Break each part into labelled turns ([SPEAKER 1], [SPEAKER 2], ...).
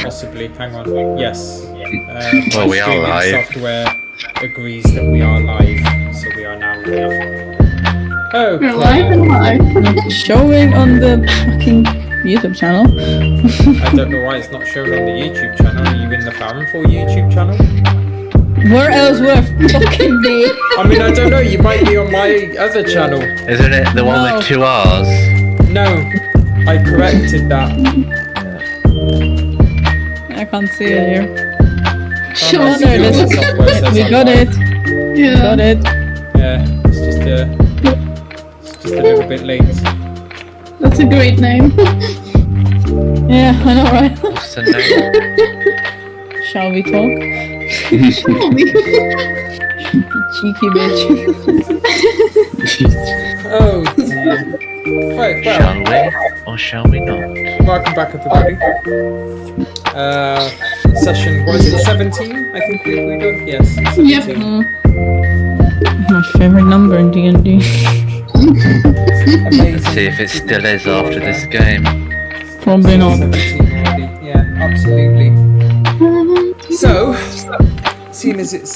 [SPEAKER 1] Possibly. Hang on. Yes.
[SPEAKER 2] Well, we are live.
[SPEAKER 1] Software agrees that we are live, so we are now live. Oh,
[SPEAKER 3] we're live and live.
[SPEAKER 4] Showing on the fucking YouTube channel.
[SPEAKER 1] I don't know why it's not shown on the YouTube channel. Are you in the Baron for YouTube channel?
[SPEAKER 4] Where else would I fucking be?
[SPEAKER 1] I mean, I don't know. You might be on my other channel.
[SPEAKER 2] Isn't it the one with 2 R's?
[SPEAKER 1] No, I corrected that.
[SPEAKER 4] I can't see it here.
[SPEAKER 3] Sure,
[SPEAKER 4] there it is. We got it.
[SPEAKER 3] Yeah.
[SPEAKER 4] Got it.
[SPEAKER 1] Yeah, it's just a little bit late.
[SPEAKER 3] That's a great name.
[SPEAKER 4] Yeah, I know, right?
[SPEAKER 2] What's the name?
[SPEAKER 4] Shall we talk? Cheeky bitch.
[SPEAKER 1] Oh dear. Right, well.
[SPEAKER 2] Shall we or shall we not?
[SPEAKER 1] Welcome back, everybody. Session, what is it, 17? I think we done? Yes, 17.
[SPEAKER 3] Yep.
[SPEAKER 4] My favorite number in DnD.
[SPEAKER 1] Amazing.
[SPEAKER 2] Let's see if it still is after this game.
[SPEAKER 4] Probably not.
[SPEAKER 1] 17 already. Yeah, absolutely. So, seeing as it's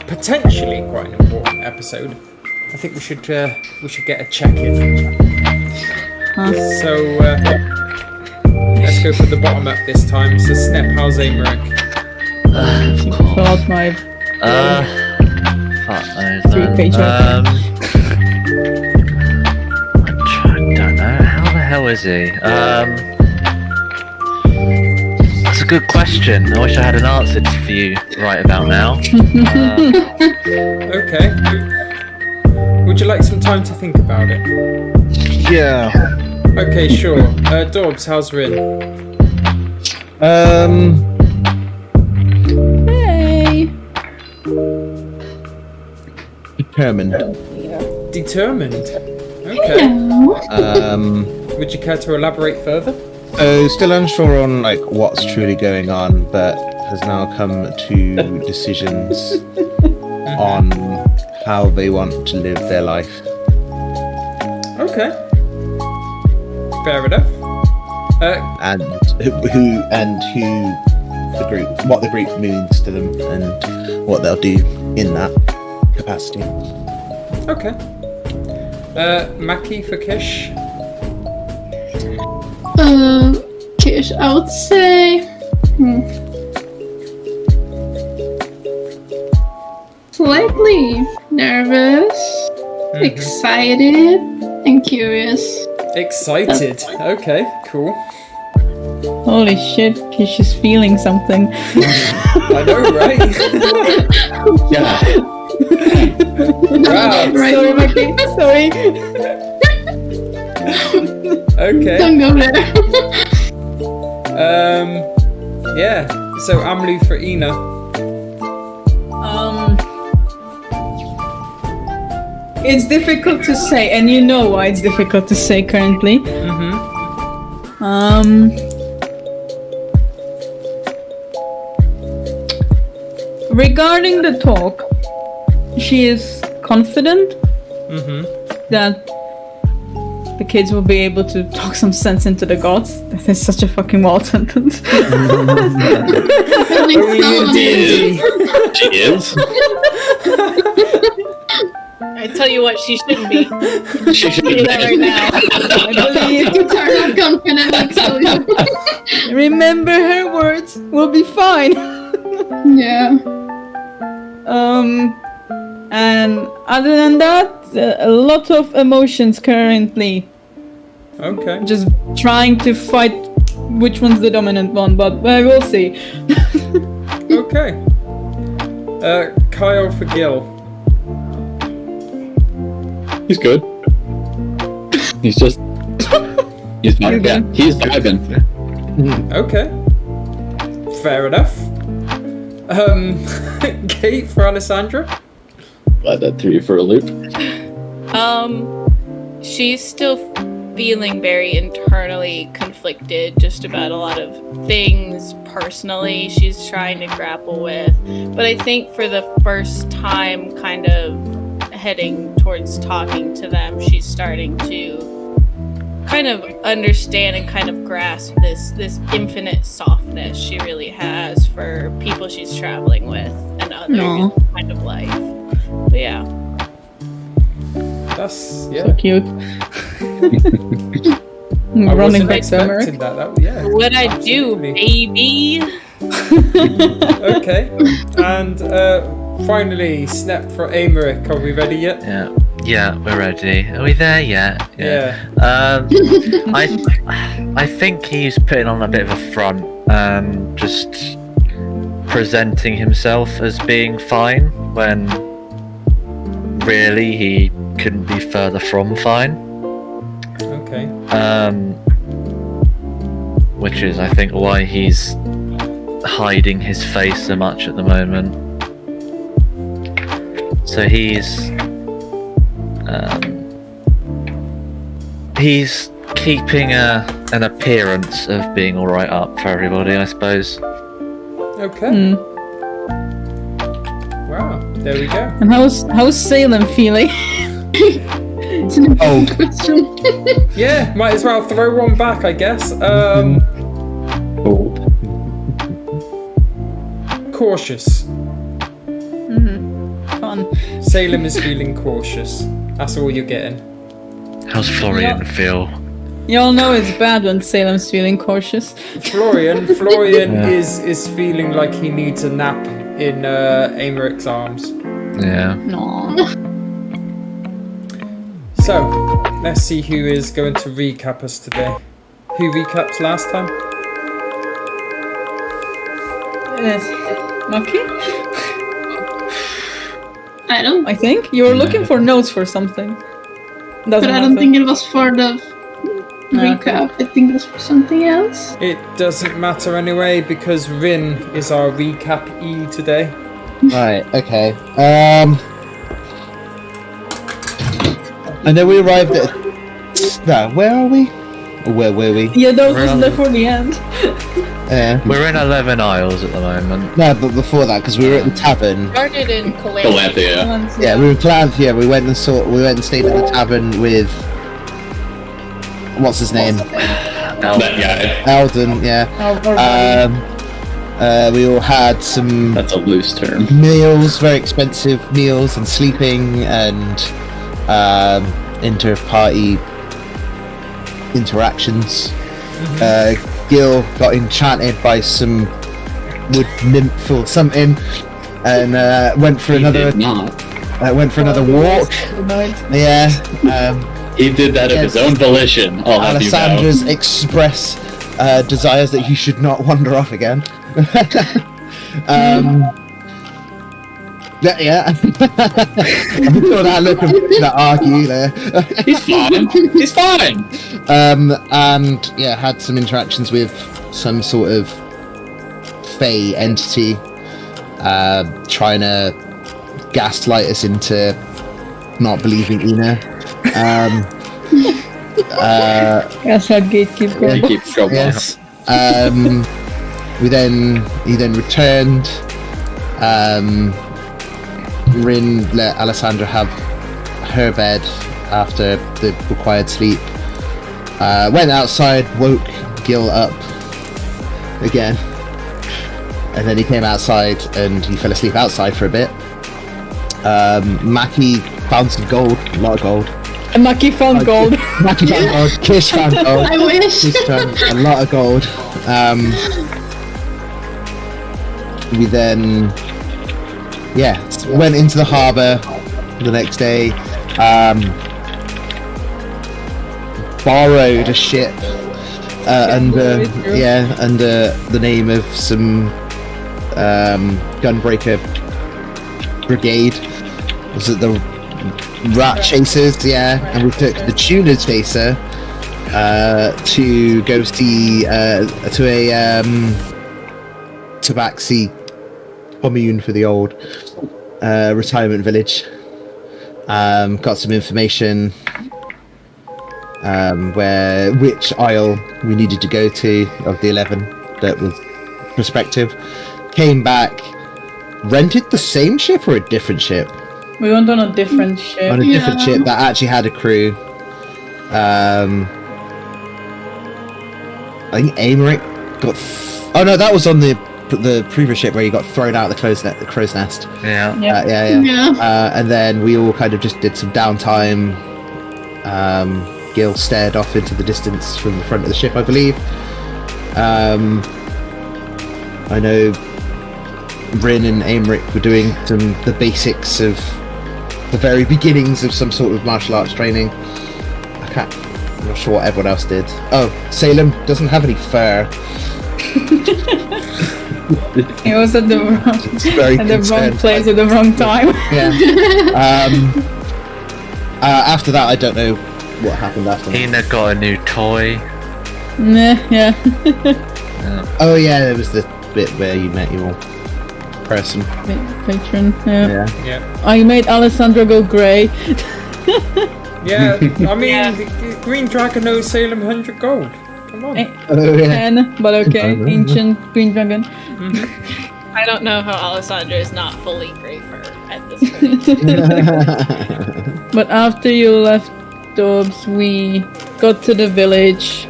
[SPEAKER 1] potentially quite an important episode, I think we should get a check-in. So, let's go for the bottom up this time. So, Snep, how's Amaric?
[SPEAKER 4] Fill out my
[SPEAKER 2] Fuck knows,
[SPEAKER 4] 3-page
[SPEAKER 2] I don't know. How the hell is he? That's a good question. I wish I had an answer for you right about now.
[SPEAKER 1] Okay. Would you like some time to think about it?
[SPEAKER 5] Yeah.
[SPEAKER 1] Okay, sure. Dorbs, how's Rin?
[SPEAKER 4] Hey!
[SPEAKER 5] Determined.
[SPEAKER 1] Determined. Okay. Would you care to elaborate further?
[SPEAKER 5] Still unsure on what's truly going on, but has now come to decisions on how they want to live their life.
[SPEAKER 1] Okay. Fair enough.
[SPEAKER 5] And who the group, what the group means to them, and what they'll do in that capacity.
[SPEAKER 1] Okay. Maki for Kish.
[SPEAKER 3] Kish, I would say slightly nervous, excited, and curious.
[SPEAKER 1] Excited. Okay, cool.
[SPEAKER 4] Holy shit, Kish is feeling something.
[SPEAKER 1] I know, right?
[SPEAKER 5] Yeah.
[SPEAKER 1] Wow.
[SPEAKER 4] Sorry, Maki. Sorry.
[SPEAKER 1] Okay.
[SPEAKER 3] Don't go there.
[SPEAKER 1] Yeah. So Amlu for Ina.
[SPEAKER 4] It's difficult to say, and you know why it's difficult to say currently. Regarding the talk, she is confident that the kids will be able to talk some sense into the gods. That is such a fucking wild sentence.
[SPEAKER 1] Only in D&D.
[SPEAKER 6] She is.
[SPEAKER 7] I tell you what, she shouldn't be.
[SPEAKER 6] She should
[SPEAKER 7] Do
[SPEAKER 6] be.
[SPEAKER 7] that right now.
[SPEAKER 4] I believe.
[SPEAKER 3] You turn out confident, actually.
[SPEAKER 4] Remember her words. We'll be fine.
[SPEAKER 3] Yeah.
[SPEAKER 4] And other than that, a lot of emotions currently.
[SPEAKER 1] Okay.
[SPEAKER 4] Just trying to fight which one's the dominant one, but we'll see.
[SPEAKER 1] Okay. Kyle for Gil.
[SPEAKER 6] He's good. He's just. He's fine. Yeah, he's vibing.
[SPEAKER 1] Okay. Fair enough. Kate for Alessandra.
[SPEAKER 6] Glad that threw you for a loop.
[SPEAKER 7] She's still feeling very internally conflicted just about a lot of things personally she's trying to grapple with. But I think for the first time kind of heading towards talking to them, she's starting to kind of understand and kind of grasp this infinite softness she really has for people she's traveling with and other
[SPEAKER 4] Aw.
[SPEAKER 7] kind of life. But yeah.
[SPEAKER 1] That's
[SPEAKER 4] So cute.
[SPEAKER 1] I
[SPEAKER 4] Running
[SPEAKER 1] wasn't
[SPEAKER 4] back to America.
[SPEAKER 1] expecting that. Yeah.
[SPEAKER 7] What I do,
[SPEAKER 1] absolutely.
[SPEAKER 7] baby.
[SPEAKER 1] Okay. And finally, Snap for Amaric. Are we ready yet?
[SPEAKER 2] Yeah, we're ready. Are we there yet?
[SPEAKER 1] Yeah.
[SPEAKER 2] I think he's putting on a bit of a front, just presenting himself as being fine when really he couldn't be further from fine.
[SPEAKER 1] Okay.
[SPEAKER 2] Which is, I think, why he's hiding his face so much at the moment. So he's keeping an appearance of being all right up for everybody, I suppose.
[SPEAKER 1] Okay. Wow. There we go.
[SPEAKER 4] And how's Salem feeling?
[SPEAKER 3] It's an important question.
[SPEAKER 1] Yeah. Might as well throw one back, I guess. Cautious.
[SPEAKER 4] Fun.
[SPEAKER 1] Salem is feeling cautious. That's all you're getting.
[SPEAKER 2] How's Florian feel?
[SPEAKER 4] Y'all know it's bad when Salem's feeling cautious.
[SPEAKER 1] Florian
[SPEAKER 2] Yeah.
[SPEAKER 1] is feeling like he needs a nap in Amaric's arms.
[SPEAKER 2] Yeah.
[SPEAKER 4] No.
[SPEAKER 1] So, let's see who is going to recap us today. Who recapped last time?
[SPEAKER 4] Maki?
[SPEAKER 3] I don't.
[SPEAKER 4] I think you were looking for notes for something.
[SPEAKER 3] But I don't think it was for the recap. I think it was for something else.
[SPEAKER 1] It doesn't matter anyway because Rin is our recap E today.
[SPEAKER 5] Right, okay. I know we arrived at... No, where are we? Or where were we?
[SPEAKER 4] Yeah, that was
[SPEAKER 2] Really?
[SPEAKER 4] there for the end.
[SPEAKER 5] Yeah.
[SPEAKER 2] We're in 11 Isles at the moment.
[SPEAKER 5] No, but before that, because we were at the tavern.
[SPEAKER 7] Started in
[SPEAKER 6] Calanthea.
[SPEAKER 5] Yeah, we were in Calanthea. We went and went and stayed at the tavern with... What's his name?
[SPEAKER 6] That guy.
[SPEAKER 5] Alden, yeah. We all had some
[SPEAKER 6] That's a loose term.
[SPEAKER 5] meals, very expensive meals, and sleeping, and inter-party interactions. Gil got enchanted by some wood nymph or something, and went for
[SPEAKER 6] He
[SPEAKER 5] another
[SPEAKER 6] did not.
[SPEAKER 5] walk. Yeah.
[SPEAKER 6] He did that of his own volition. I'll have you know.
[SPEAKER 5] Alessandra's express desires that he should not wander off again. Yeah. I thought that look of that argue there.
[SPEAKER 6] He's fine. He's fine.
[SPEAKER 5] And yeah, had some interactions with some sort of Fey entity, trying to gaslight us into not believing Ina.
[SPEAKER 4] That's how gatekeep
[SPEAKER 6] He
[SPEAKER 4] goes.
[SPEAKER 6] keeps trouble.
[SPEAKER 5] Yes. He then returned. Rin let Alessandra have her bed after the required sleep. Went outside, woke Gil up again, and then he came outside and he fell asleep outside for a bit. Maki found some gold, a lot of gold.
[SPEAKER 4] And Maki found gold.
[SPEAKER 5] Maki found gold. Kish found gold.
[SPEAKER 3] I wish.
[SPEAKER 5] Kish found a lot of gold. We then, went into the harbour the next day. Borrowed a ship under the name of some gunbreaker brigade. Was it the rat chasers? Yeah, and we took the tuna chaser to go see to a tabaxi commune for the old retirement village. Got some information which isle we needed to go to of the 11 that was prospective. Came back, rented the same ship or a different ship?
[SPEAKER 4] We went on a different ship.
[SPEAKER 5] On a different ship that actually had a crew. I think Aymeric got. Oh no, that was on the previous ship where he got thrown out of the crow's nest.
[SPEAKER 2] Yeah.
[SPEAKER 3] Yeah.
[SPEAKER 5] And then we all kind of just did some downtime. Gil stared off into the distance from the front of the ship, I believe. I know Rin and Aymeric were doing the basics of the very beginnings of some sort of martial arts training. I'm not sure what everyone else did. Oh, Salem doesn't have any fur.
[SPEAKER 4] He was at the wrong place at the wrong time.
[SPEAKER 5] Yeah. After that, I don't know what happened after that.
[SPEAKER 2] Hina got a new toy.
[SPEAKER 4] Nah, yeah.
[SPEAKER 5] Oh yeah, there was the bit where you met your person.
[SPEAKER 4] Patron, yeah.
[SPEAKER 1] Yeah.
[SPEAKER 4] I made Alessandro go grey.
[SPEAKER 1] Yeah, I mean, the Green Dragon owes Salem 100 gold. Come on.
[SPEAKER 5] Oh yeah.
[SPEAKER 4] 10, but okay, ancient green dragon.
[SPEAKER 7] I don't know how Alessandra is not fully grey fur at this point.
[SPEAKER 4] But after you left Dobbs, we got to the village.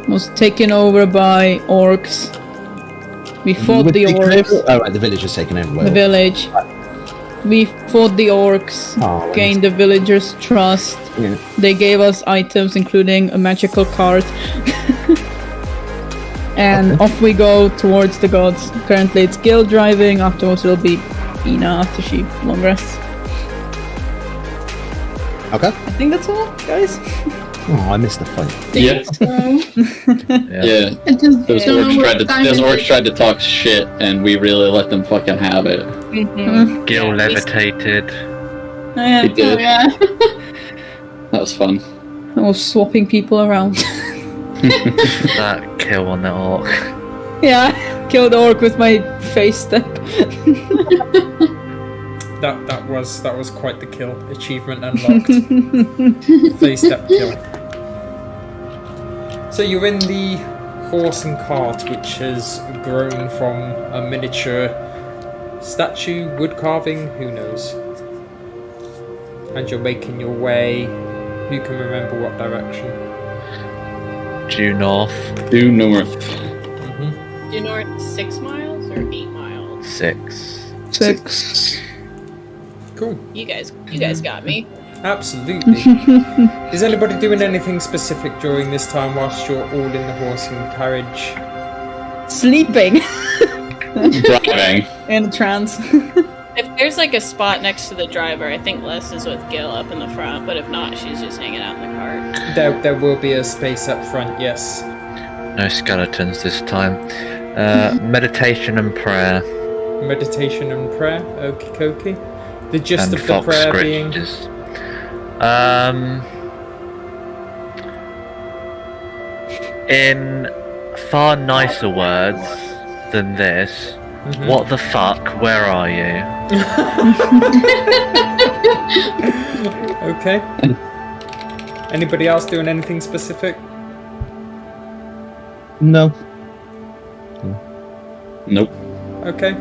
[SPEAKER 4] Was taken over by orcs. We fought the orcs.
[SPEAKER 5] Oh right, the village was taken over.
[SPEAKER 4] The village. We fought the orcs, gained the villagers' trust.
[SPEAKER 5] Yeah.
[SPEAKER 4] They gave us items, including a magical cart. And off we go towards the gods. Currently it's Gil driving, afterwards it'll be Ina after she long rests.
[SPEAKER 5] Okay.
[SPEAKER 4] I think that's all, guys.
[SPEAKER 5] Oh, I missed the fight.
[SPEAKER 6] Yeah. Yeah.
[SPEAKER 3] I just
[SPEAKER 6] Those
[SPEAKER 3] don't know what time it
[SPEAKER 6] orcs
[SPEAKER 3] is.
[SPEAKER 6] tried to talk shit, and we really let them fucking have it.
[SPEAKER 2] Gil levitated.
[SPEAKER 4] Yeah,
[SPEAKER 6] We did.
[SPEAKER 3] Oh, yeah.
[SPEAKER 6] That was fun.
[SPEAKER 4] I was swapping people around.
[SPEAKER 2] That kill on the orc.
[SPEAKER 4] Yeah, killed the orc with my face step.
[SPEAKER 1] That was quite the kill. Achievement unlocked. Face step kill. So you're in the horse and cart, which has grown from a miniature statue, wood carving, who knows. And you're making your way. Who can remember what direction?
[SPEAKER 2] Due north.
[SPEAKER 6] Due north.
[SPEAKER 7] Due north 6 miles or 8 miles?
[SPEAKER 2] 6.
[SPEAKER 5] 6.
[SPEAKER 1] Cool.
[SPEAKER 7] You guys got me.
[SPEAKER 1] Absolutely. Is anybody doing anything specific during this time whilst you're all in the horse and carriage?
[SPEAKER 4] Sleeping
[SPEAKER 6] Driving.
[SPEAKER 4] in a trance.
[SPEAKER 7] If there's like a spot next to the driver, I think Les is with Gil up in the front, but if not, she's just hanging out in the cart.
[SPEAKER 1] There will be a space up front, yes.
[SPEAKER 2] No skeletons this time. Meditation and prayer.
[SPEAKER 1] Meditation and prayer, okie dokie. The gist
[SPEAKER 2] And
[SPEAKER 1] of the
[SPEAKER 2] fox
[SPEAKER 1] prayer being...
[SPEAKER 2] scriptures. In far nicer words than this, what the fuck, where are you?
[SPEAKER 1] Okay. Anybody else doing anything specific?
[SPEAKER 5] No.
[SPEAKER 6] Nope.
[SPEAKER 1] Okay.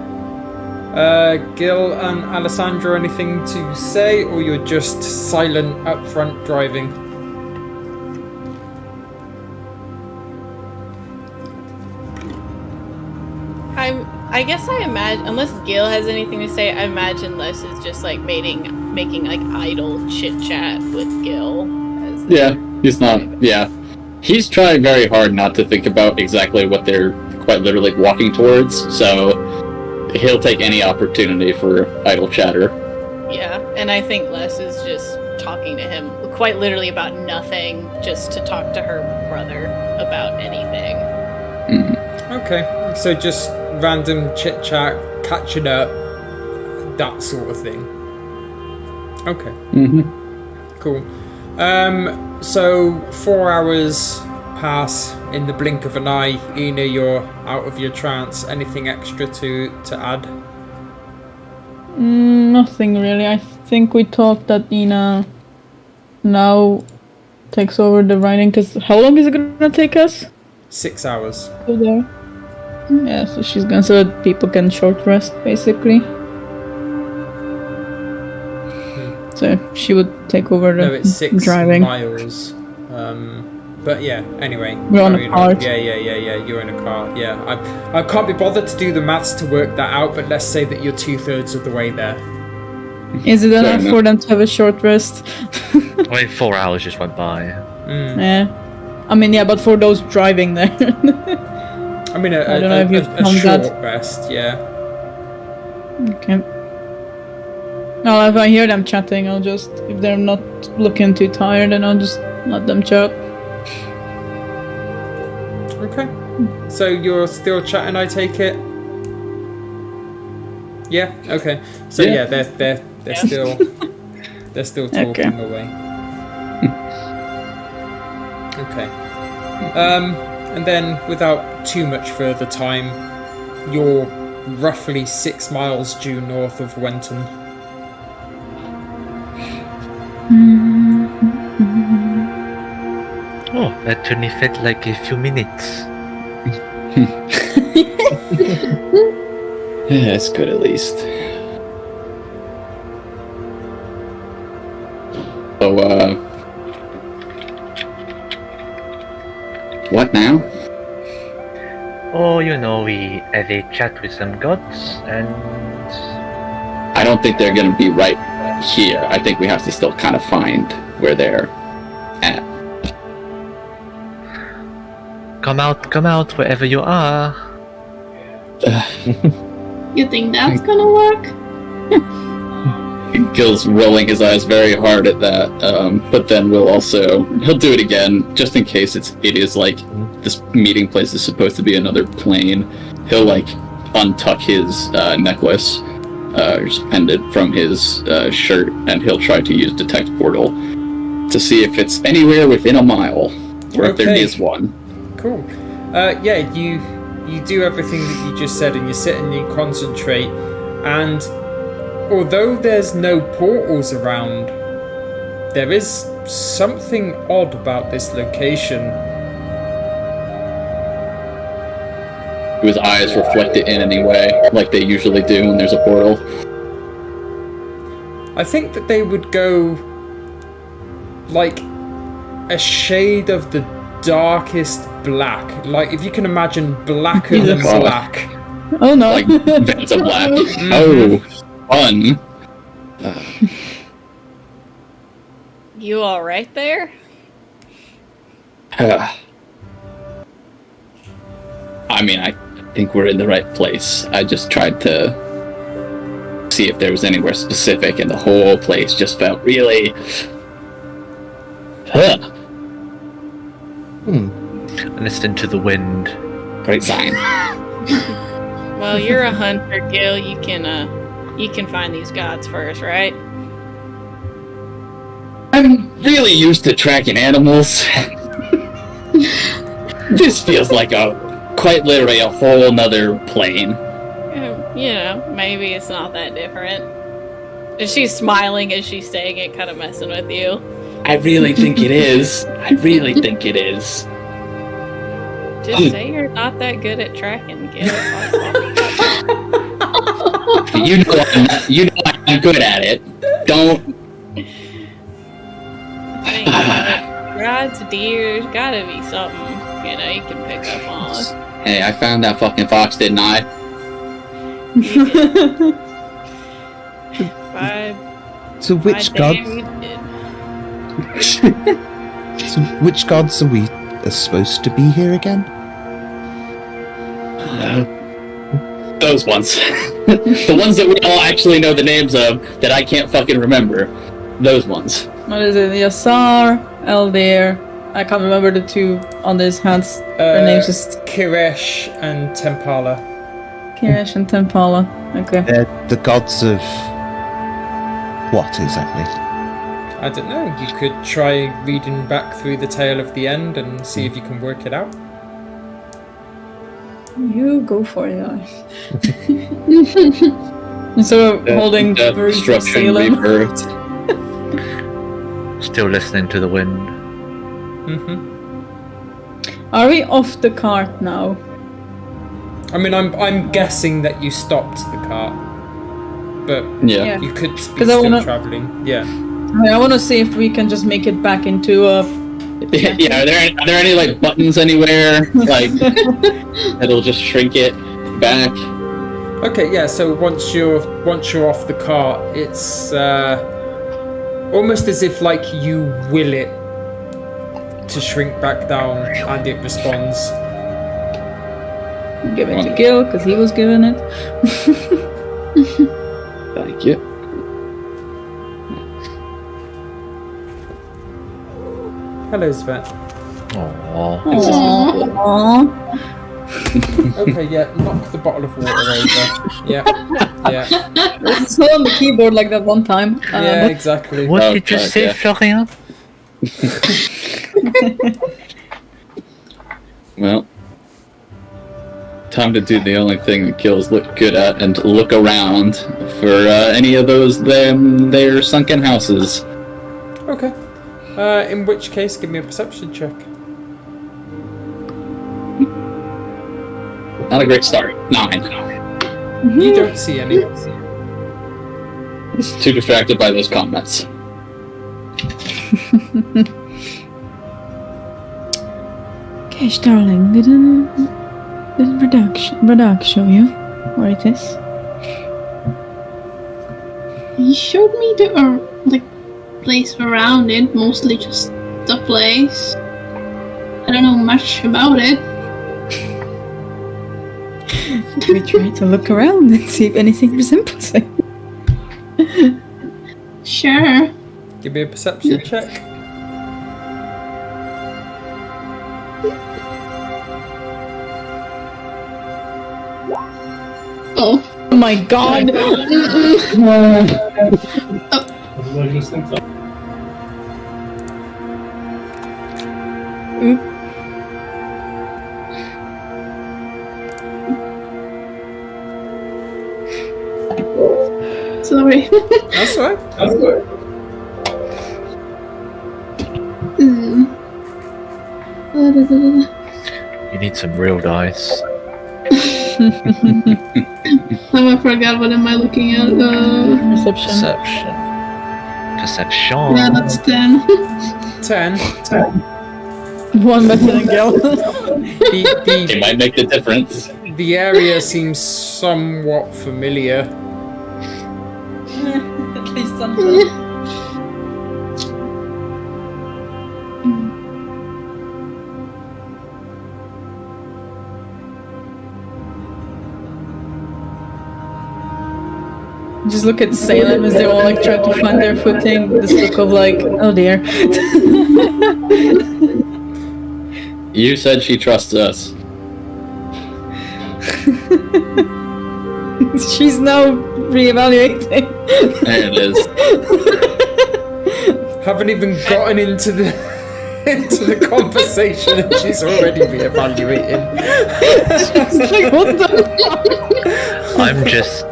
[SPEAKER 1] Gil and Alessandro, anything to say, or you're just silent up front driving?
[SPEAKER 7] I guess I imagine, unless Gil has anything to say, I imagine Les is just like making like idle chit chat with Gil.
[SPEAKER 6] Yeah, he's not. Yeah, he's trying very hard not to think about exactly what they're quite literally walking towards. So he'll take any opportunity for idle chatter.
[SPEAKER 7] Yeah, and I think Les is just talking to him quite literally about nothing, just to talk to her brother about anything.
[SPEAKER 1] Okay, so just random chit chat, catching up, that sort of thing. Okay. Cool. So 4 hours pass in the blink of an eye. Ina, you're out of your trance. Anything extra to add?
[SPEAKER 4] Nothing really. I think we talked that Ina now takes over the riding, because how long is it gonna take us
[SPEAKER 1] 6 hours.
[SPEAKER 4] to there? Yeah, so she's gonna, so that people can short rest basically. So she would take over the
[SPEAKER 1] No, it's 6
[SPEAKER 4] driving.
[SPEAKER 1] miles. But yeah, anyway.
[SPEAKER 4] We're on a
[SPEAKER 1] carrying
[SPEAKER 4] cart.
[SPEAKER 1] Yeah, you're in a car. Yeah, I can't be bothered to do the maths to work that out, but let's say that you're 2/3 of the way there.
[SPEAKER 4] Is it enough
[SPEAKER 6] enough.
[SPEAKER 4] for them to have a short rest?
[SPEAKER 2] Wait, 4 hours just went by.
[SPEAKER 4] Yeah. I mean, yeah, but for those driving there.
[SPEAKER 1] I mean,
[SPEAKER 4] I don't know if you've
[SPEAKER 1] a
[SPEAKER 4] found
[SPEAKER 1] short
[SPEAKER 4] that.
[SPEAKER 1] rest, yeah.
[SPEAKER 4] Okay. Well, if I hear them chatting, I'll just, if they're not looking too tired, then I'll just let them chat.
[SPEAKER 1] Okay. So you're still chatting, I take it? Yeah. Okay. So yeah, they're still talking
[SPEAKER 4] Okay.
[SPEAKER 1] away. Okay. And then without too much further time, you're roughly 6 miles due north of Wenton.
[SPEAKER 2] Oh, that only felt like a few minutes.
[SPEAKER 6] Yeah, that's good at least. So, what now?
[SPEAKER 2] Oh, you know, we have a chat with some gods, and
[SPEAKER 6] I don't think they're gonna be right here. I think we have to still kind of find where they're at.
[SPEAKER 2] come out, wherever you are.
[SPEAKER 3] You think that's gonna work?
[SPEAKER 6] Gil's rolling his eyes very hard at that, but then he'll do it again, just in case it is like this meeting place is supposed to be another plane. He'll like untuck his necklace, his pendant from his shirt, and he'll try to use detect portal to see if it's anywhere within a mile, or if there
[SPEAKER 1] Okay.
[SPEAKER 6] is one.
[SPEAKER 1] Cool. Yeah, you do everything that you just said, and you sit and you concentrate, and although there's no portals around, there is something odd about this location.
[SPEAKER 6] Do his eyes reflect it in any way, like they usually do when there's a portal?
[SPEAKER 1] I think that they would go like a shade of the darkest black. Like, if you can imagine blacker than
[SPEAKER 6] God.
[SPEAKER 1] black.
[SPEAKER 4] Oh no.
[SPEAKER 6] Like Vents of Black. Oh, fun.
[SPEAKER 7] You all right there?
[SPEAKER 6] I mean, I think we're in the right place. I just tried to see if there was anywhere specific, and the whole place just felt really...
[SPEAKER 2] Listen to the wind.
[SPEAKER 6] Great sign.
[SPEAKER 7] Well, you're a hunter, Gil. You can find these gods first, right?
[SPEAKER 6] I'm really used to tracking animals. This feels like quite literally a whole nother plane.
[SPEAKER 7] You know, maybe it's not that different. And she's smiling as she's saying it, kind of messing with you.
[SPEAKER 6] I really think it is. I really think it is.
[SPEAKER 7] Just say you're not that good at tracking, Gil.
[SPEAKER 6] You know I'm good at it. Don't.
[SPEAKER 7] Think gods, deers, gotta be something, you know, you can pick up on.
[SPEAKER 6] Hey, I found that fucking fox, didn't I?
[SPEAKER 5] So which god? So which gods are we supposed to be here again?
[SPEAKER 6] Those ones. The ones that we all actually know the names of that I can't fucking remember. Those ones.
[SPEAKER 4] What is it? Yassar, Eldir. I can't remember the two on these hats. Their names just
[SPEAKER 1] Kiresh and Tempala.
[SPEAKER 4] Kiresh and Tempala. Okay.
[SPEAKER 5] They're the gods of what exactly?
[SPEAKER 1] I don't know. You could try reading back through the tale of the end and see if you can work it out.
[SPEAKER 4] You go for it, guys. So holding
[SPEAKER 6] Death,
[SPEAKER 4] Bruce
[SPEAKER 6] destruction,
[SPEAKER 4] Salem.
[SPEAKER 6] rebirth.
[SPEAKER 2] Still listening to the wind.
[SPEAKER 1] Mm-hmm.
[SPEAKER 4] Are we off the cart now?
[SPEAKER 1] I mean, I'm guessing that you stopped the cart, but
[SPEAKER 6] Yeah.
[SPEAKER 1] you could be
[SPEAKER 4] 'Cause I
[SPEAKER 1] still
[SPEAKER 4] wanna-
[SPEAKER 1] traveling. Yeah.
[SPEAKER 4] I want to see if we can just make it back into a
[SPEAKER 6] Yeah, are there any like buttons anywhere like that'll just shrink it back?
[SPEAKER 1] Okay, yeah. So once you're off the cart, it's almost as if like you will it to shrink back down, and it responds.
[SPEAKER 4] Give it to Gil because he was given it.
[SPEAKER 6] Thank you.
[SPEAKER 1] Hello, Sven.
[SPEAKER 2] Aww.
[SPEAKER 4] Aww.
[SPEAKER 1] Okay, yeah. Knock the bottle of water over. Yeah.
[SPEAKER 4] I saw on the keyboard like that one time.
[SPEAKER 1] Yeah, exactly.
[SPEAKER 2] What
[SPEAKER 6] Oh,
[SPEAKER 2] did you
[SPEAKER 6] God,
[SPEAKER 2] say,
[SPEAKER 6] yeah.
[SPEAKER 2] Florian?
[SPEAKER 6] Well, time to do the only thing that kills look good at, and to look around for any of those their sunken houses.
[SPEAKER 1] Okay. In which case, give me a perception check.
[SPEAKER 6] Not a great start. 9.
[SPEAKER 1] You don't see any.
[SPEAKER 6] It's too distracted by those comments.
[SPEAKER 4] Gosh, darling, didn't Radak show you where it is?
[SPEAKER 3] He showed me the place around it, mostly just the place. I don't know much about it.
[SPEAKER 4] We try to look around and see if anything resembles it.
[SPEAKER 3] Sure.
[SPEAKER 1] Give me a perception check.
[SPEAKER 3] Oh.
[SPEAKER 4] Oh my god!
[SPEAKER 3] Sorry.
[SPEAKER 1] That's right.
[SPEAKER 2] You need some real dice.
[SPEAKER 3] Now I forgot what am I looking at.
[SPEAKER 4] Reception.
[SPEAKER 2] Perception.
[SPEAKER 3] Yeah, that's 10.
[SPEAKER 1] 10.
[SPEAKER 4] One better than Gil.
[SPEAKER 6] It might make the difference.
[SPEAKER 1] The area seems somewhat familiar.
[SPEAKER 4] At least something. Just look at Salem as they all like try to find their footing. This look of like, oh dear.
[SPEAKER 6] You said she trusts us.
[SPEAKER 4] She's now reevaluating.
[SPEAKER 6] There it is.
[SPEAKER 1] Haven't even gotten into the conversation, and she's already reevaluating.
[SPEAKER 4] She's like, what the fuck?
[SPEAKER 2] I'm just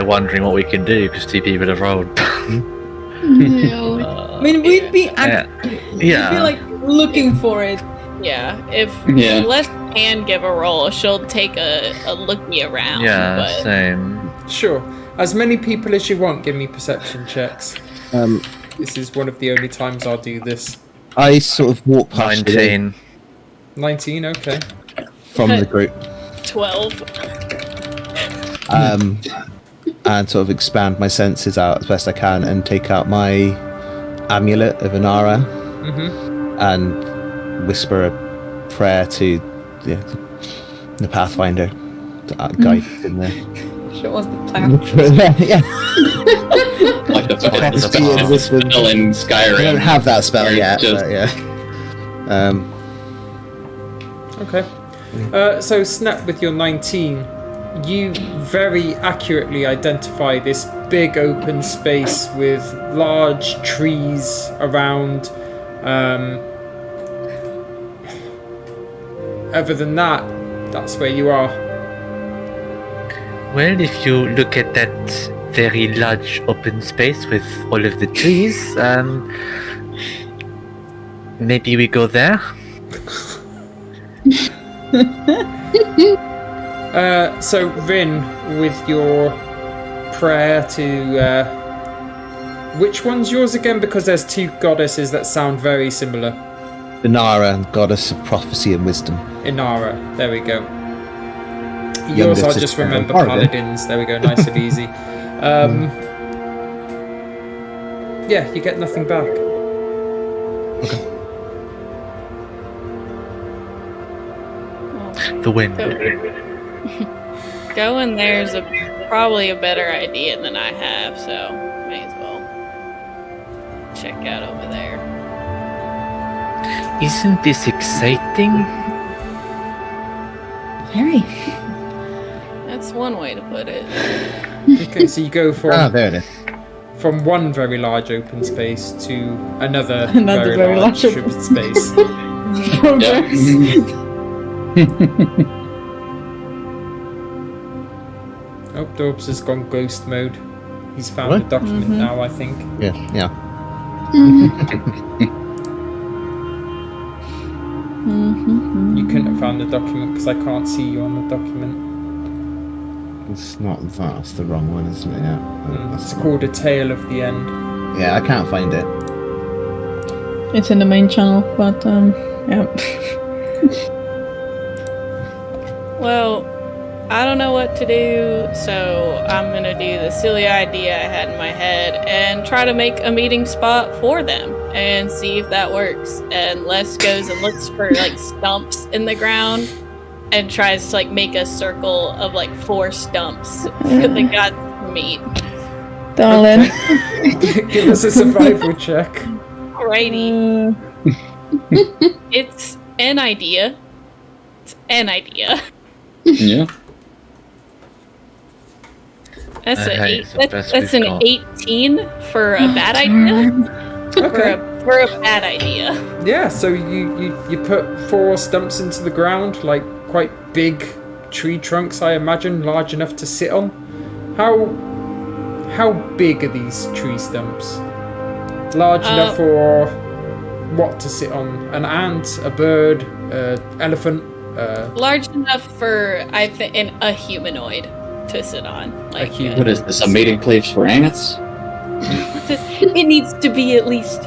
[SPEAKER 2] wondering what we can do because 2 people have rolled.
[SPEAKER 3] Yeah.
[SPEAKER 4] I mean, we'd be
[SPEAKER 2] Yeah.
[SPEAKER 4] we'd be like looking for it.
[SPEAKER 7] Yeah, if
[SPEAKER 6] Yeah.
[SPEAKER 7] unless Anne give a roll, she'll take a looky around.
[SPEAKER 2] Yeah,
[SPEAKER 7] but
[SPEAKER 2] same.
[SPEAKER 1] Sure. As many people as you want, give me perception checks.
[SPEAKER 5] Um,
[SPEAKER 1] This is one of the only times I'll do this.
[SPEAKER 5] I sort of walk past you
[SPEAKER 2] 19.
[SPEAKER 1] 19, okay.
[SPEAKER 5] from the group
[SPEAKER 7] 12.
[SPEAKER 5] and sort of expand my senses out as best I can and take out my amulet of Inara and whisper a prayer to the Pathfinder to guide us in there.
[SPEAKER 4] Show us the plan.
[SPEAKER 5] Yeah,
[SPEAKER 6] Like the fucking
[SPEAKER 5] Prophecy and wisdom.
[SPEAKER 6] spell in Skyrim.
[SPEAKER 5] I don't have that spell
[SPEAKER 6] Or
[SPEAKER 5] yet,
[SPEAKER 6] just-
[SPEAKER 5] but yeah.
[SPEAKER 1] Okay. So, Snap, with your 19, you very accurately identify this big open space with large trees around. Other than that, that's where you are.
[SPEAKER 2] Well, if you look at that very large open space with all of the trees, maybe we go there?
[SPEAKER 1] So, Rin, with your prayer to... which one's yours again? Because there's 2 goddesses that sound very similar.
[SPEAKER 5] Inara, goddess of prophecy and wisdom.
[SPEAKER 1] Inara. There we go. Yours, I'll just remember paladins. There we go, nice and easy. Yeah, you get nothing back.
[SPEAKER 5] Okay.
[SPEAKER 2] The wind.
[SPEAKER 7] Going there's probably a better idea than I have, so may as well check out over there.
[SPEAKER 2] Isn't this exciting?
[SPEAKER 4] Very.
[SPEAKER 7] That's one way to put it.
[SPEAKER 1] Okay, so you go from
[SPEAKER 5] there it is.
[SPEAKER 1] from one very large open space to another,
[SPEAKER 4] Another
[SPEAKER 1] very large
[SPEAKER 4] open
[SPEAKER 1] open space.
[SPEAKER 4] Progress.
[SPEAKER 1] Oh, Dorbs has gone ghost mode. He's found
[SPEAKER 5] What?
[SPEAKER 1] a document now, I think.
[SPEAKER 5] Yeah.
[SPEAKER 1] You couldn't have found the document because I can't see you on the document.
[SPEAKER 5] It's not that. It's the wrong one, isn't it? Yeah.
[SPEAKER 1] It's called A Tale of the End.
[SPEAKER 5] Yeah, I can't find it.
[SPEAKER 4] It's in the main channel, but yeah.
[SPEAKER 7] Well, I don't know what to do, so I'm gonna do the silly idea I had in my head and try to make a meeting spot for them and see if that works. And Les goes and looks for like stumps in the ground and tries to like make a circle of like 4 stumps for the gods to meet.
[SPEAKER 4] Darling.
[SPEAKER 1] Give us a survival check.
[SPEAKER 7] Alrighty. It's an idea. It's an idea.
[SPEAKER 6] Yeah.
[SPEAKER 7] That's
[SPEAKER 2] Hey, it's the best
[SPEAKER 7] that's
[SPEAKER 2] we've
[SPEAKER 7] an
[SPEAKER 2] got.
[SPEAKER 7] 18 for a bad idea.
[SPEAKER 1] Okay.
[SPEAKER 7] For a bad idea.
[SPEAKER 1] Yeah, so you put 4 stumps into the ground, like quite big tree trunks, I imagine, large enough to sit on. How big are these tree stumps? Large enough for what to sit on? An ant, a bird, elephant?
[SPEAKER 7] Large enough for I think a humanoid to sit on. Like
[SPEAKER 6] What is this? A meeting place for ants?
[SPEAKER 7] it needs to be at least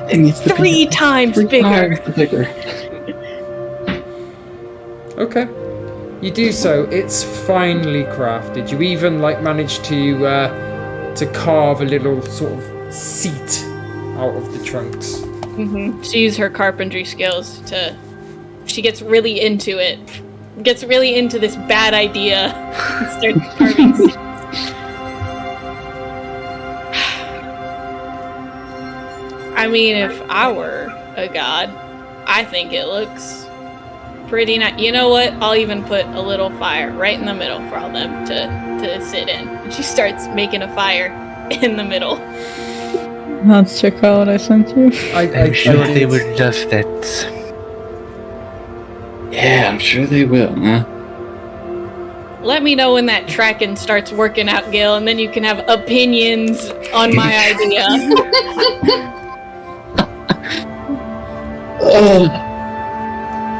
[SPEAKER 7] 3 times bigger.
[SPEAKER 1] Okay. You do so. It's finely crafted. You even manage to carve a little sort of seat out of the trunks.
[SPEAKER 7] She used her carpentry skills to. She gets really into it. Gets really into this bad idea and starts carving seats. I mean, if I were a god, I think it looks pretty nice. You know what? I'll even put a little fire right in the middle for all them to sit in. And she starts making a fire in the middle.
[SPEAKER 4] Let's check out what I sent you.
[SPEAKER 2] I'm sure they would love that.
[SPEAKER 6] Yeah, I'm sure they will, huh?
[SPEAKER 7] Let me know when that tracking starts working out, Gil, and then you can have opinions on my idea.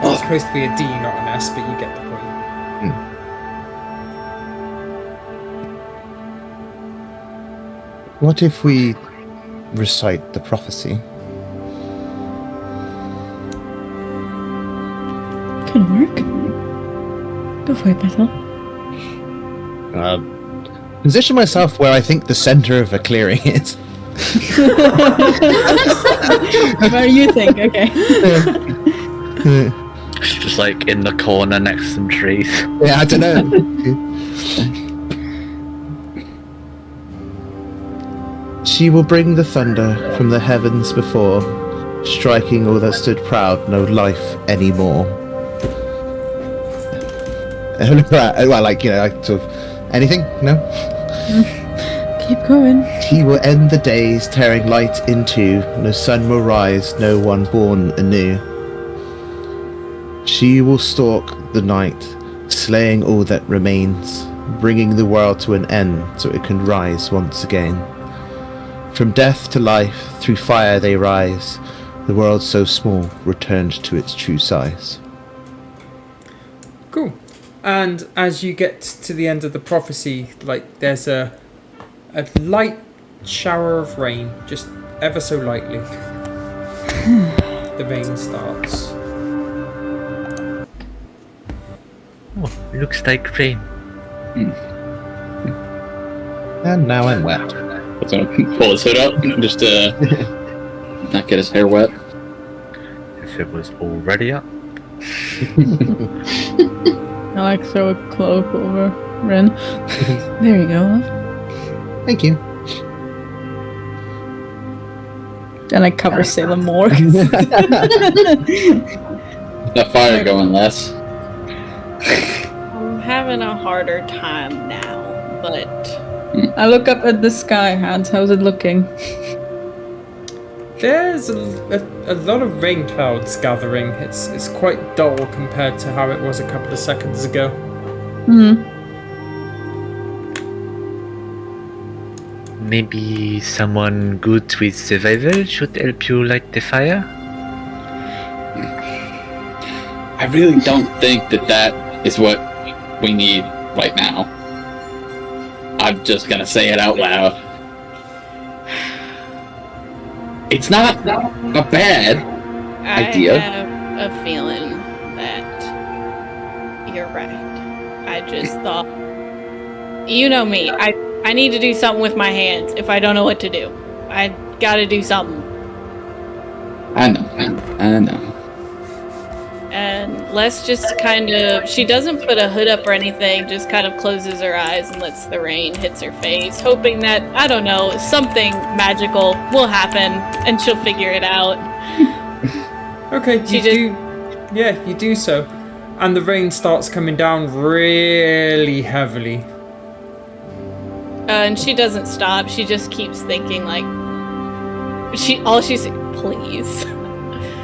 [SPEAKER 1] It's supposed to be a D, not an S, but you get the point.
[SPEAKER 5] What if we recite the prophecy?
[SPEAKER 4] Could work. Go for it, Battle.
[SPEAKER 5] Position myself where I think the center of a clearing is.
[SPEAKER 4] Where do you think? Okay.
[SPEAKER 2] She's just like in the corner next to some trees.
[SPEAKER 5] Yeah, I don't know. She will bring the thunder from the heavens before, striking all that stood proud, no life anymore. Well, sort of anything? No?
[SPEAKER 4] Keep going.
[SPEAKER 5] He will end the days, tearing light in two. No sun will rise, no one born anew. She will stalk the night, slaying all that remains, bringing the world to an end so it can rise once again. From death to life, through fire they rise, the world so small returned to its true size.
[SPEAKER 1] Cool. And as you get to the end of the prophecy, there's a light shower of rain, just ever so lightly. The rain starts.
[SPEAKER 2] Oh, looks like rain.
[SPEAKER 5] And now I'm wet.
[SPEAKER 6] He's gonna pull his hood up just to not get his hair wet.
[SPEAKER 2] If it was already up.
[SPEAKER 4] I like throw a cloak over Ren. There you go, love.
[SPEAKER 5] Thank you.
[SPEAKER 4] And I cover Sailor more.
[SPEAKER 6] That fire going less.
[SPEAKER 7] I'm having a harder time now, but
[SPEAKER 4] I look up at the sky, Hans. How's it looking?
[SPEAKER 1] There's a lot of rain clouds gathering. It's quite dull compared to how it was a couple of seconds ago.
[SPEAKER 2] Maybe someone good with survival should help you light the fire?
[SPEAKER 6] I really don't think that is what we need right now. I'm just gonna say it out loud. It's not a bad idea.
[SPEAKER 7] I have a feeling that you're right. I just thought, you know me, I need to do something with my hands if I don't know what to do. I gotta do something.
[SPEAKER 6] I know.
[SPEAKER 7] And let's just kind of, she doesn't put a hood up or anything, just kind of closes her eyes and lets the rain hits her face, hoping that, I don't know, something magical will happen and she'll figure it out.
[SPEAKER 1] Okay, you do so. And the rain starts coming down really heavily.
[SPEAKER 7] And she doesn't stop, she just keeps thinking like, all she's please.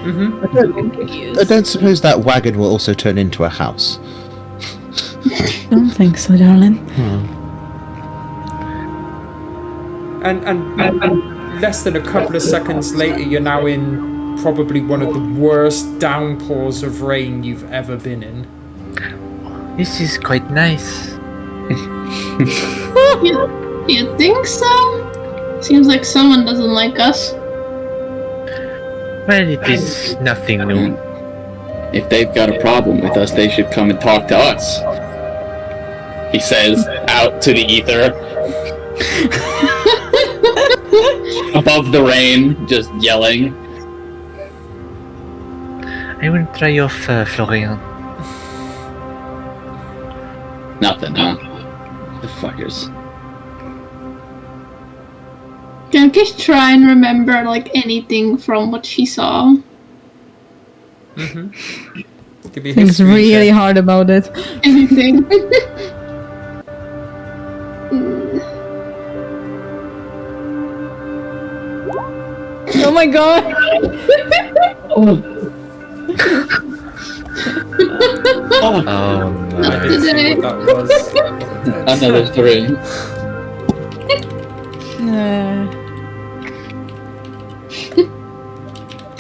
[SPEAKER 5] I don't suppose that wagon will also turn into a house.
[SPEAKER 4] Don't think so, darling.
[SPEAKER 1] And less than a couple of seconds later, you're now in probably one of the worst downpours of rain you've ever been in.
[SPEAKER 2] This is quite nice.
[SPEAKER 3] You think so? Seems like someone doesn't like us.
[SPEAKER 2] Well, it is nothing new.
[SPEAKER 6] If they've got a problem with us, they should come and talk to us. He says out to the ether. Above the rain, just yelling.
[SPEAKER 2] I will try off Florian.
[SPEAKER 6] Nothing, huh? The fuckers.
[SPEAKER 3] Can Kish try and remember like anything from what she saw?
[SPEAKER 1] Give me a
[SPEAKER 4] He's
[SPEAKER 1] history
[SPEAKER 4] really
[SPEAKER 1] check.
[SPEAKER 4] hard about it.
[SPEAKER 3] Anything?
[SPEAKER 4] Oh my god!
[SPEAKER 2] Oh
[SPEAKER 1] I
[SPEAKER 2] no.
[SPEAKER 1] didn't see what that was.
[SPEAKER 6] Another 3.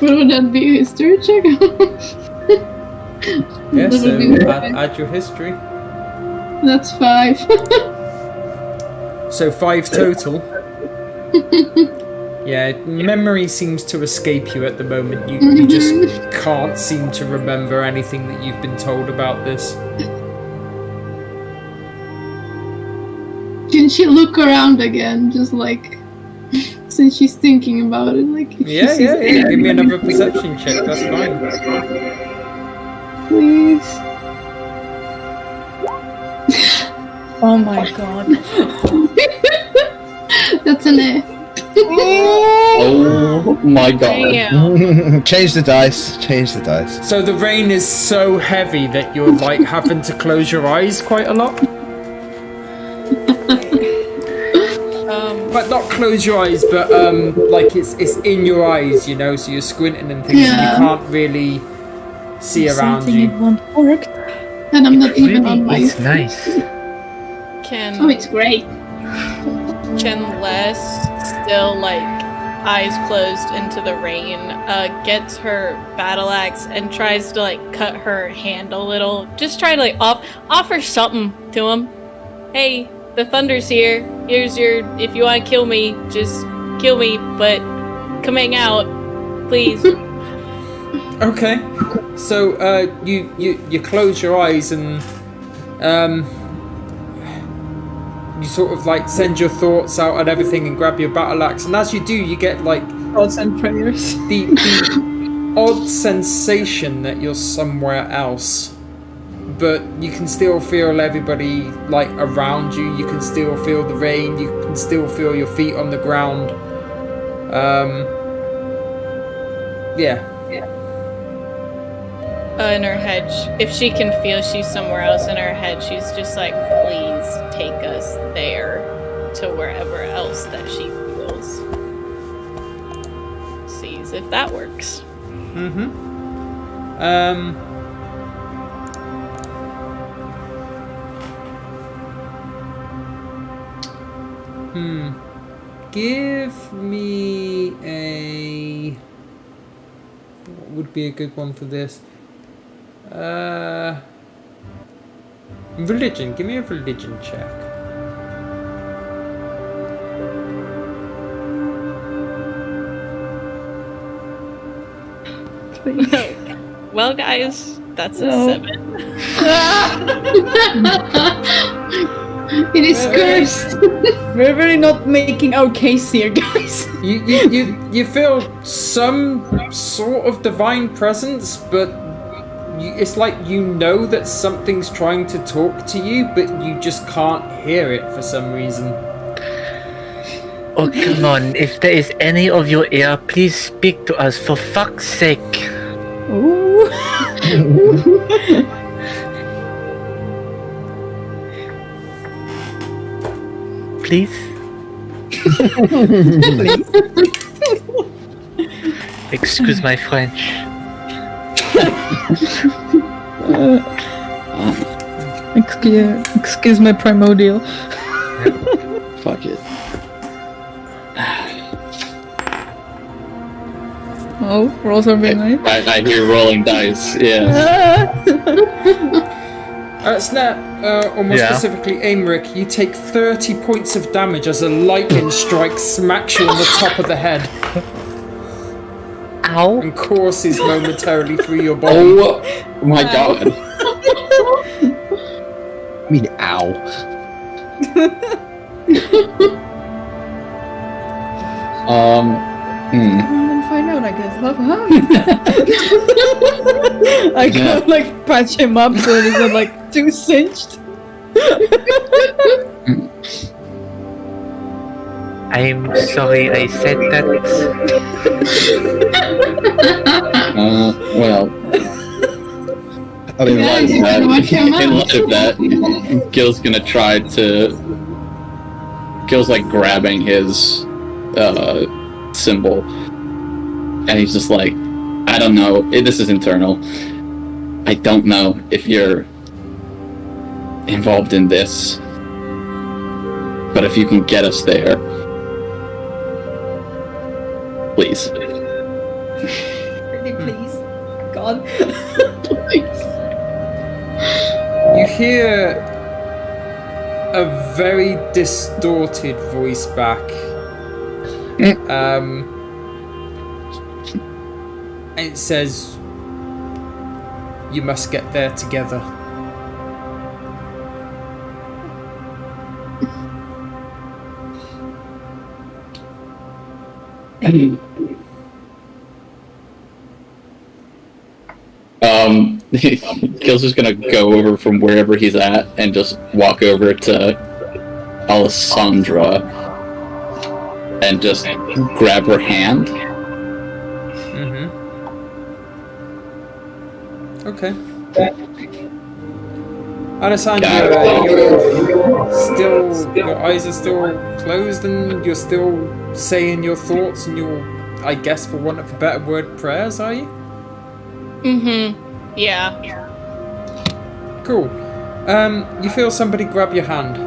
[SPEAKER 3] Would that be a history check?
[SPEAKER 1] Yeah,
[SPEAKER 3] That
[SPEAKER 1] so
[SPEAKER 3] would be
[SPEAKER 1] add your history.
[SPEAKER 3] That's 5.
[SPEAKER 1] So 5 total. Yeah, memory seems to escape you at the moment. You just can't seem to remember anything that you've been told about this.
[SPEAKER 3] Can she look around again, just like since she's thinking about it, like if she
[SPEAKER 1] Yeah.
[SPEAKER 3] sees
[SPEAKER 1] Give me another perception check. That's fine.
[SPEAKER 3] please.
[SPEAKER 4] Oh my god.
[SPEAKER 3] That's an A.
[SPEAKER 6] Oh my god.
[SPEAKER 7] Damn.
[SPEAKER 5] Change the dice.
[SPEAKER 1] So the rain is so heavy that you're like having to close your eyes quite a lot. But not close your eyes, but like it's in your eyes, you know. So you're squinting and things, and you can't really see around
[SPEAKER 4] Something
[SPEAKER 1] you.
[SPEAKER 4] it won't work.
[SPEAKER 3] And I'm not even on my.
[SPEAKER 2] It's nice.
[SPEAKER 3] Oh, it's great.
[SPEAKER 7] Can Les, still like eyes closed into the rain, gets her battle axe and tries to like cut her hand a little. Just try to like offer something to him. Hey, the thunder's here. Here's your, if you want to kill me, just kill me, but come hang out, please.
[SPEAKER 1] Okay. So you close your eyes and you sort of like send your thoughts out and everything and grab your battle axe, and as you do, you get like
[SPEAKER 4] Thoughts and prayers.
[SPEAKER 1] the odd sensation that you're somewhere else, but you can still feel everybody like around you. You can still feel the rain. You can still feel your feet on the ground. Yeah.
[SPEAKER 7] In her head, if she can feel she's somewhere else in her head, she's just like, please take us there to wherever else that she feels. Sees if that works.
[SPEAKER 1] Give me a... What would be a good one for this? Religion. Give me a religion check.
[SPEAKER 7] Well, guys, that's a 7.
[SPEAKER 3] It is cursed.
[SPEAKER 4] We're really not making our case here, guys.
[SPEAKER 1] You feel some sort of divine presence, but it's like you know that something's trying to talk to you, but you just can't hear it for some reason.
[SPEAKER 2] Oh, come on. If there is any of your ear, please speak to us, for fuck's sake.
[SPEAKER 4] Ooh.
[SPEAKER 2] Please?
[SPEAKER 4] Please.
[SPEAKER 2] Excuse my French.
[SPEAKER 4] Excuse my primordial.
[SPEAKER 6] Fuck it.
[SPEAKER 4] Oh, rolls are being made.
[SPEAKER 6] I hear rolling dice, yeah.
[SPEAKER 1] Snap, or more specifically Aymeric, you take 30 points of damage as a lightning strike smacks you on the top of the head.
[SPEAKER 2] Ow.
[SPEAKER 1] And courses momentarily through your body.
[SPEAKER 6] Oh my god.
[SPEAKER 5] I mean, ow.
[SPEAKER 4] Come on and find out, I guess. Love, huh? I can't like patch him up so he's not like too cinched.
[SPEAKER 2] I'm sorry I said that.
[SPEAKER 6] Well. In light of that, Gil's gonna try to... Gil's like grabbing his symbol. And he's just like, I don't know, this is internal. I don't know if you're involved in this. But if you can get us there, please.
[SPEAKER 4] Pretty please. God.
[SPEAKER 1] You hear a very distorted voice back. It says, you must get there together.
[SPEAKER 6] Gil's just gonna go over from wherever he's at and just walk over to Alessandra and just grab her hand.
[SPEAKER 1] Okay. Alessandra, your eyes are still closed and you're still saying your thoughts and your, I guess for want of a better word, prayers, are you?
[SPEAKER 7] Yeah.
[SPEAKER 1] Cool. You feel somebody grab your hand.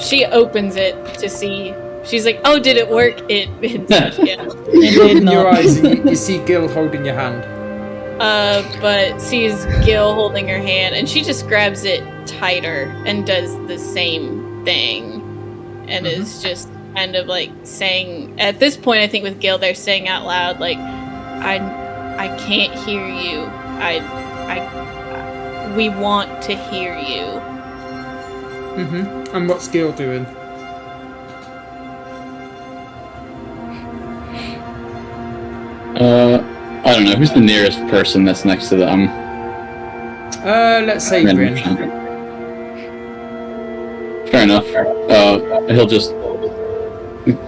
[SPEAKER 7] She opens it to see. She's like, "Oh, did it work?" It
[SPEAKER 1] You open your eyes and you see Gil holding your hand.
[SPEAKER 7] But sees Gil holding her hand, and she just grabs it tighter and does the same thing, and is just kind of like saying. At this point, I think with Gil, they're saying out loud, like, I can't hear you. we want to hear you.
[SPEAKER 1] And what's Gil doing?
[SPEAKER 6] I don't know. Who's the nearest person that's next to them?
[SPEAKER 1] Let's say Bryn.
[SPEAKER 6] Fair enough. He'll just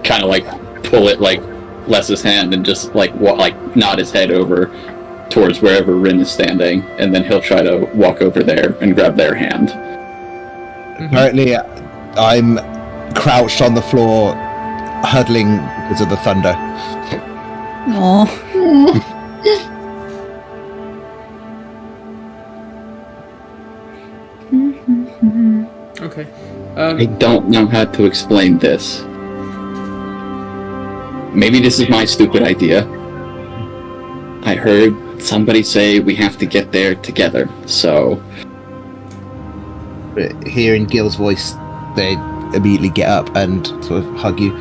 [SPEAKER 6] kind of like pull it like Les's hand and just like nod his head over towards wherever Rin is standing, and then he'll try to walk over there and grab their hand.
[SPEAKER 5] Apparently, I'm crouched on the floor, huddling because of the thunder.
[SPEAKER 4] Aww.
[SPEAKER 1] Okay.
[SPEAKER 6] I don't know how to explain this. Maybe this is my stupid idea. I heard somebody say we have to get there together, so...
[SPEAKER 5] But hearing Gil's voice, they immediately get up and sort of hug you.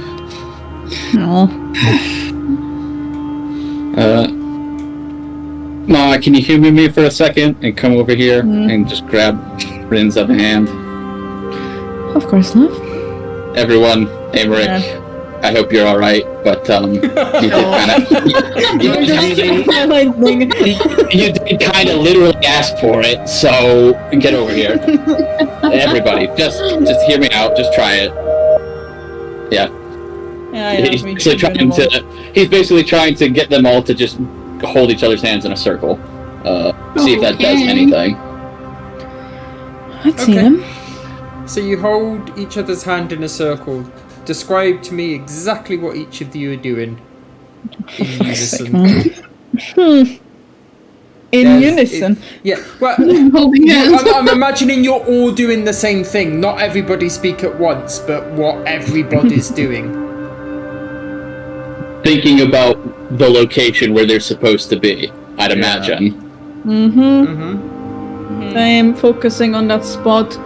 [SPEAKER 4] Aww.
[SPEAKER 6] Ma, can you humor me for a second and come over here and just grab Rin's other hand?
[SPEAKER 4] Of course, love.
[SPEAKER 6] Everyone, Emmerich, I hope you're alright, but you did you did kind of literally ask for it, so get over here. Everybody, just hear me out, just try it. Yeah. He's basically trying to get them all to just hold each other's hands in a circle. See if that does anything.
[SPEAKER 4] I'd see them.
[SPEAKER 1] So you hold each other's hand in a circle. Describe to me exactly what each of you are doing. In unison.
[SPEAKER 4] In unison?
[SPEAKER 1] Well, I'm imagining you're all doing the same thing. Not everybody speak at once, but what everybody's doing.
[SPEAKER 6] Thinking about the location where they're supposed to be, I'd imagine.
[SPEAKER 4] I am focusing on that spot,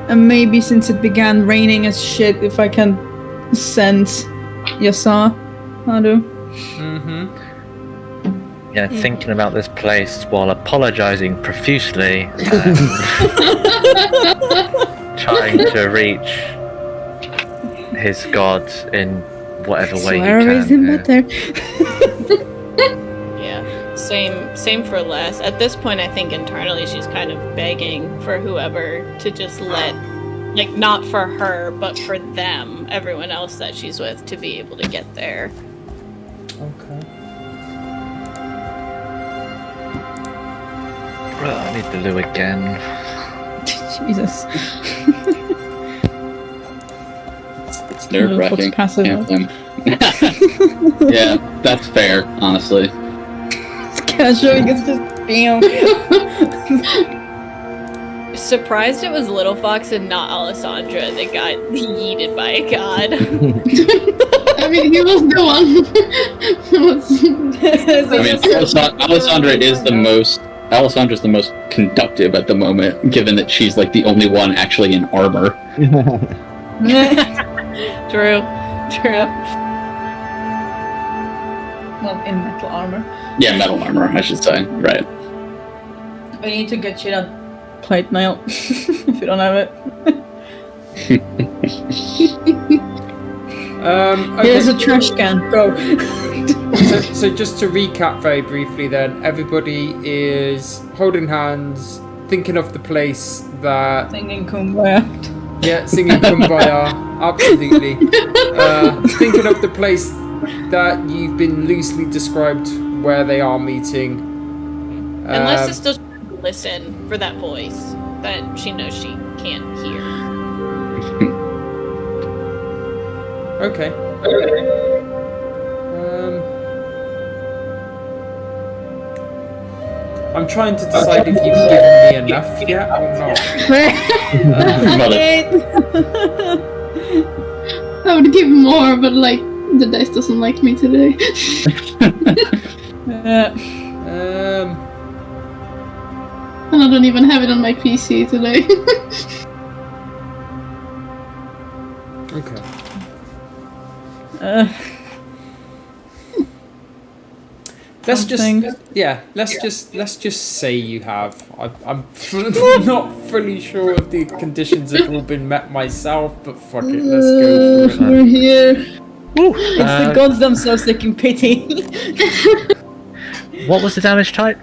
[SPEAKER 4] and maybe since it began raining as shit, if I can sense Yasa, Adu.
[SPEAKER 2] Yeah, thinking about this place while apologizing profusely, trying to reach his god in whatever way you can.
[SPEAKER 7] Yeah, same for Les. At this point, I think internally she's kind of begging for whoever to just let, like, not for her, but for them, everyone else that she's with, to be able to get there.
[SPEAKER 1] Okay.
[SPEAKER 2] Well, I need the loo again.
[SPEAKER 4] Jesus.
[SPEAKER 6] It's nerve-wracking.
[SPEAKER 4] Passive.
[SPEAKER 6] Yeah, that's fair, honestly.
[SPEAKER 4] Casual, you can just bam.
[SPEAKER 7] Surprised it was Little Fox and not Alessandra that got yeeted by a god.
[SPEAKER 3] I mean, he was the one.
[SPEAKER 6] Alessandra's the most conductive at the moment, given that she's like the only one actually in armor.
[SPEAKER 7] True.
[SPEAKER 4] Well, in metal armor.
[SPEAKER 6] Yeah, metal armor, I should say. Right.
[SPEAKER 4] I need to get you that plate mail if you don't have it.
[SPEAKER 1] Okay.
[SPEAKER 4] Here's a trash can. Go.
[SPEAKER 1] So just to recap very briefly then, everybody is holding hands, thinking of the place that...
[SPEAKER 4] Singing Kumbaya.
[SPEAKER 1] Yeah, singing Kumbaya, absolutely. Thinking of the place that you've been loosely described where they are meeting.
[SPEAKER 7] Unless it's still trying to listen for that voice that she knows she can't hear.
[SPEAKER 1] Okay. I'm trying to decide if you've given me enough yet or not.
[SPEAKER 3] I would give more, but like the dice doesn't like me today. And I don't even have it on my PC today.
[SPEAKER 1] Okay. Let's
[SPEAKER 4] something.
[SPEAKER 1] let's just say you have. I'm not fully sure if the conditions have all been met myself, but fuck it, let's go for it.
[SPEAKER 4] We're here. It's the gods themselves taking pity.
[SPEAKER 2] What was the damage type?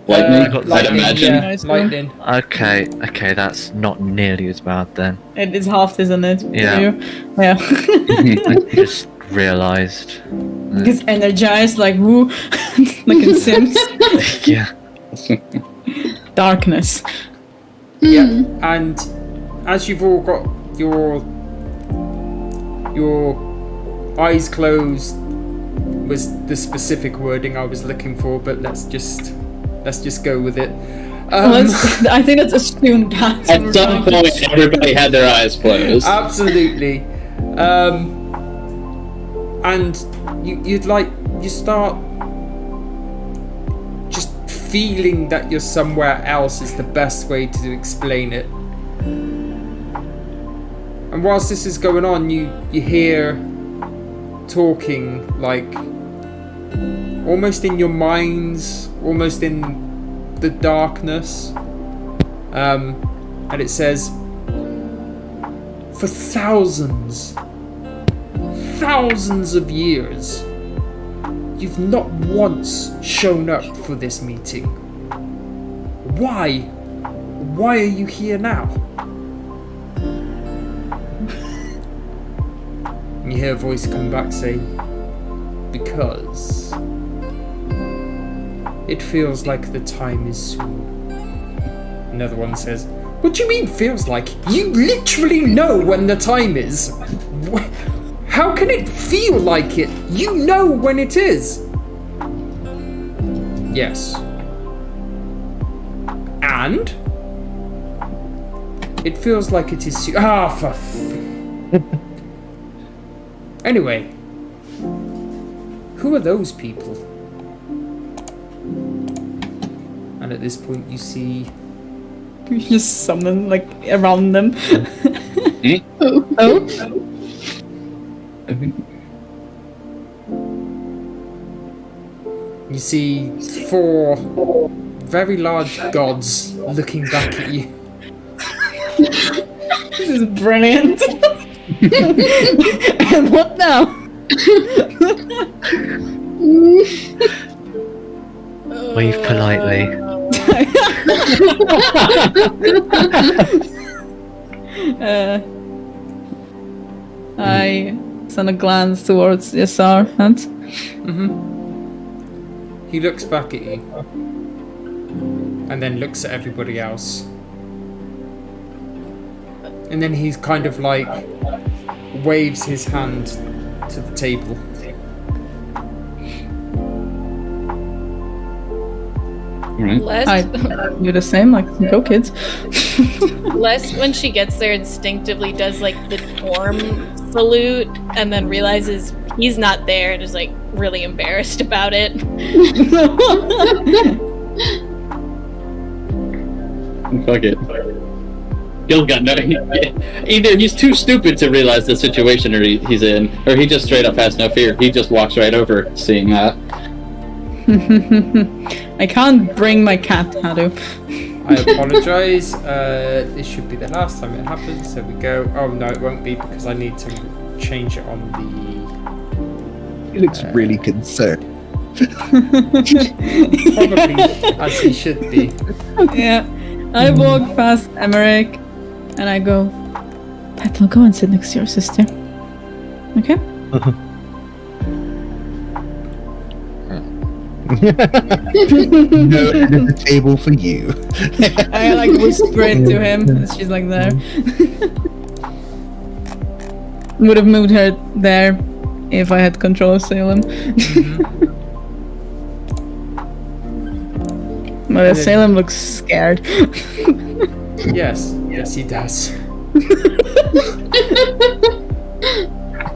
[SPEAKER 6] Lightning, I'd
[SPEAKER 1] lightning,
[SPEAKER 6] imagine.
[SPEAKER 1] yeah,
[SPEAKER 4] Nice
[SPEAKER 1] lightning.
[SPEAKER 2] Okay, that's not nearly as bad then.
[SPEAKER 4] It is half, isn't it?
[SPEAKER 2] Yeah.
[SPEAKER 4] Yeah.
[SPEAKER 2] I just realised.
[SPEAKER 4] It's energized like woo, like in Sims.
[SPEAKER 2] Yeah.
[SPEAKER 4] Darkness.
[SPEAKER 1] Yeah, and as you've all got your eyes closed was the specific wording I was looking for, but let's just go with it.
[SPEAKER 4] I think that's assumed that.
[SPEAKER 6] At some point, everybody had their eyes closed.
[SPEAKER 1] Absolutely. And you start just feeling that you're somewhere else is the best way to explain it. And whilst this is going on, you hear talking like almost in your minds, almost in the darkness. And it says, for thousands of years, you've not once shown up for this meeting. Why? Why are you here now? And you hear a voice come back saying, because it feels like the time is soon. Another one says, what do you mean feels like? You literally know when the time is. How can it feel like it? You know when it is. Yes. And it feels like it is Anyway, who are those people? And at this point you see...
[SPEAKER 4] You just summon, like, around them. Oh.
[SPEAKER 1] You see 4 very large gods looking back at you.
[SPEAKER 4] This is brilliant. And what now?
[SPEAKER 2] Wave politely.
[SPEAKER 4] I send a glance towards Yasar and
[SPEAKER 1] He looks back at you. And then looks at everybody else. And then he's kind of like waves his hand to the table.
[SPEAKER 7] Les,
[SPEAKER 4] I do the same, like, go kids.
[SPEAKER 7] Les, when she gets there, instinctively does like the Torm salute, and then realizes he's not there, and is like really embarrassed about it.
[SPEAKER 6] Fuck it. Gil got no. Either he's too stupid to realize the situation he's in, or he just straight up has no fear. He just walks right over, seeing that.
[SPEAKER 4] I can't bring my cat, Hadu.
[SPEAKER 1] I apologise. This should be the last time it happens. There we go. Oh no, it won't be because I need to change it on the...
[SPEAKER 5] He looks really concerned.
[SPEAKER 1] Probably as he should be.
[SPEAKER 4] Yeah. I walk past Emmerich and I go, Petal, go and sit next to your sister. Okay?
[SPEAKER 5] No end of the table for you.
[SPEAKER 4] I like whisper it to him and she's like there. Would have moved her there if I had control of Salem. But Salem looks scared.
[SPEAKER 1] Yes, he does.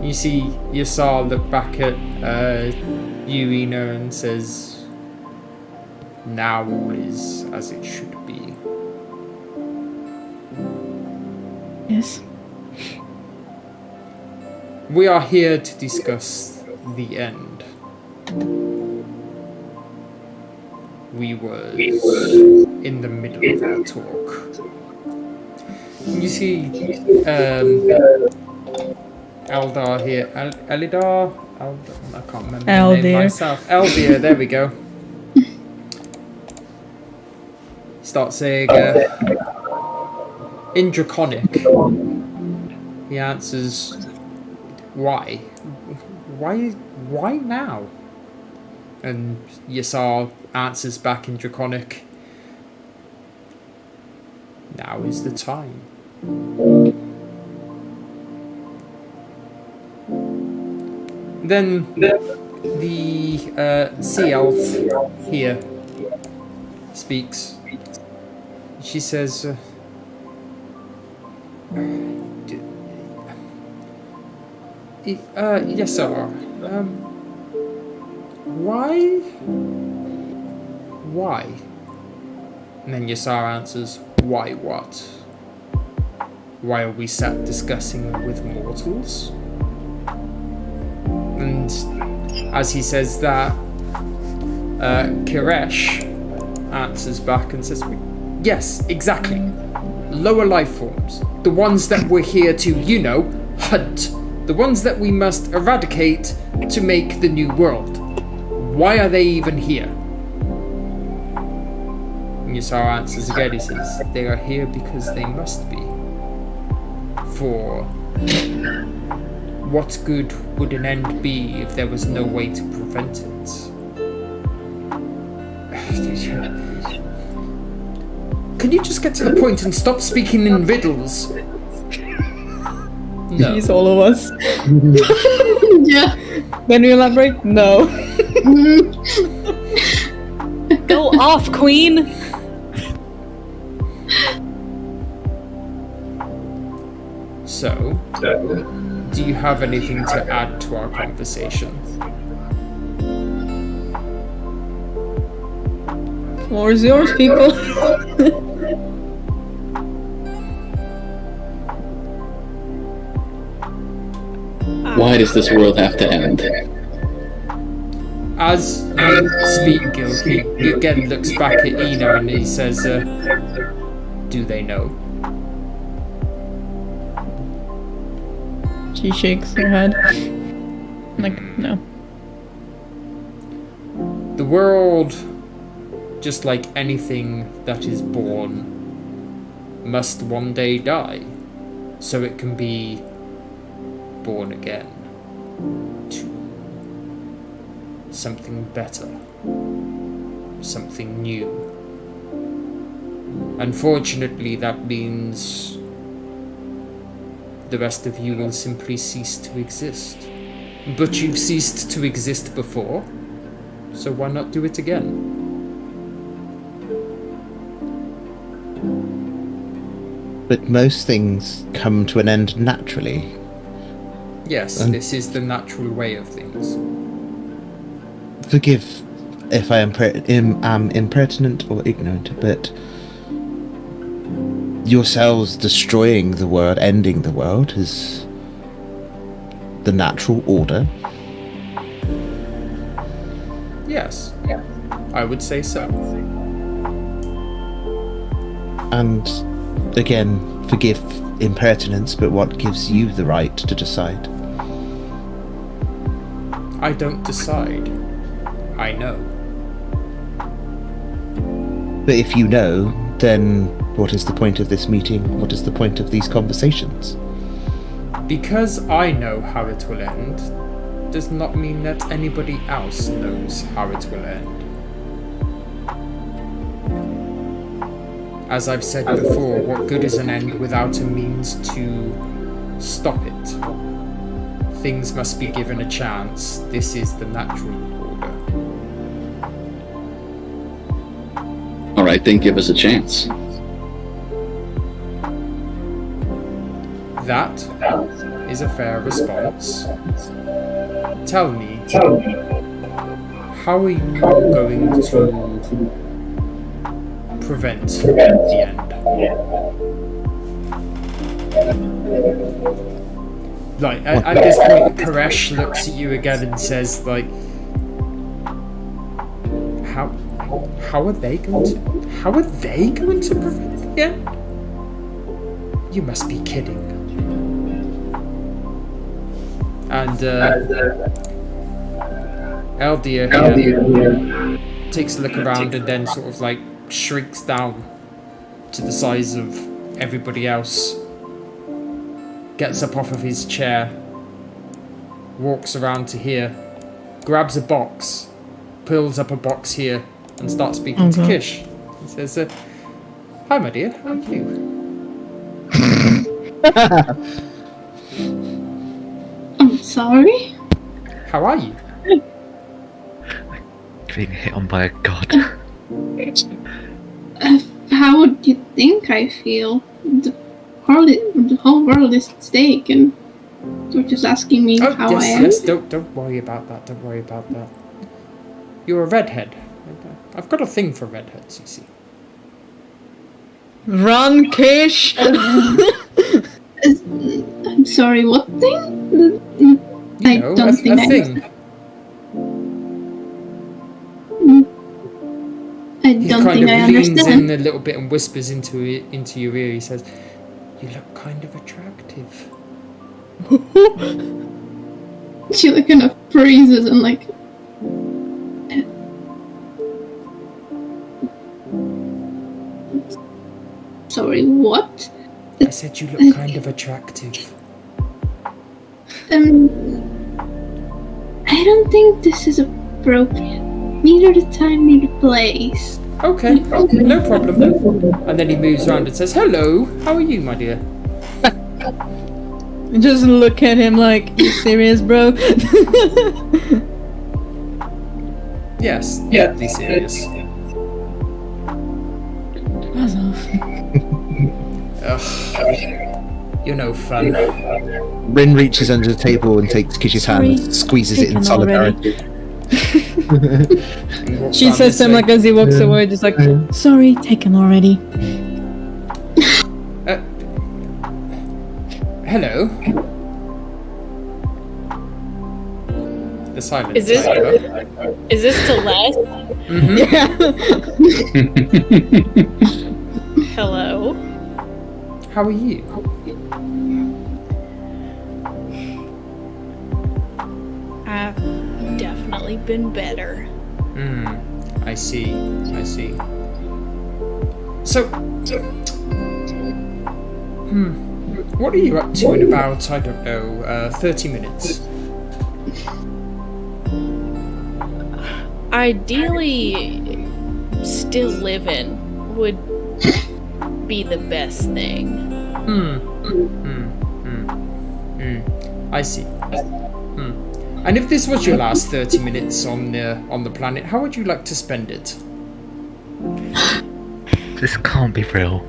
[SPEAKER 1] You see Yasar look back at you, Ina, and says, now all is as it should be.
[SPEAKER 4] Yes.
[SPEAKER 1] We are here to discuss the end. We was in the middle of our talk. You see, Eldar here. Elidar? I can't remember the name myself. Eldir, there we go. Start saying, in Draconic, he answers, why? Why now? And Yasar answers back in Draconic, now is the time. Then the sea elf here speaks. She says, yes, sir. Why? And then Yasar answers, why what? Why are we sat discussing with mortals? And as he says that, Kiresh answers back and says, yes, exactly. Lower life forms. The ones that we're here to, hunt. The ones that we must eradicate to make the new world. Why are they even here? And Yasar answers again, he says, they are here because they must be. For what good would an end be if there was no way to prevent it? Can you just get to the point and stop speaking in riddles? No.
[SPEAKER 4] He's all of us.
[SPEAKER 3] Yeah.
[SPEAKER 4] Can you elaborate? No.
[SPEAKER 7] Go off, queen!
[SPEAKER 1] So, do you have anything to add to our conversation?
[SPEAKER 4] Floor is yours, people.
[SPEAKER 6] Why does this world have to end?
[SPEAKER 1] As you speak, Gil, he again looks back at Ina and he says, do they know?
[SPEAKER 4] She shakes her head. Like, no.
[SPEAKER 1] The world, just like anything that is born, must one day die, so it can be born again to something better, something new. Unfortunately, that means the rest of you will simply cease to exist. But you've ceased to exist before, so why not do it again?
[SPEAKER 5] But most things come to an end naturally.
[SPEAKER 1] Yes, this is the natural way of things.
[SPEAKER 5] Forgive if I am impertinent or ignorant, but yourselves destroying the world, ending the world, is the natural order.
[SPEAKER 1] Yes, I would say so.
[SPEAKER 5] And again, forgive impertinence, but what gives you the right to decide?
[SPEAKER 1] I don't decide. I know.
[SPEAKER 5] But if you know, then what is the point of this meeting? What is the point of these conversations?
[SPEAKER 1] Because I know how it will end, does not mean that anybody else knows how it will end. As I've said before, what good is an end without a means to stop it? Things must be given a chance. This is the natural order.
[SPEAKER 6] Alright, then give us a chance.
[SPEAKER 1] That is a fair response. Tell me, how are you going to prevent the end? Like, at this point, Koresh looks at you again and says, like, How are they going to prevent the end? You must be kidding. And Eldir here takes a look around and then sort of like shrinks down to the size of everybody else. Gets up off of his chair, walks around to here, grabs a box, pulls up a box here, and starts speaking to Kish. He says, "Hi, my dear. How are you?"
[SPEAKER 3] I'm sorry?
[SPEAKER 1] How are you?
[SPEAKER 2] Being hit on by a god.
[SPEAKER 3] How would you think I feel? The whole world is at stake, and you're just asking me how I am?
[SPEAKER 1] Yes, don't worry about that. Don't worry about that. You're a redhead. I've got a thing for redheads, you see.
[SPEAKER 4] Run, Kish!
[SPEAKER 3] I'm sorry, what thing?
[SPEAKER 1] You know, a thing.
[SPEAKER 3] I
[SPEAKER 1] He
[SPEAKER 3] don't
[SPEAKER 1] kind
[SPEAKER 3] think
[SPEAKER 1] of
[SPEAKER 3] I
[SPEAKER 1] leans
[SPEAKER 3] understand.
[SPEAKER 1] in a little bit and whispers into your ear. He says, "You look kind of attractive."
[SPEAKER 3] She like kind of freezes and like. Sorry, what?
[SPEAKER 1] I said you look kind of attractive.
[SPEAKER 3] I don't think this is appropriate. Neither the time, neither the place.
[SPEAKER 1] Okay, no problem. And then he moves around and says, "Hello, how are you, my dear?"
[SPEAKER 4] Just look at him like, you serious, bro?
[SPEAKER 1] Yes, deadly serious. Ugh, you're no fun.
[SPEAKER 5] Rin reaches under the table and takes Kish's hand, squeezes it in solidarity.
[SPEAKER 4] She says to him like as he walks away, just like, sorry, taken already.
[SPEAKER 1] Hello. The silence.
[SPEAKER 7] Is this Celeste? Hello.
[SPEAKER 1] How are you?
[SPEAKER 7] I've definitely been better.
[SPEAKER 1] I see. So, what are you up to in about, I don't know, 30 minutes?
[SPEAKER 7] Ideally, still living would be the best thing.
[SPEAKER 1] I see. And if this was your last 30 minutes on the planet, how would you like to spend it?
[SPEAKER 2] This can't be real.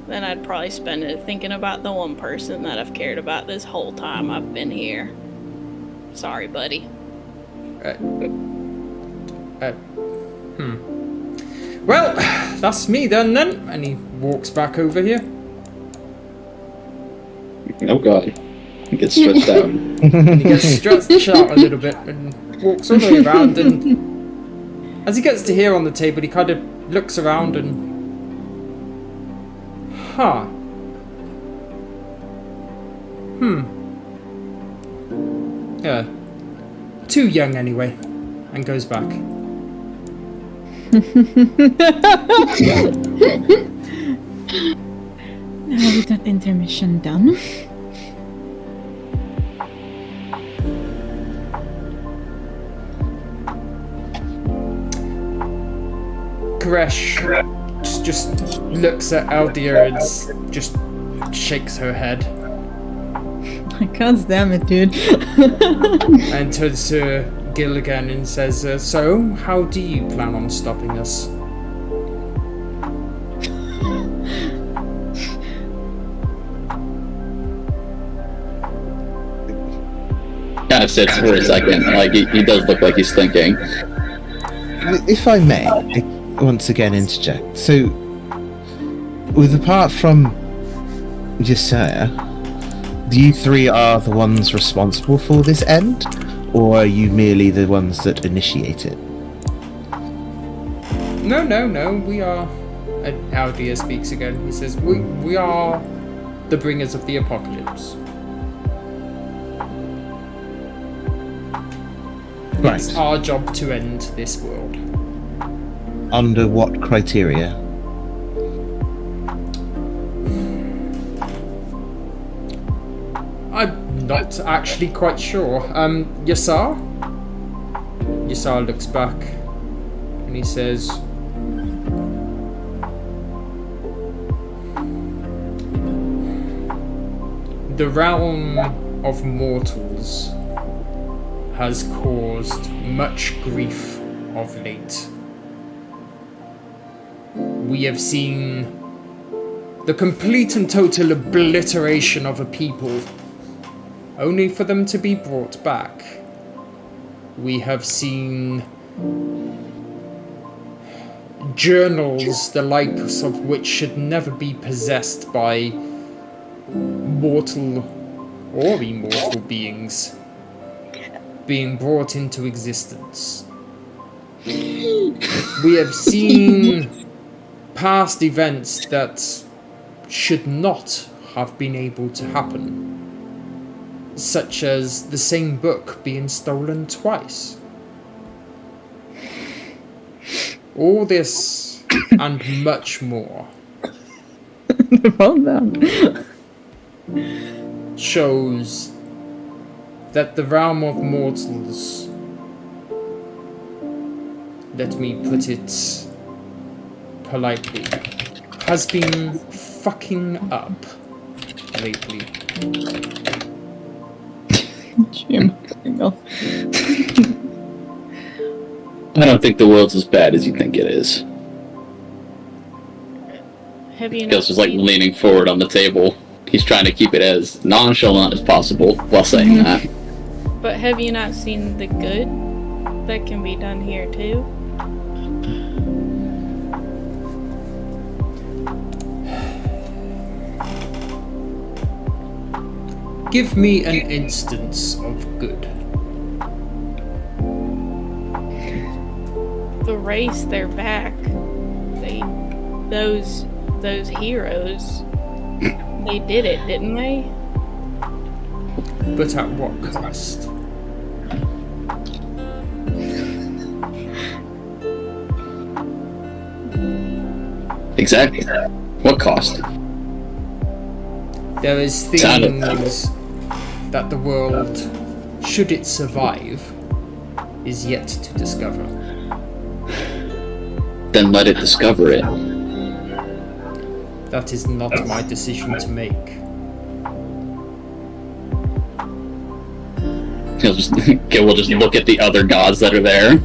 [SPEAKER 7] Then I'd probably spend it thinking about the one person that I've cared about this whole time I've been here. Sorry, buddy.
[SPEAKER 1] Well, that's me then. And he walks back over here.
[SPEAKER 6] Oh god. He gets stretched out.
[SPEAKER 1] And he gets stretched out a little bit and walks all the way around, and as he gets to here on the table, he kind of looks around and... Yeah. Too young anyway. And goes back.
[SPEAKER 4] Now with that intermission done.
[SPEAKER 1] Koresh just looks at Eldir and just shakes her head.
[SPEAKER 4] God damn it, dude.
[SPEAKER 1] And turns to Gil again and says, so, how do you plan on stopping us?
[SPEAKER 6] Kind of sits for a second, like he does look like he's thinking.
[SPEAKER 5] If I may, once again interject. So, apart from Josiah, you three are the ones responsible for this end? or are you merely the ones that initiate it?
[SPEAKER 1] No, we are... Aldia speaks again. He says, we are the bringers of the apocalypse.
[SPEAKER 5] Right.
[SPEAKER 1] It's our job to end this world.
[SPEAKER 5] Under what criteria?
[SPEAKER 1] I'm not actually quite sure. Yassar? Yassar looks back and he says, the realm of mortals has caused much grief of late. We have seen the complete and total obliteration of a people, only for them to be brought back. We have seen journals, the likes of which should never be possessed by mortal or immortal beings, being brought into existence. We have seen past events that should not have been able to happen, such as the same book being stolen twice. All this and much more
[SPEAKER 4] Well done.
[SPEAKER 1] shows that the realm of mortals, let me put it politely, has been fucking up lately.
[SPEAKER 4] Jim.
[SPEAKER 6] I don't think the world's as bad as you think it is.
[SPEAKER 7] Have you not
[SPEAKER 6] Gil's just like
[SPEAKER 7] seen-
[SPEAKER 6] leaning forward on the table. He's trying to keep it as nonchalant as possible while saying that.
[SPEAKER 7] But have you not seen the good that can be done here too?
[SPEAKER 1] Give me an instance of good.
[SPEAKER 7] The race, they're back. Those heroes, they did it, didn't they?
[SPEAKER 1] But at what cost?
[SPEAKER 6] Exactly. What cost?
[SPEAKER 1] There is things that the world, should it survive, is yet to discover.
[SPEAKER 6] Then let it discover it.
[SPEAKER 1] That is not my decision to make.
[SPEAKER 6] Gil will just look at the other gods that are there.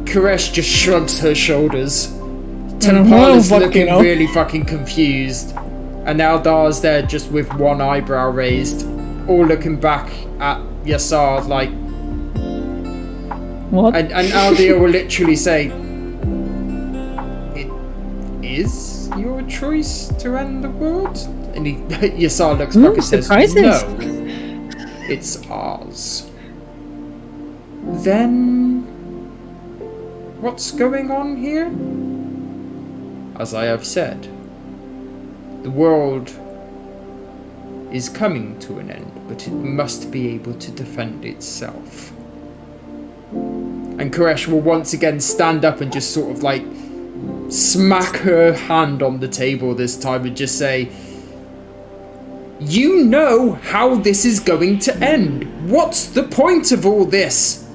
[SPEAKER 1] Koresh just shrugs her shoulders.
[SPEAKER 4] Oh,
[SPEAKER 1] Tempala's
[SPEAKER 4] fucking
[SPEAKER 1] looking
[SPEAKER 4] hell.
[SPEAKER 1] really fucking confused. And Aldar's there just with one eyebrow raised, all looking back at Yassar like...
[SPEAKER 4] What?
[SPEAKER 1] And Aldia will literally say, "It is your choice to end the world?" And Yassar looks back and says,
[SPEAKER 4] surprises.
[SPEAKER 1] "No, it's ours." Then, what's going on here? As I have said, the world is coming to an end, but it must be able to defend itself. And Koresh will once again stand up and just sort of like smack her hand on the table this time and just say, "You know how this is going to end. What's the point of all this?"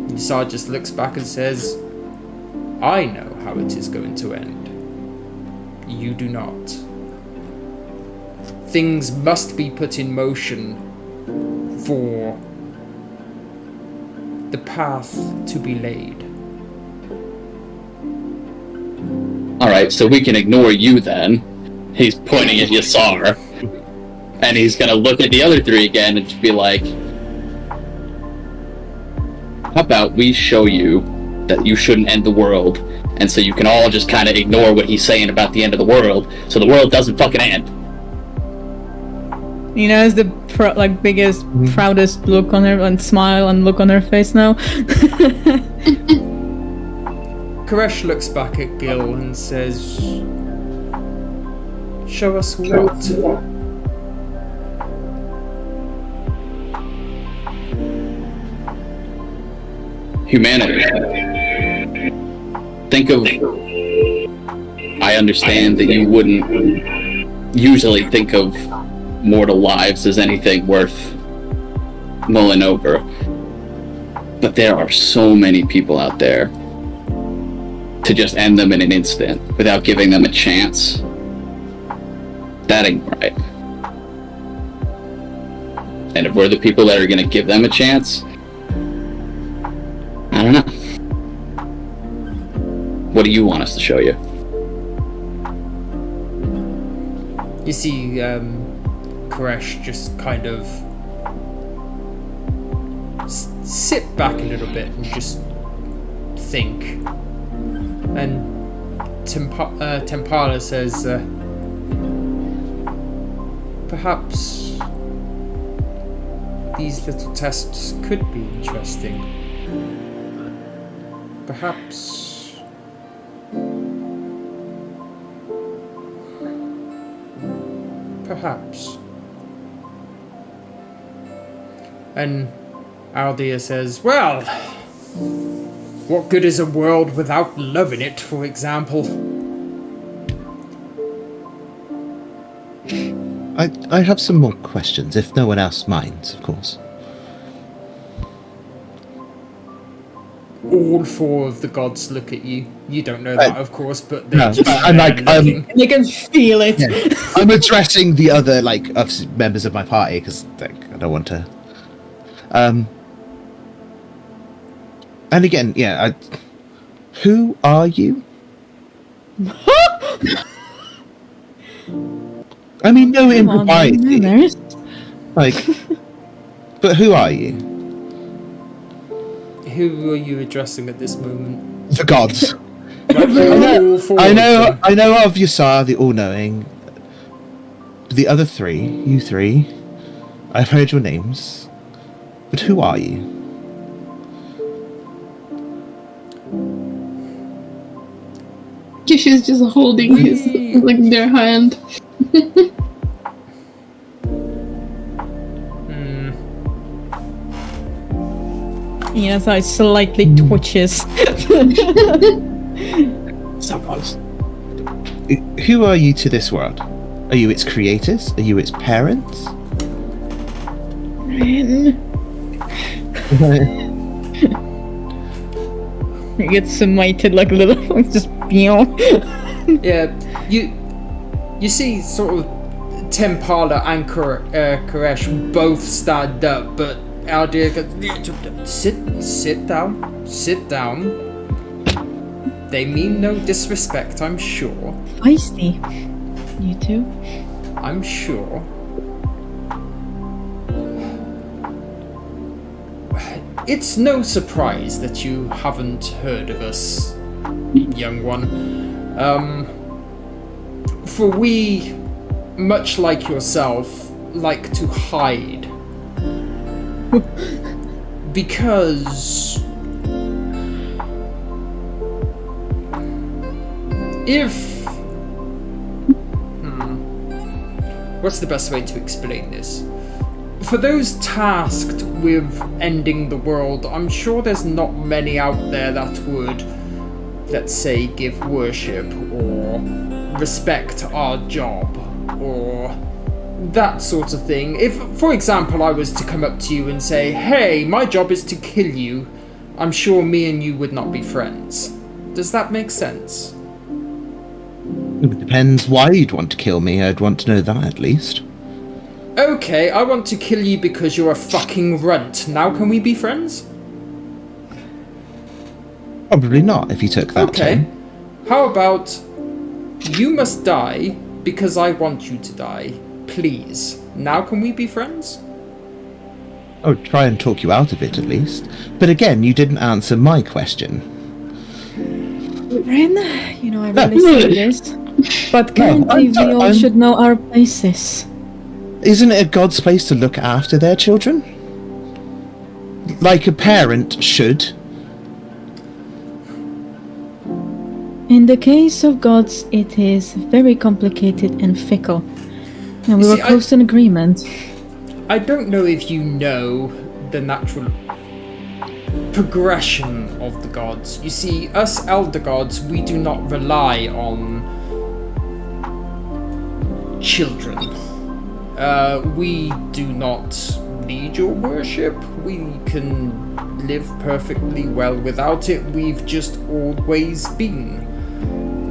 [SPEAKER 1] Yasar just looks back and says, "I know how it is going to end. You do not. Things must be put in motion for the path to be laid."
[SPEAKER 6] Alright, so we can ignore you then. He's pointing at Yassar. And he's gonna look at the other three again and just be like, how about we show you that you shouldn't end the world, and so you can all just kind of ignore what he's saying about the end of the world, so the world doesn't fucking end.
[SPEAKER 4] Nina has the biggest, proudest look on her and smile and look on her face now.
[SPEAKER 1] Koresh looks back at Gil and says, "Show us what?"
[SPEAKER 6] Humanity. Think of... I understand that you wouldn't usually think of mortal lives as anything worth mulling over. But there are so many people out there. To just end them in an instant without giving them a chance, that ain't right. And if we're the people that are gonna give them a chance, I don't know. What do you want us to show you?
[SPEAKER 1] You see, Koresh just kind of sit back a little bit and just think. And Tempala says, perhaps these little tests could be interesting. Perhaps... Perhaps. And Aldea says, well... What good is a world without love in it, for example?
[SPEAKER 5] I have some more questions, if no one else minds, of course.
[SPEAKER 1] All four of the gods look at you. You don't know that, of course, but they're just
[SPEAKER 5] I'm like,
[SPEAKER 4] They can feel it.
[SPEAKER 5] yeah. I'm addressing the other members of my party because I don't want to. And again, yeah, who are you? I mean, no impropriety. But who are you?
[SPEAKER 1] Who are you addressing at this moment?
[SPEAKER 5] The gods.
[SPEAKER 1] Like,
[SPEAKER 5] I know of Yasar, the all-knowing. The other three, you three, I've heard your names. But who are you?
[SPEAKER 3] Kishi's just holding their hand.
[SPEAKER 4] Yes, I slightly twitches.
[SPEAKER 6] So close.
[SPEAKER 5] Who are you to this world? Are you its creators? Are you its parents?
[SPEAKER 4] He gets smited like a little, just beyond.
[SPEAKER 1] Yeah, you see sort of Tempala and Koresh both stand up, but Aldea goes, sit down. They mean no disrespect, I'm sure.
[SPEAKER 4] Feisty. You too?
[SPEAKER 1] I'm sure. It's no surprise that you haven't heard of us, young one. For we, much like yourself, like to hide. Because if... What's the best way to explain this? For those tasked with ending the world, I'm sure there's not many out there that would, let's say, give worship or respect our job or that sort of thing. If, for example, I was to come up to you and say, hey, my job is to kill you, I'm sure me and you would not be friends. Does that make sense?
[SPEAKER 5] It depends why you'd want to kill me. I'd want to know that at least.
[SPEAKER 1] Okay, I want to kill you because you're a fucking runt. Now can we be friends?
[SPEAKER 5] Probably not, if you took that
[SPEAKER 1] Okay.
[SPEAKER 5] tone.
[SPEAKER 1] How about you must die because I want you to die. Please. Now can we be friends?
[SPEAKER 5] I would try and talk you out of it at least. But again, you didn't answer my question.
[SPEAKER 4] Ren, you know I really say this, but currently we all should know our places.
[SPEAKER 5] Isn't it a god's place to look after their children? Like a parent should.
[SPEAKER 4] In the case of gods, it is very complicated and fickle. And we
[SPEAKER 1] You
[SPEAKER 4] were
[SPEAKER 1] see,
[SPEAKER 4] close to an agreement.
[SPEAKER 1] I don't know if you know the natural progression of the gods. You see, us elder gods, we do not rely on children. We do not need your worship. We can live perfectly well without it. We've just always been.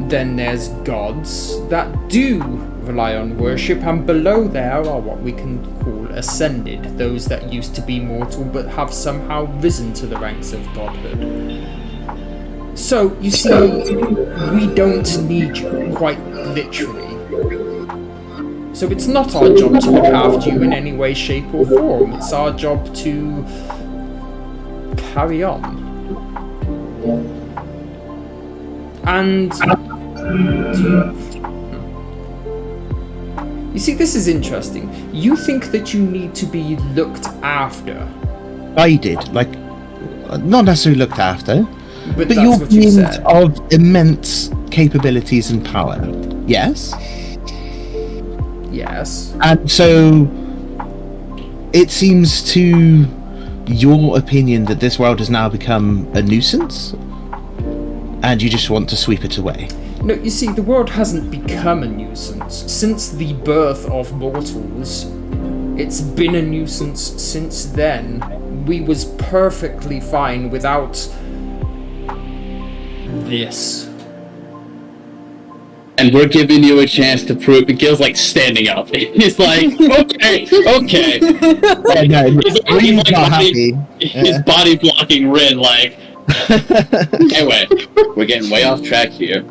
[SPEAKER 1] Then there's gods that do rely on worship, and below there are what we can call ascended, those that used to be mortal but have somehow risen to the ranks of godhood. So, you see, we don't need you, quite literally. So it's not our job to look after you in any way, shape or form. It's our job to carry on. And you see, this is interesting. You think that you need to be looked after.
[SPEAKER 5] Guided, like, not necessarily looked after,
[SPEAKER 1] But
[SPEAKER 5] but
[SPEAKER 1] that's
[SPEAKER 5] you're
[SPEAKER 1] what you
[SPEAKER 5] beings
[SPEAKER 1] said.
[SPEAKER 5] of immense capabilities and power. Yes?
[SPEAKER 1] Yes.
[SPEAKER 5] And so it seems to your opinion that this world has now become a nuisance, and you just want to sweep it away.
[SPEAKER 1] No, you see, the world hasn't become a nuisance. Since the birth of mortals, it's been a nuisance since then. We was perfectly fine without this.
[SPEAKER 6] And we're giving you a chance to prove. Gil's like standing up. He's like, okay.
[SPEAKER 5] I know,
[SPEAKER 6] He's
[SPEAKER 5] not happy.
[SPEAKER 6] His body blocking Rin, like. Anyway, we're getting way off track here.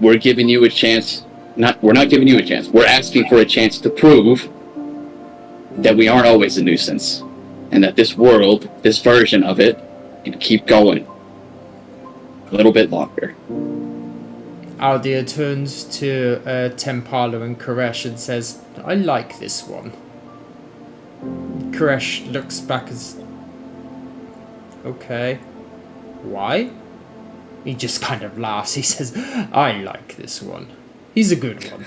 [SPEAKER 6] We're giving you a chance. We're not giving you a chance. We're asking for a chance to prove that we aren't always a nuisance, and that this world, this version of it, can keep going a little bit longer.
[SPEAKER 1] Aldir turns to Tempala and Koresh and says, I like this one. Koresh looks back as... Okay. Why? He just kind of laughs. He says, I like this one. He's a good one.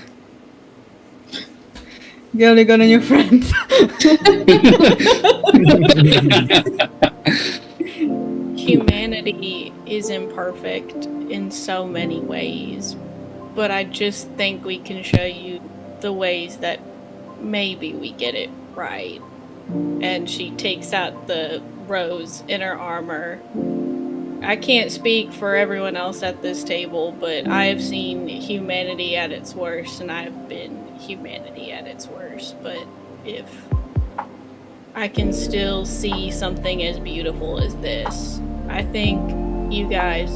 [SPEAKER 4] Girl, you got a new friend.
[SPEAKER 7] Humanity is imperfect in so many ways, but I just think we can show you the ways that maybe we get it right. And she takes out the rose in her armor. I can't speak for everyone else at this table, but I have seen humanity at its worst, and I have been humanity at its worst. But if I can still see something as beautiful as this, I think you guys,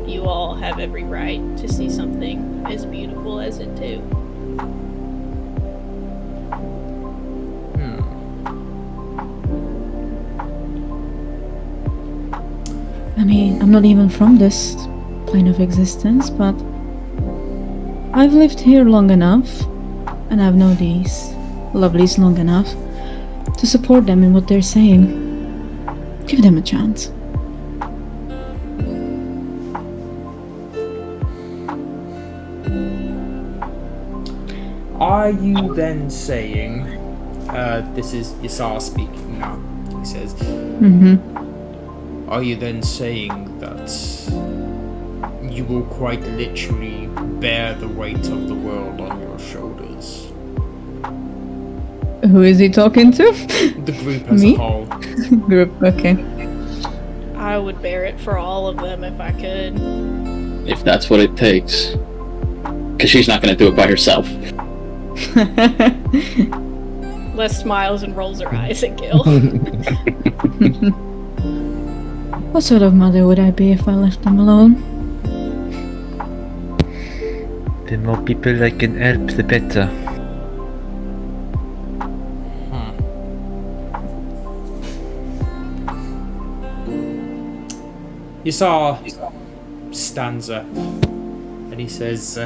[SPEAKER 7] you all have every right to see something as beautiful as it too.
[SPEAKER 4] I mean, I'm not even from this plane of existence, but I've lived here long enough, and I've known these lovelies long enough to support them in what they're saying. Give them a chance.
[SPEAKER 1] Are you then saying, this is Yasar speaking now, he says, Are you then saying that you will quite literally bear the weight of the world on your shoulders?
[SPEAKER 4] Who is he talking to?
[SPEAKER 1] The group as
[SPEAKER 4] Me?
[SPEAKER 1] a whole.
[SPEAKER 4] Group, okay.
[SPEAKER 7] I would bear it for all of them if I could.
[SPEAKER 6] If that's what it takes. Because she's not going to do it by herself.
[SPEAKER 7] Les smiles and rolls her eyes at Gil.
[SPEAKER 4] What sort of mother would I be if I left them alone?
[SPEAKER 2] The more people I can help, the better.
[SPEAKER 1] Yasar stands up and he says,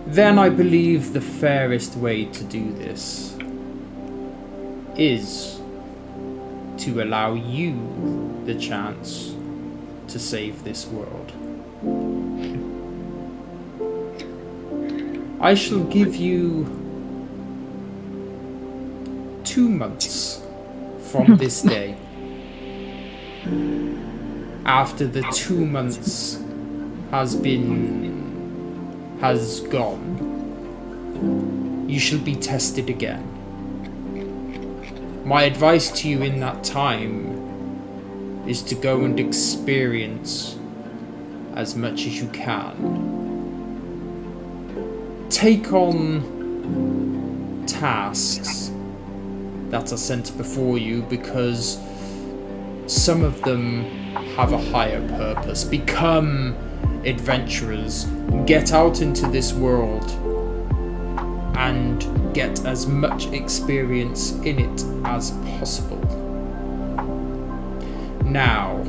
[SPEAKER 1] then I believe the fairest way to do this is to allow you the chance to save this world. I shall give you 2 months from this day. After the 2 months has gone, you shall be tested again. My advice to you in that time is to go and experience as much as you can. Take on tasks that are sent before you, because some of them have a higher purpose. Become adventurers. Get out into this world and get as much experience in it as possible. Now,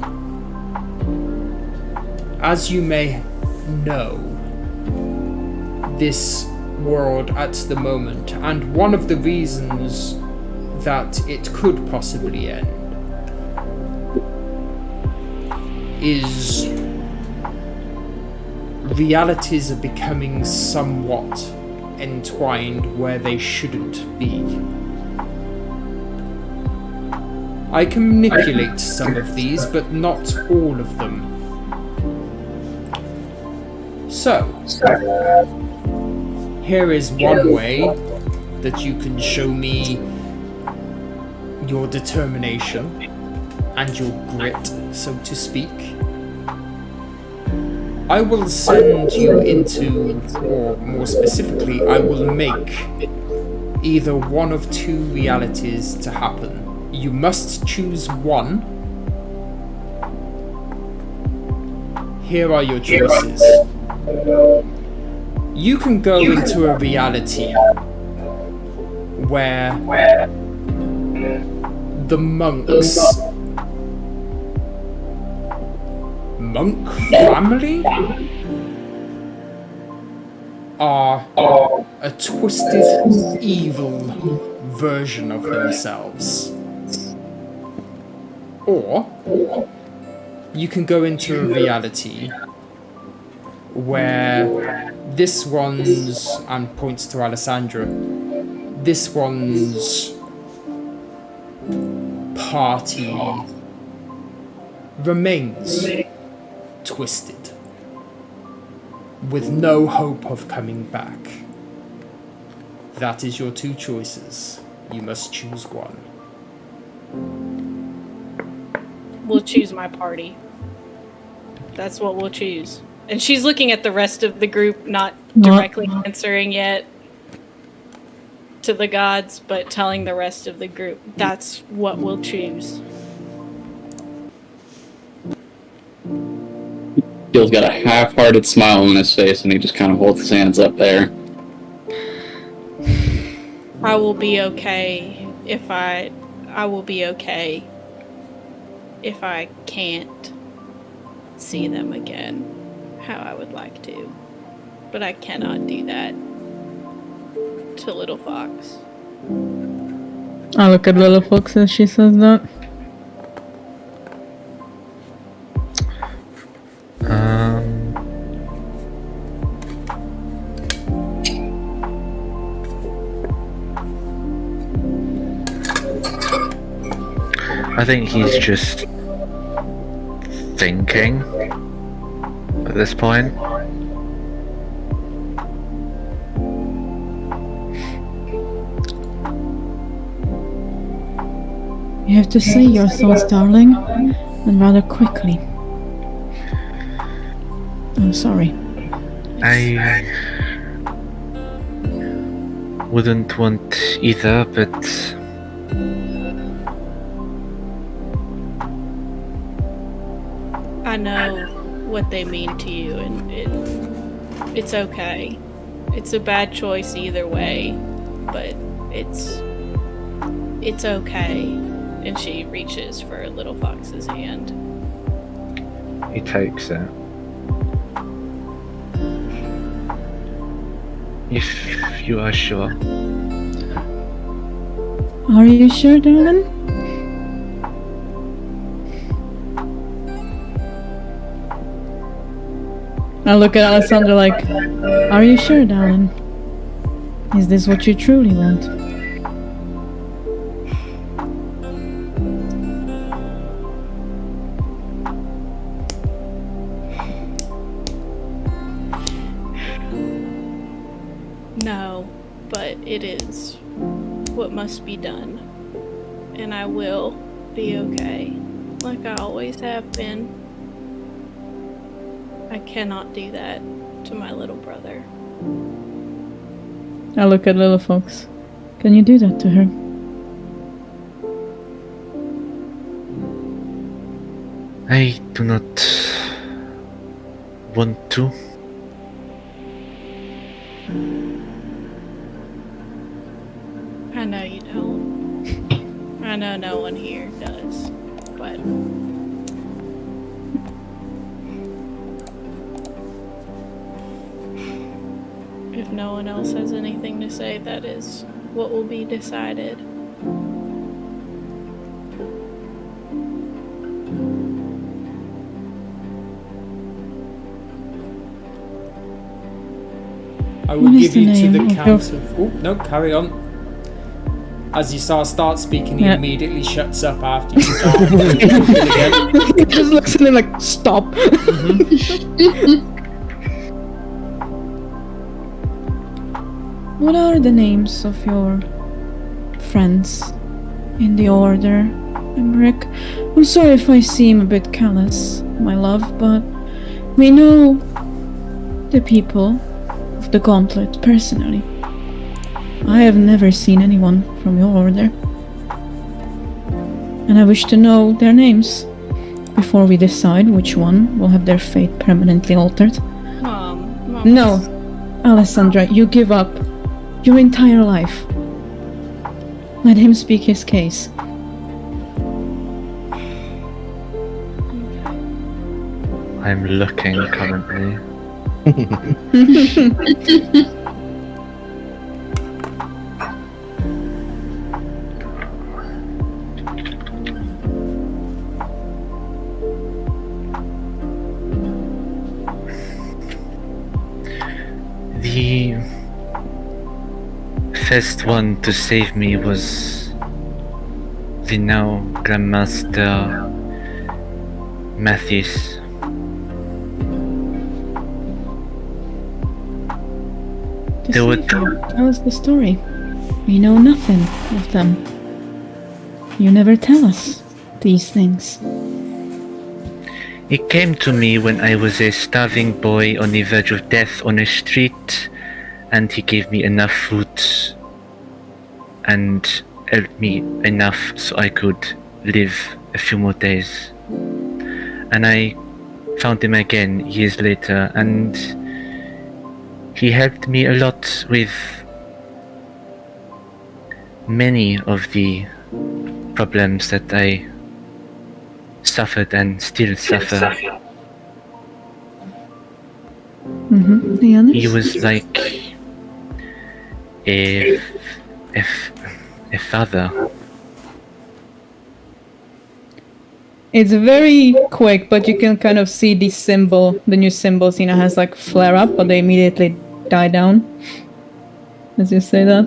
[SPEAKER 1] as you may know, this world at the moment, and one of the reasons that it could possibly end, is realities are becoming somewhat entwined where they shouldn't be. I can manipulate some of these, but not all of them. So, here is one way that you can show me your determination and your grit, so to speak. I will send you into, or more specifically, I will make either one of 2 realities to happen. You must choose one. Here are your choices. You can go into a reality where the monk family are a twisted, evil version of themselves. Or you can go into a reality where this one's, and points to Alessandra, this one's party remains twisted, with no hope of coming back. That is your 2 choices. You must choose one.
[SPEAKER 7] We'll choose my party. That's what we'll choose. And she's looking at the rest of the group, not directly answering yet to the gods, but telling the rest of the group, that's what we'll choose.
[SPEAKER 6] Gil's got a half-hearted smile on his face, and he just kind of holds his hands up there.
[SPEAKER 7] I will be okay if I will be okay if I can't see them again how I would like to. But I cannot do that to Little Fox.
[SPEAKER 4] I look at Little Fox as she says that.
[SPEAKER 2] I think he's just thinking at this point.
[SPEAKER 4] You have to say your thoughts, darling, and rather quickly. I'm sorry.
[SPEAKER 2] I wouldn't want either, but
[SPEAKER 7] I know what they mean to you, and it's okay. It's a bad choice either way, but it's okay. And she reaches for Little Fox's hand.
[SPEAKER 2] he takes it. If you are sure.
[SPEAKER 4] Are you sure, darling? I look at Alessandra like, are you sure, darling? Is this what you truly want?
[SPEAKER 7] No, but it is what must be done. And I will be okay, like I always have been. I cannot do that to my little brother.
[SPEAKER 4] I look at Little Fox. Can you do that to her?
[SPEAKER 2] I do not want to.
[SPEAKER 7] I know you don't. I know no one here does, but if no one else has anything to say, that is what will be decided.
[SPEAKER 1] I
[SPEAKER 4] What
[SPEAKER 1] will
[SPEAKER 4] is
[SPEAKER 1] give you
[SPEAKER 4] the
[SPEAKER 1] to the
[SPEAKER 4] name of
[SPEAKER 1] count of... Oh, no, carry on. As Yasar starts speaking, he
[SPEAKER 4] Yeah.
[SPEAKER 1] immediately shuts up after you start again.
[SPEAKER 4] He just looks at him like, stop. What are the names of your friends in the order, Emmerich? I'm sorry if I seem a bit callous, my love, but we know the people of the Gauntlet personally. I have never seen anyone from your order, and I wish to know their names before we decide which one will have their fate permanently altered.
[SPEAKER 7] Mom.
[SPEAKER 4] No, Alessandra, you give up your entire life. Let him speak his case.
[SPEAKER 2] I'm looking currently. The first one to save me was the now Grandmaster Mathis. There would-
[SPEAKER 4] Tell us the story. We know nothing of them. You never tell us these things.
[SPEAKER 2] He came to me when I was a starving boy on the verge of death on a street, and he gave me enough food and helped me enough so I could live a few more days. And I found him again years later, and he helped me a lot with many of the problems that I suffered and still suffer.
[SPEAKER 4] The others?
[SPEAKER 2] He was like a father.
[SPEAKER 4] It's very quick, but you can kind of see the symbol, the new symbol, has like flare up, but they immediately die down. As you say that.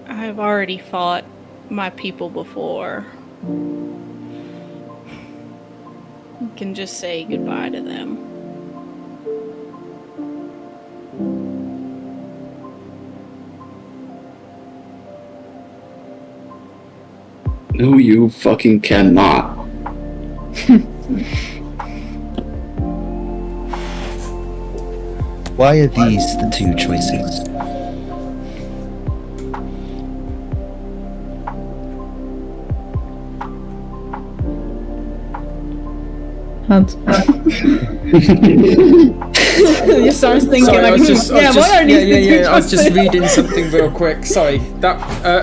[SPEAKER 7] I've already fought my people before. You can just say goodbye to them.
[SPEAKER 6] No, you fucking cannot.
[SPEAKER 5] Why are these the two choices?
[SPEAKER 4] You start thinking
[SPEAKER 1] Sorry,
[SPEAKER 4] like,
[SPEAKER 1] I was just,
[SPEAKER 4] what are these two
[SPEAKER 1] I was just
[SPEAKER 4] choices?
[SPEAKER 1] reading something real quick. Sorry, that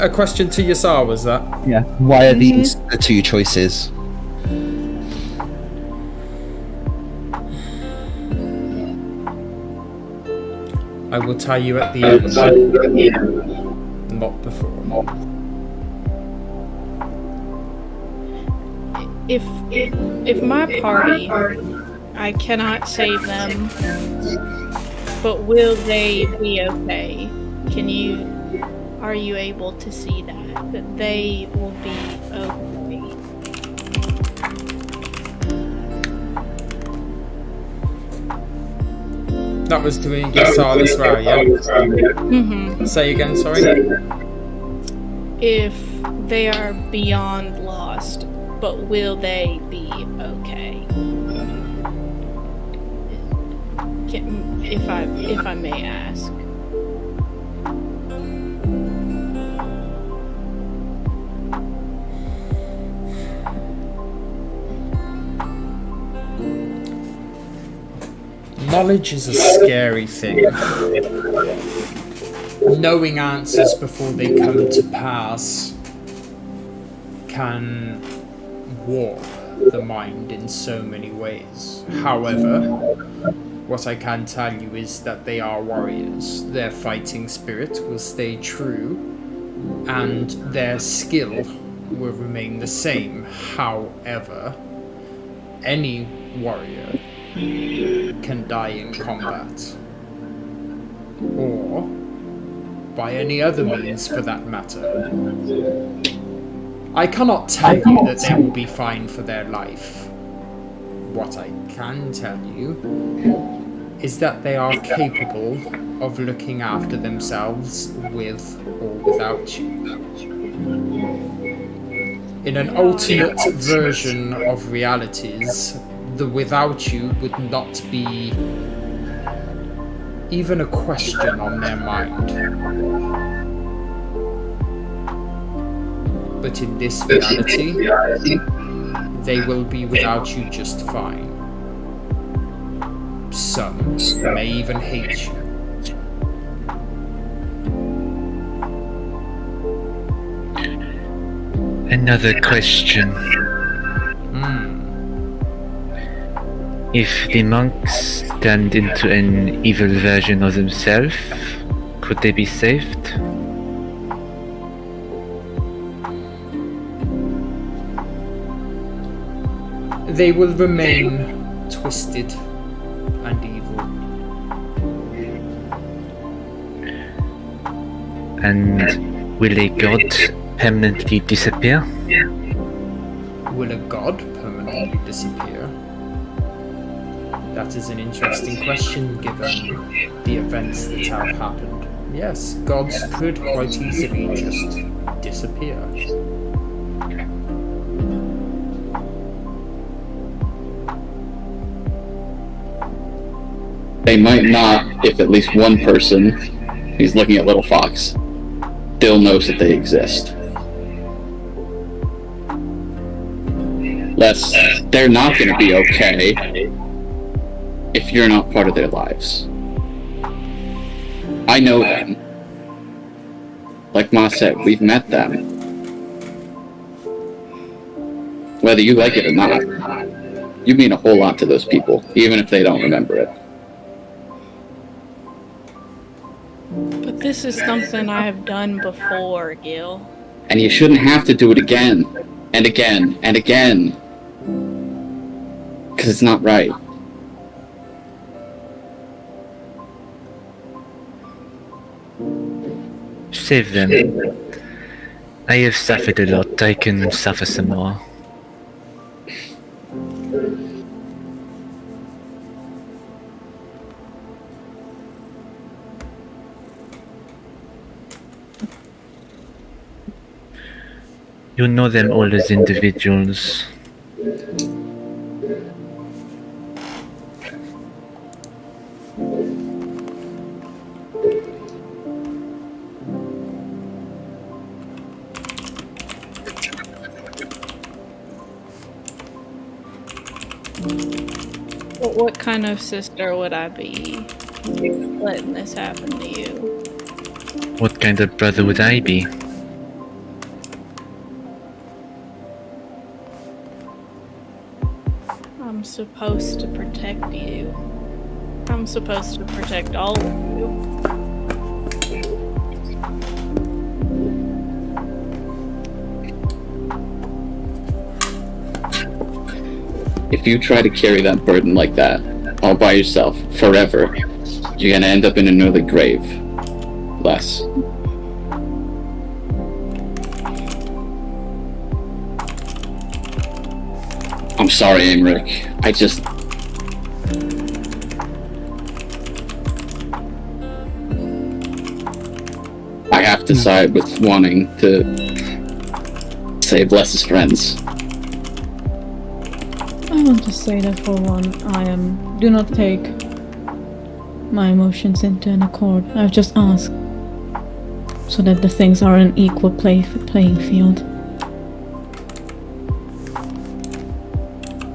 [SPEAKER 1] a question to Yasar was that?
[SPEAKER 5] Yeah. Why are these the two choices?
[SPEAKER 1] I will tell you at the end, not before.
[SPEAKER 7] If my party, I cannot save them, but will they be okay? Are you able to see that they will be okay?
[SPEAKER 1] That was doing Gisar as well, yeah?
[SPEAKER 7] Mm-hmm.
[SPEAKER 1] Say again, sorry?
[SPEAKER 7] If they are beyond lost, but will they be okay? If I may ask.
[SPEAKER 1] Knowledge is a scary thing. Knowing answers before they come to pass can warp the mind in so many ways. However, what I can tell you is that they are warriors. Their fighting spirit will stay true, and their skill will remain the same. However, any warrior can die in combat, or by any other means for that matter. I cannot tell you that they will be fine for their life. What I can tell you is that they are capable of looking after themselves with or without you. In an alternate version of realities, the without you would not be even a question on their mind. But in this reality, they will be without you just fine. Some may even hate you.
[SPEAKER 2] Another question. If the monks turned into an evil version of themselves, could they be saved?
[SPEAKER 1] They will remain twisted and evil.
[SPEAKER 2] And will a god permanently disappear?
[SPEAKER 1] Will a god permanently disappear? That is an interesting question given the events that have happened. Yes, gods could quite easily just disappear.
[SPEAKER 6] They might not if at least one person who's looking at Little Fox still knows that they exist. They're not going to be okay if you're not part of their lives. I know them. Like Ma said, we've met them. Whether you like it or not, you mean a whole lot to those people, even if they don't remember it.
[SPEAKER 7] But this is something I have done before, Gil.
[SPEAKER 6] And you shouldn't have to do it again, and again, and again. Because it's not right.
[SPEAKER 2] Save them. I have suffered a lot, I can suffer some more. You know them all as individuals.
[SPEAKER 7] What kind of sister would I be letting this happen to you?
[SPEAKER 2] What kind of brother would I be?
[SPEAKER 7] I'm supposed to protect you. I'm supposed to protect all of you.
[SPEAKER 6] If you try to carry that burden like that, all by yourself, forever, you're gonna end up in an early grave. Les. I'm sorry, Aymeric. I have to side with wanting to save Les's friends.
[SPEAKER 4] I want to say that for one, do not take my emotions into an accord. I've just asked so that the things are an equal playing field.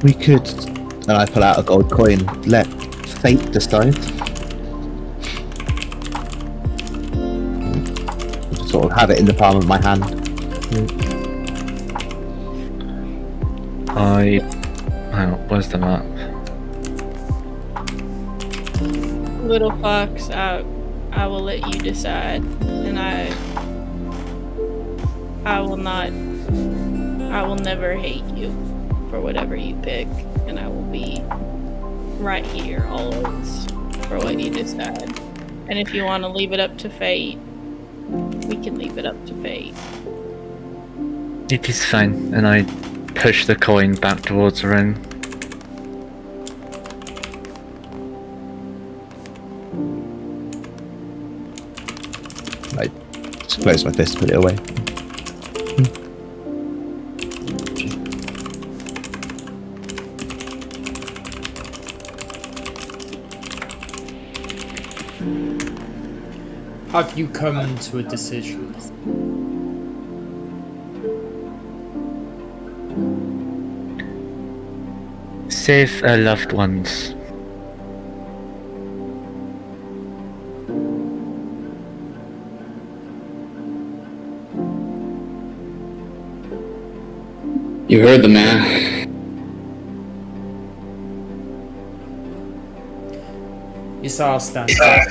[SPEAKER 5] We could, and I pull out a gold coin, let fate decide. Just sort of have it in the palm of my hand.
[SPEAKER 2] Hang on, where's the map?
[SPEAKER 7] Little fox, I will let you decide, and I will never hate you for whatever you pick, and I will be right here always for what you decide. And if you want to leave it up to fate, we can leave it up to fate.
[SPEAKER 2] It is fine, and I push the coin back towards Ren.
[SPEAKER 5] I just close my fist, put it away.
[SPEAKER 1] Have you come to a decision?
[SPEAKER 2] Save our loved ones.
[SPEAKER 6] You heard the man.
[SPEAKER 1] Isar stands up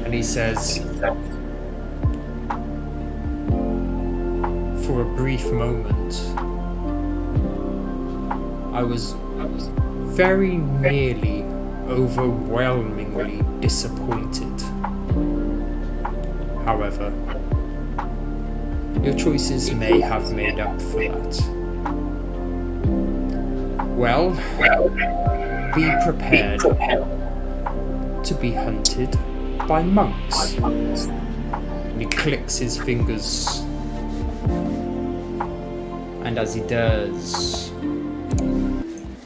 [SPEAKER 1] and he says, for a brief moment, I was very nearly overwhelmingly disappointed. However, your choices may have made up for that. Well, be prepared to be hunted by monks. And he clicks his fingers. And as he does,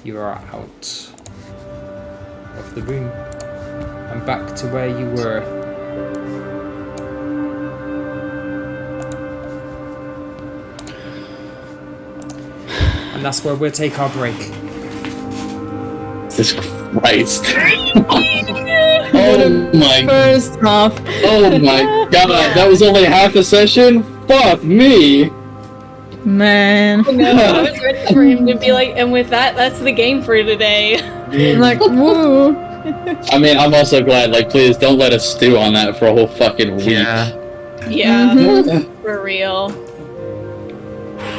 [SPEAKER 1] you are out of the room and back to where you were. And that's where we'll take our break.
[SPEAKER 6] Jesus Christ. Oh my.
[SPEAKER 4] First half.
[SPEAKER 6] Oh my god, that was only half a session? Fuck me.
[SPEAKER 4] Man.
[SPEAKER 7] No, I was ready for him to be like, and with that, that's the game for today.
[SPEAKER 4] Like, woo.
[SPEAKER 6] I mean, I'm also glad, like, please don't let us stew on that for a whole fucking week.
[SPEAKER 2] Yeah.
[SPEAKER 7] Yeah, for real.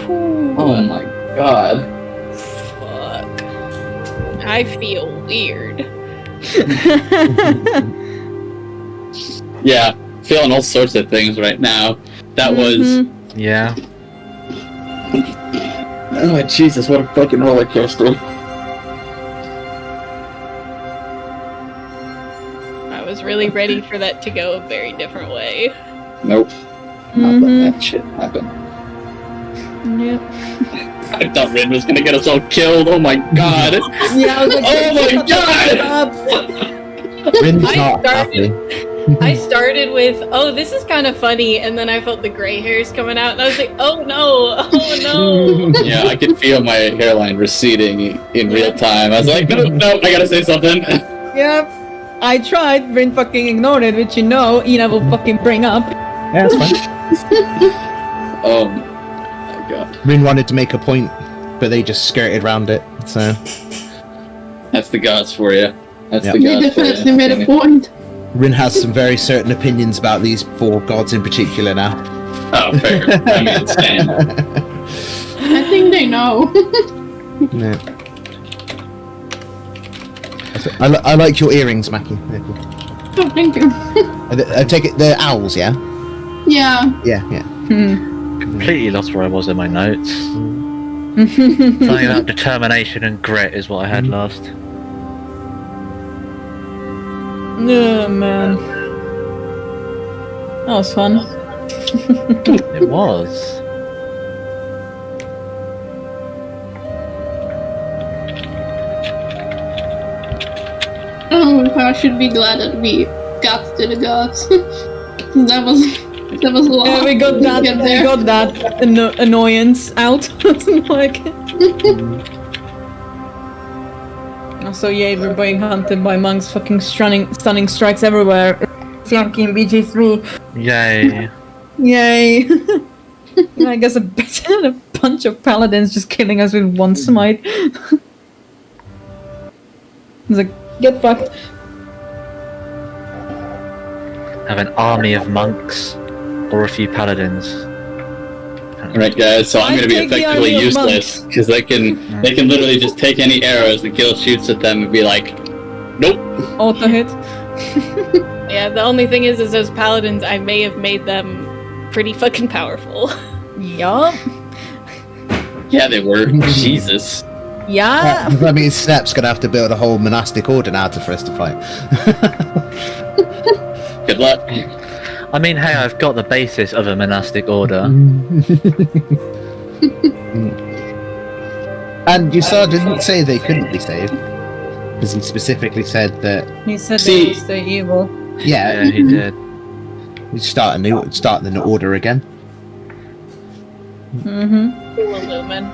[SPEAKER 6] Oh my god.
[SPEAKER 7] Fuck. I feel weird.
[SPEAKER 6] Yeah, feeling all sorts of things right now. That was...
[SPEAKER 2] Yeah.
[SPEAKER 6] Oh Jesus, what a fucking roller coaster.
[SPEAKER 7] I was really ready for that to go a very different way.
[SPEAKER 6] Nope. Not let that shit happen.
[SPEAKER 4] Yep.
[SPEAKER 6] I thought Rin was gonna get us all killed. Oh my god.
[SPEAKER 4] Yeah, I was like,
[SPEAKER 6] Oh my god!
[SPEAKER 5] Rin's not happy.
[SPEAKER 7] I started with, oh, this is kind of funny, and then I felt the gray hairs coming out, and I was like, oh no.
[SPEAKER 6] Yeah, I could feel my hairline receding in real time. I was like, no, I gotta say something.
[SPEAKER 4] Yep. I tried. Rin fucking ignored it, which Ina will fucking bring up.
[SPEAKER 5] Yeah, that's fine.
[SPEAKER 6] Oh my god.
[SPEAKER 5] Rin wanted to make a point, but they just skirted around it, so...
[SPEAKER 6] That's the gods for you. That's
[SPEAKER 5] Yeah.
[SPEAKER 6] the
[SPEAKER 3] They
[SPEAKER 6] gods.
[SPEAKER 3] definitely made a point.
[SPEAKER 5] Rin has some very certain opinions about these 4 gods in particular now.
[SPEAKER 6] Oh, fair. I mean, it's Stan.
[SPEAKER 3] I think they know.
[SPEAKER 5] Yeah. I like your earrings, Mackie. They're cool.
[SPEAKER 3] Oh, thank you.
[SPEAKER 5] I take it they're owls, yeah?
[SPEAKER 3] Yeah.
[SPEAKER 5] Yeah, yeah.
[SPEAKER 2] Completely lost where I was in my notes. Something about determination and grit is what I had last.
[SPEAKER 4] Oh man. That was fun.
[SPEAKER 2] It was.
[SPEAKER 3] Oh, I should be glad that we got to the gods. that was a lot.
[SPEAKER 4] Yeah, we got
[SPEAKER 3] to
[SPEAKER 4] that.
[SPEAKER 3] get
[SPEAKER 4] We
[SPEAKER 3] there.
[SPEAKER 4] got that annoyance out. Like. Also, yay, we're being hunted by monks. Fucking stunning strikes everywhere. Flanky in BG3.
[SPEAKER 2] Yay.
[SPEAKER 4] Yay. And I guess a bunch of paladins just killing us with one smite. It's like, get fucked.
[SPEAKER 2] Have an army of monks or a few paladins.
[SPEAKER 6] Alright, guys, so I'm
[SPEAKER 4] I
[SPEAKER 6] gonna be
[SPEAKER 4] take the
[SPEAKER 6] effectively
[SPEAKER 4] army of
[SPEAKER 6] useless because they can literally just take any arrows the Gil shoots at them and be like, nope.
[SPEAKER 4] Auto hit.
[SPEAKER 7] Yeah, the only thing is those paladins, I may have made them pretty fucking powerful.
[SPEAKER 4] Yup.
[SPEAKER 6] Yeah, they were. Jesus.
[SPEAKER 4] Yeah.
[SPEAKER 5] That means Snap's gonna have to build a whole monastic order now for us to fight.
[SPEAKER 6] Good luck.
[SPEAKER 2] I mean, hey, I've got the basis of a monastic order.
[SPEAKER 5] And Yusar didn't say they couldn't be saved. Because he specifically said that,
[SPEAKER 4] He said
[SPEAKER 6] See-
[SPEAKER 4] they will stay evil.
[SPEAKER 5] yeah,
[SPEAKER 2] Yeah, he did.
[SPEAKER 5] we start the new order again.
[SPEAKER 4] Mm-hmm.
[SPEAKER 7] Lumen.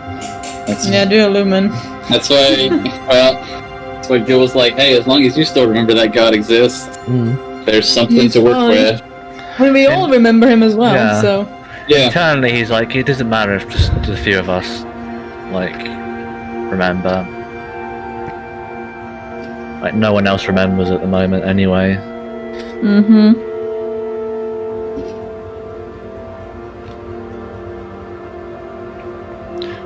[SPEAKER 4] Yeah, do a lumen.
[SPEAKER 6] That's why, that's why Gil was like, hey, as long as you still remember that God exists, there's something
[SPEAKER 4] He's
[SPEAKER 6] to work
[SPEAKER 4] fine.
[SPEAKER 6] with.
[SPEAKER 4] I mean, we all remember him as well,
[SPEAKER 2] Yeah.
[SPEAKER 4] so...
[SPEAKER 6] Yeah.
[SPEAKER 2] Internally, he's like, it doesn't matter if just a few of us, like, remember. Like, no one else remembers at the moment anyway.
[SPEAKER 4] Mm-hmm.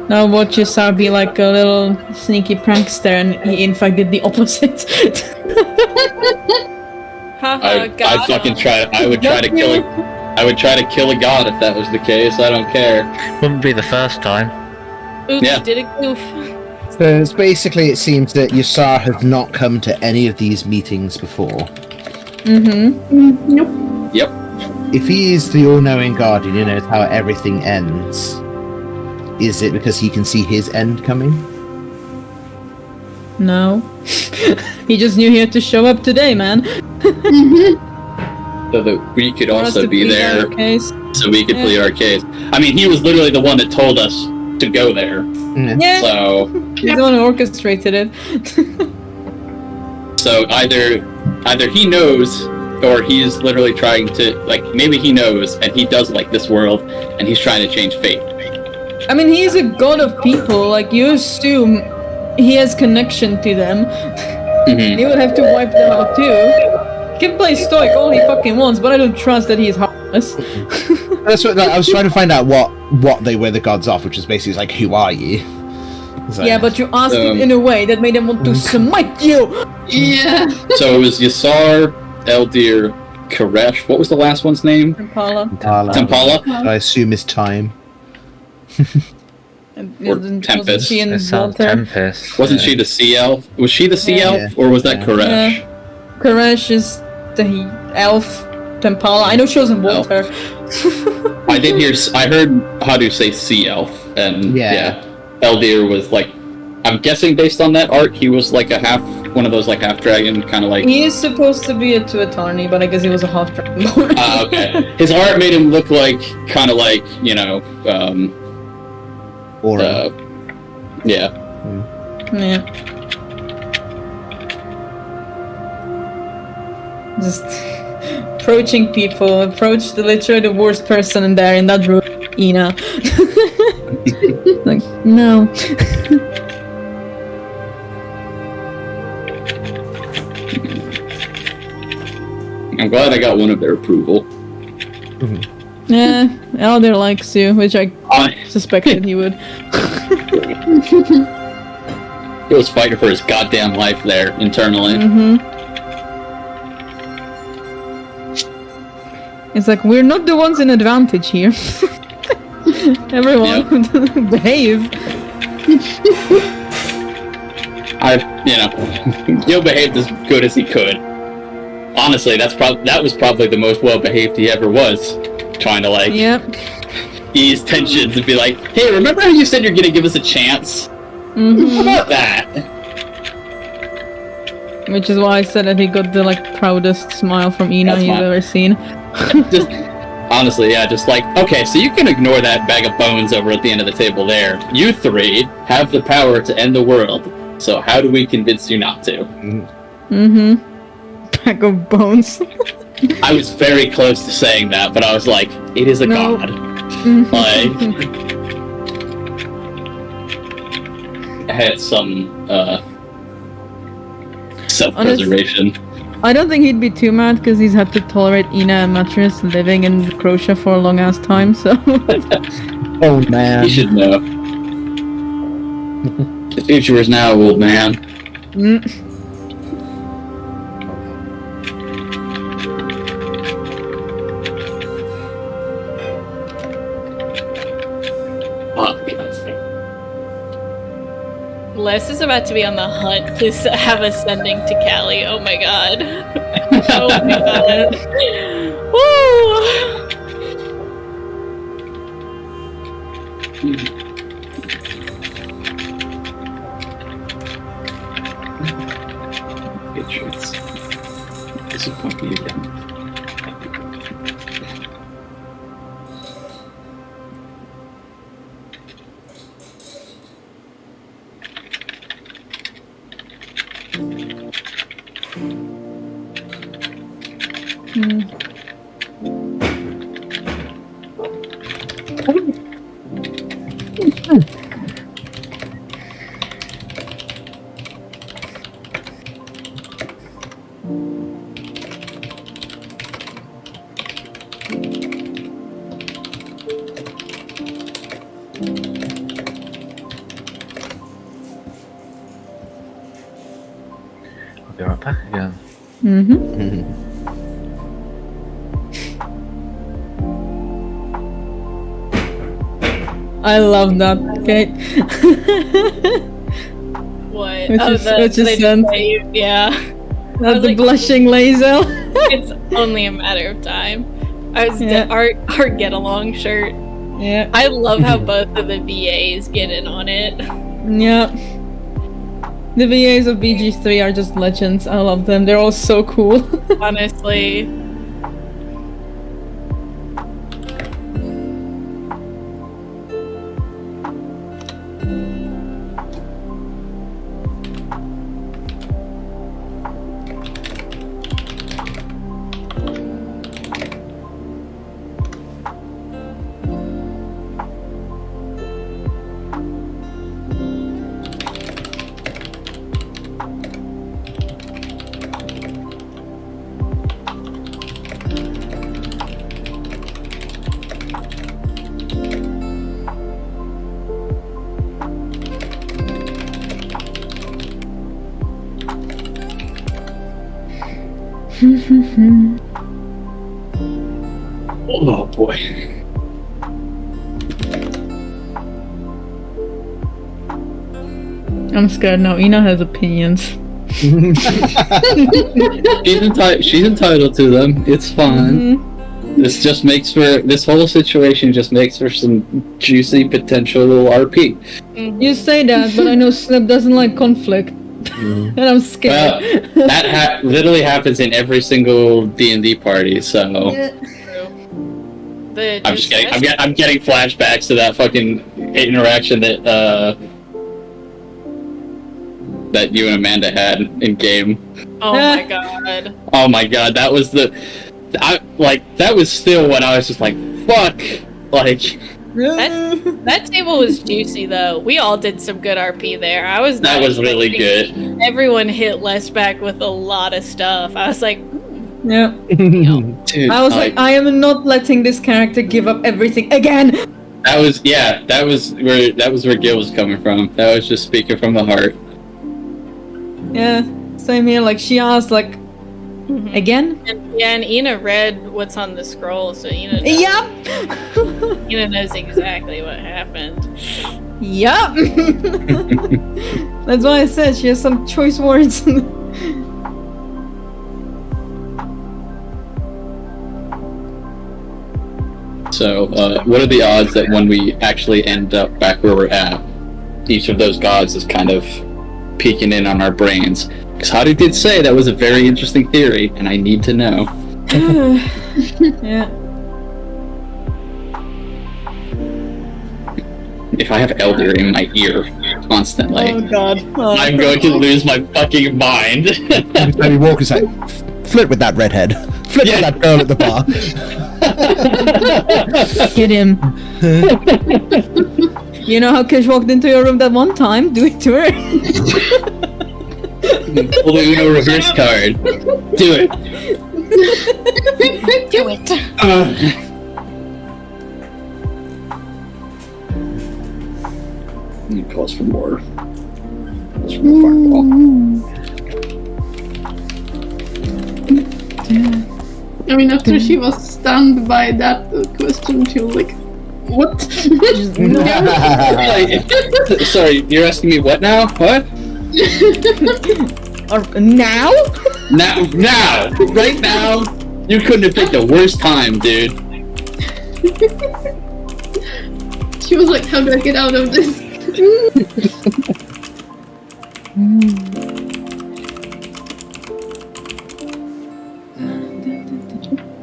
[SPEAKER 4] Now watch Yusar be like a little sneaky prankster and he in fact did the opposite.
[SPEAKER 7] Haha, God.
[SPEAKER 6] I'd fucking try. I would try to kill a god if that was the case. I don't care.
[SPEAKER 2] Wouldn't be the first time.
[SPEAKER 7] Oops,
[SPEAKER 6] Yeah.
[SPEAKER 7] did a goof.
[SPEAKER 5] So it's basically, it seems that Yusar has not come to any of these meetings before.
[SPEAKER 4] Mm-hmm.
[SPEAKER 3] Nope.
[SPEAKER 6] Yep.
[SPEAKER 5] If he is the all-knowing guardian, he knows how everything ends. Is it because he can see his end coming?
[SPEAKER 4] No. He just knew he had to show up today, man.
[SPEAKER 6] So that we could
[SPEAKER 4] For us
[SPEAKER 6] also
[SPEAKER 4] to
[SPEAKER 6] be
[SPEAKER 4] plead
[SPEAKER 6] there,
[SPEAKER 4] our case.
[SPEAKER 6] so we could
[SPEAKER 4] Yeah.
[SPEAKER 6] plead our case. I mean, he was literally the one that told us to go there.
[SPEAKER 4] Yeah,
[SPEAKER 6] So,
[SPEAKER 4] he's the one who orchestrated it.
[SPEAKER 6] so either he knows, or he's literally trying to, like, maybe he knows and he does like this world, and he's trying to change fate.
[SPEAKER 4] I mean, he's a god of people. Like, you assume he has connection to them.
[SPEAKER 6] Mhm.
[SPEAKER 4] He would have to wipe them out too. He can play stoic all he fucking wants, but I don't trust that he's heartless.
[SPEAKER 5] That's what I was trying to find out what they were the gods of, which is basically like, who are you? So-
[SPEAKER 4] Yeah, but you asked it in a way that made him want to smite you.
[SPEAKER 3] Yeah.
[SPEAKER 6] So it was Yasar, Eldir, Koresh. What was the last one's name?
[SPEAKER 4] Impala.
[SPEAKER 6] Tempala.
[SPEAKER 5] I assume is time.
[SPEAKER 4] And
[SPEAKER 6] Or
[SPEAKER 4] wasn't
[SPEAKER 6] Tempest.
[SPEAKER 4] she
[SPEAKER 2] It
[SPEAKER 4] in
[SPEAKER 2] sounds
[SPEAKER 4] Walter?
[SPEAKER 2] Tempest.
[SPEAKER 6] Wasn't she the sea elf? Was she the sea
[SPEAKER 4] Yeah.
[SPEAKER 6] elf, or was that Koresh?
[SPEAKER 4] Yeah. Koresh is the elf. Tempala. I know she was in Walter.
[SPEAKER 6] I did hear. I heard how to say sea elf, and
[SPEAKER 5] Yeah.
[SPEAKER 6] Eldir was like. I'm guessing based on that art, he was like one of those like half dragon kind of like.
[SPEAKER 4] He is supposed to be a Tuatani, but I guess he was a half dragon.
[SPEAKER 6] Okay. His art made him look like kind of like
[SPEAKER 5] Aura.
[SPEAKER 6] yeah.
[SPEAKER 4] Yeah. Just approaching people. Approach literally the worst person in there in that room, Ina. Like, no.
[SPEAKER 6] I'm glad I got one of their approval.
[SPEAKER 4] Yeah, Elder likes you, which I suspected he would.
[SPEAKER 6] He was fighting for his goddamn life there, internally.
[SPEAKER 4] It's like, we're not the ones in advantage here. Everyone, behave.
[SPEAKER 6] Gil behaved as good as he could. Honestly, that was probably the most well-behaved he ever was. Trying to, ease tensions and be like, hey, remember how you said you're gonna give us a chance? How about that?
[SPEAKER 4] Which is why I said that he got the, proudest smile from Ina you've ever seen.
[SPEAKER 6] Just, honestly, just okay, so you can ignore that bag of bones over at the end of the table there. You three have the power to end the world. So how do we convince you not to?
[SPEAKER 4] Bag of bones.
[SPEAKER 6] I was very close to saying that, but I was like, it is a god. I had some self-preservation.
[SPEAKER 4] I don't think he'd be too mad because he's had to tolerate Ina and Matris living in Croatia for a long ass time, so...
[SPEAKER 5] Oh man.
[SPEAKER 6] You should know. The future is now, old man.
[SPEAKER 7] Les is about to be on the hunt to have us sending to Cali. Oh my god. Oh my god.
[SPEAKER 6] Patriots. Disappoint me again.
[SPEAKER 2] I'll be right back again.
[SPEAKER 4] I love that, Kate.
[SPEAKER 7] What?
[SPEAKER 4] Yeah.
[SPEAKER 7] That's
[SPEAKER 4] the blushing laser.
[SPEAKER 7] It's only a matter of time. I was our get along shirt.
[SPEAKER 4] Yeah.
[SPEAKER 7] I love how both of the VAs get in on it.
[SPEAKER 4] Yeah. The VAs of BG3 are just legends. I love them. They're all so cool.
[SPEAKER 7] Honestly.
[SPEAKER 6] Oh boy.
[SPEAKER 4] I'm scared now. Ina has opinions.
[SPEAKER 6] She's entitled to them. It's fine. This whole situation just makes for some juicy potential RP.
[SPEAKER 4] You say that, but I know Snip doesn't like conflict. And I'm scared.
[SPEAKER 6] That literally happens in every single D&D party, so... I'm just getting I'm getting flashbacks to that fucking interaction that you and Amanda had in game.
[SPEAKER 7] Oh my god.
[SPEAKER 6] Oh my god, that was that was still when I was just like, fuck, like...
[SPEAKER 7] That table was juicy though. We all did some good RP there.
[SPEAKER 6] That was really good.
[SPEAKER 7] Everyone hit Les back with a lot of stuff. I was like,
[SPEAKER 4] Yeah.
[SPEAKER 6] Dude,
[SPEAKER 4] I was like, I am not letting this character give up everything again.
[SPEAKER 6] that was where Gil was coming from. That was just speaking from the heart.
[SPEAKER 4] Yeah, same here. Like she asked, like, again.
[SPEAKER 7] And Ina read what's on the scroll, so Ina knows,
[SPEAKER 4] Yep.
[SPEAKER 7] Ina knows exactly what happened.
[SPEAKER 4] Yep. That's why I said she has some choice words.
[SPEAKER 6] So, what are the odds that when we actually end up back where we're at, each of those gods is kind of peeking in on our brains? Because Hadi did say that was a very interesting theory, and I need to know.
[SPEAKER 4] Yeah.
[SPEAKER 6] If I have Elder in my ear constantly,
[SPEAKER 4] Oh god. Oh.
[SPEAKER 6] I'm going to lose my fucking mind.
[SPEAKER 5] Maybe Walker's like, flirt with that redhead. Flirt with that girl at the bar.
[SPEAKER 4] Get him. You know how Kish walked into your room that one time? Do it to her.
[SPEAKER 6] Pull the Uno reverse card. Do it.
[SPEAKER 7] Do it.
[SPEAKER 6] Calls for more. Calls for more fireball.
[SPEAKER 3] I mean, after she was stunned by that question, she was like, what?
[SPEAKER 6] Sorry, you're asking me what now? What?
[SPEAKER 4] Now?
[SPEAKER 6] Now! Right now! You couldn't have picked a worse time, dude.
[SPEAKER 3] She was like, how do I get out of this?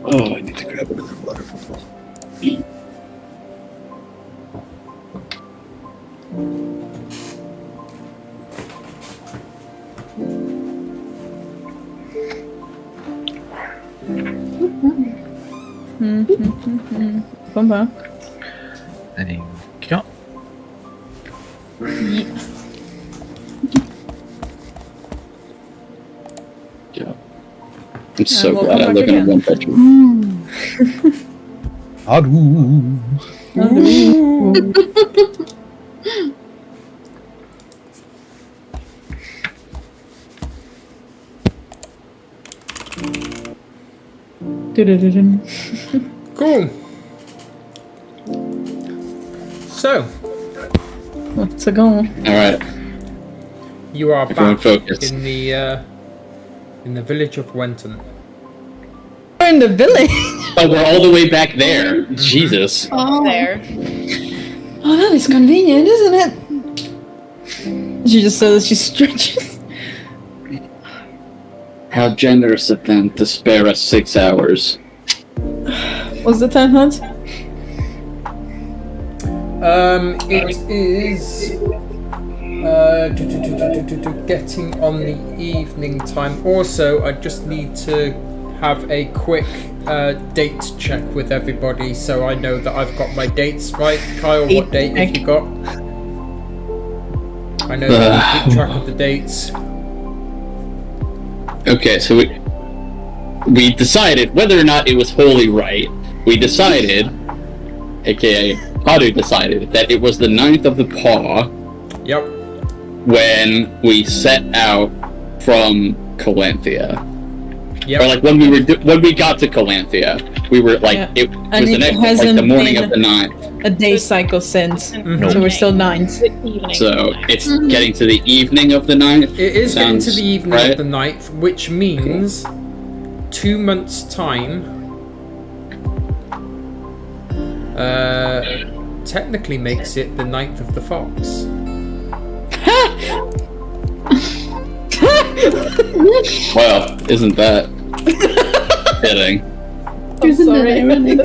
[SPEAKER 6] Oh, I need to grab another water bottle.
[SPEAKER 4] Come back.
[SPEAKER 2] There you go.
[SPEAKER 6] Yeah. I'm so
[SPEAKER 4] we'll
[SPEAKER 6] glad I
[SPEAKER 4] come
[SPEAKER 6] live
[SPEAKER 4] back
[SPEAKER 6] in a
[SPEAKER 4] again.
[SPEAKER 6] one bedroom.
[SPEAKER 1] Cool. So,
[SPEAKER 4] Let's go.
[SPEAKER 6] Alright,
[SPEAKER 1] you are
[SPEAKER 6] everyone
[SPEAKER 1] back
[SPEAKER 6] focus.
[SPEAKER 1] in the village of Wenton.
[SPEAKER 4] We're in the village.
[SPEAKER 6] Oh, we're all the way back there. Jesus.
[SPEAKER 3] Oh,
[SPEAKER 7] There.
[SPEAKER 4] Oh, that is convenient, isn't it? She just says she stretches.
[SPEAKER 6] How generous of them to spare us 6 hours.
[SPEAKER 4] What's the time, Hans?
[SPEAKER 1] It is getting on the evening time. Also, I just need to have a quick date check with everybody so I know that I've got my dates right. Kyle, what date have you got? I know that you keep track of the dates.
[SPEAKER 6] Okay, so we decided whether or not it was wholly right. We decided, aka Hadu decided, that it was the 9th of the paw
[SPEAKER 1] Yep.
[SPEAKER 6] when we set out from Calanthea.
[SPEAKER 1] Yep.
[SPEAKER 6] Or like when we got to Calanthea, we were like
[SPEAKER 4] Yeah.
[SPEAKER 6] it
[SPEAKER 4] And
[SPEAKER 6] was the
[SPEAKER 4] it
[SPEAKER 6] next like
[SPEAKER 4] hasn't
[SPEAKER 6] the morning
[SPEAKER 4] been-
[SPEAKER 6] of the 9th.
[SPEAKER 4] A day cycle since.
[SPEAKER 1] Mhm.
[SPEAKER 4] So we're still 9th.
[SPEAKER 7] Evening.
[SPEAKER 6] So it's getting to the evening of the 9th.
[SPEAKER 1] It is getting to
[SPEAKER 6] Sounds
[SPEAKER 1] the evening
[SPEAKER 6] right.
[SPEAKER 1] of the 9th, which means 2 months' time technically makes it the 9th of the fox.
[SPEAKER 6] Well, isn't that fitting?
[SPEAKER 3] isn't that
[SPEAKER 4] sorry.
[SPEAKER 3] ironic?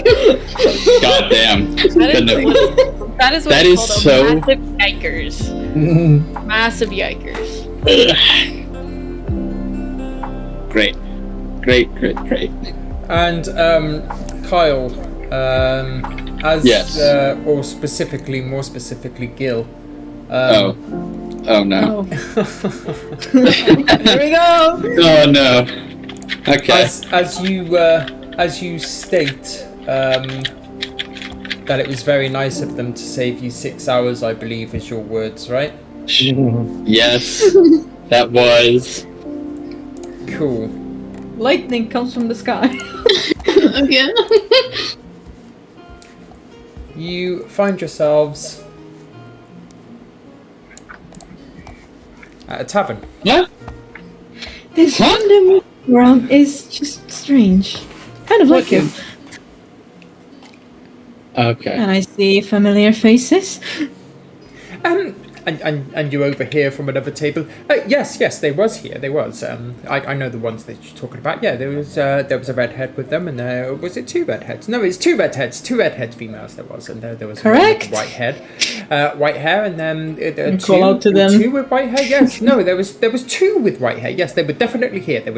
[SPEAKER 6] God damn.
[SPEAKER 7] That is what
[SPEAKER 6] That
[SPEAKER 7] it's
[SPEAKER 6] is
[SPEAKER 7] called,
[SPEAKER 6] so-
[SPEAKER 7] a massive yikers. Massive yikers.
[SPEAKER 6] Great.
[SPEAKER 1] And Kyle, as
[SPEAKER 6] Yes.
[SPEAKER 1] or more specifically, Gil.
[SPEAKER 6] Oh no.
[SPEAKER 4] Oh. Here we go.
[SPEAKER 6] Oh no. Okay.
[SPEAKER 1] As you state that it was very nice of them to save you 6 hours, I believe, is your words, right?
[SPEAKER 6] Yes, that was.
[SPEAKER 1] Cool.
[SPEAKER 4] Lightning comes from the sky.
[SPEAKER 3] Okay.
[SPEAKER 1] You find yourselves at a tavern.
[SPEAKER 6] Yeah.
[SPEAKER 4] This random world is just strange. Kind of like you.
[SPEAKER 6] Okay.
[SPEAKER 4] And I see familiar faces.
[SPEAKER 1] And you overhear from another table. Yes, there was. I know the ones that you're talking about. Yeah, there was a redhead with them, and was it 2 redheads? No, it's 2 redheads. 2 redhead females there was, and there was
[SPEAKER 4] Correct.
[SPEAKER 1] One with white hair, and then
[SPEAKER 4] call out to them.
[SPEAKER 1] 2 with white hair. Yes, no, there was 2 with white hair. Yes, they were definitely here. They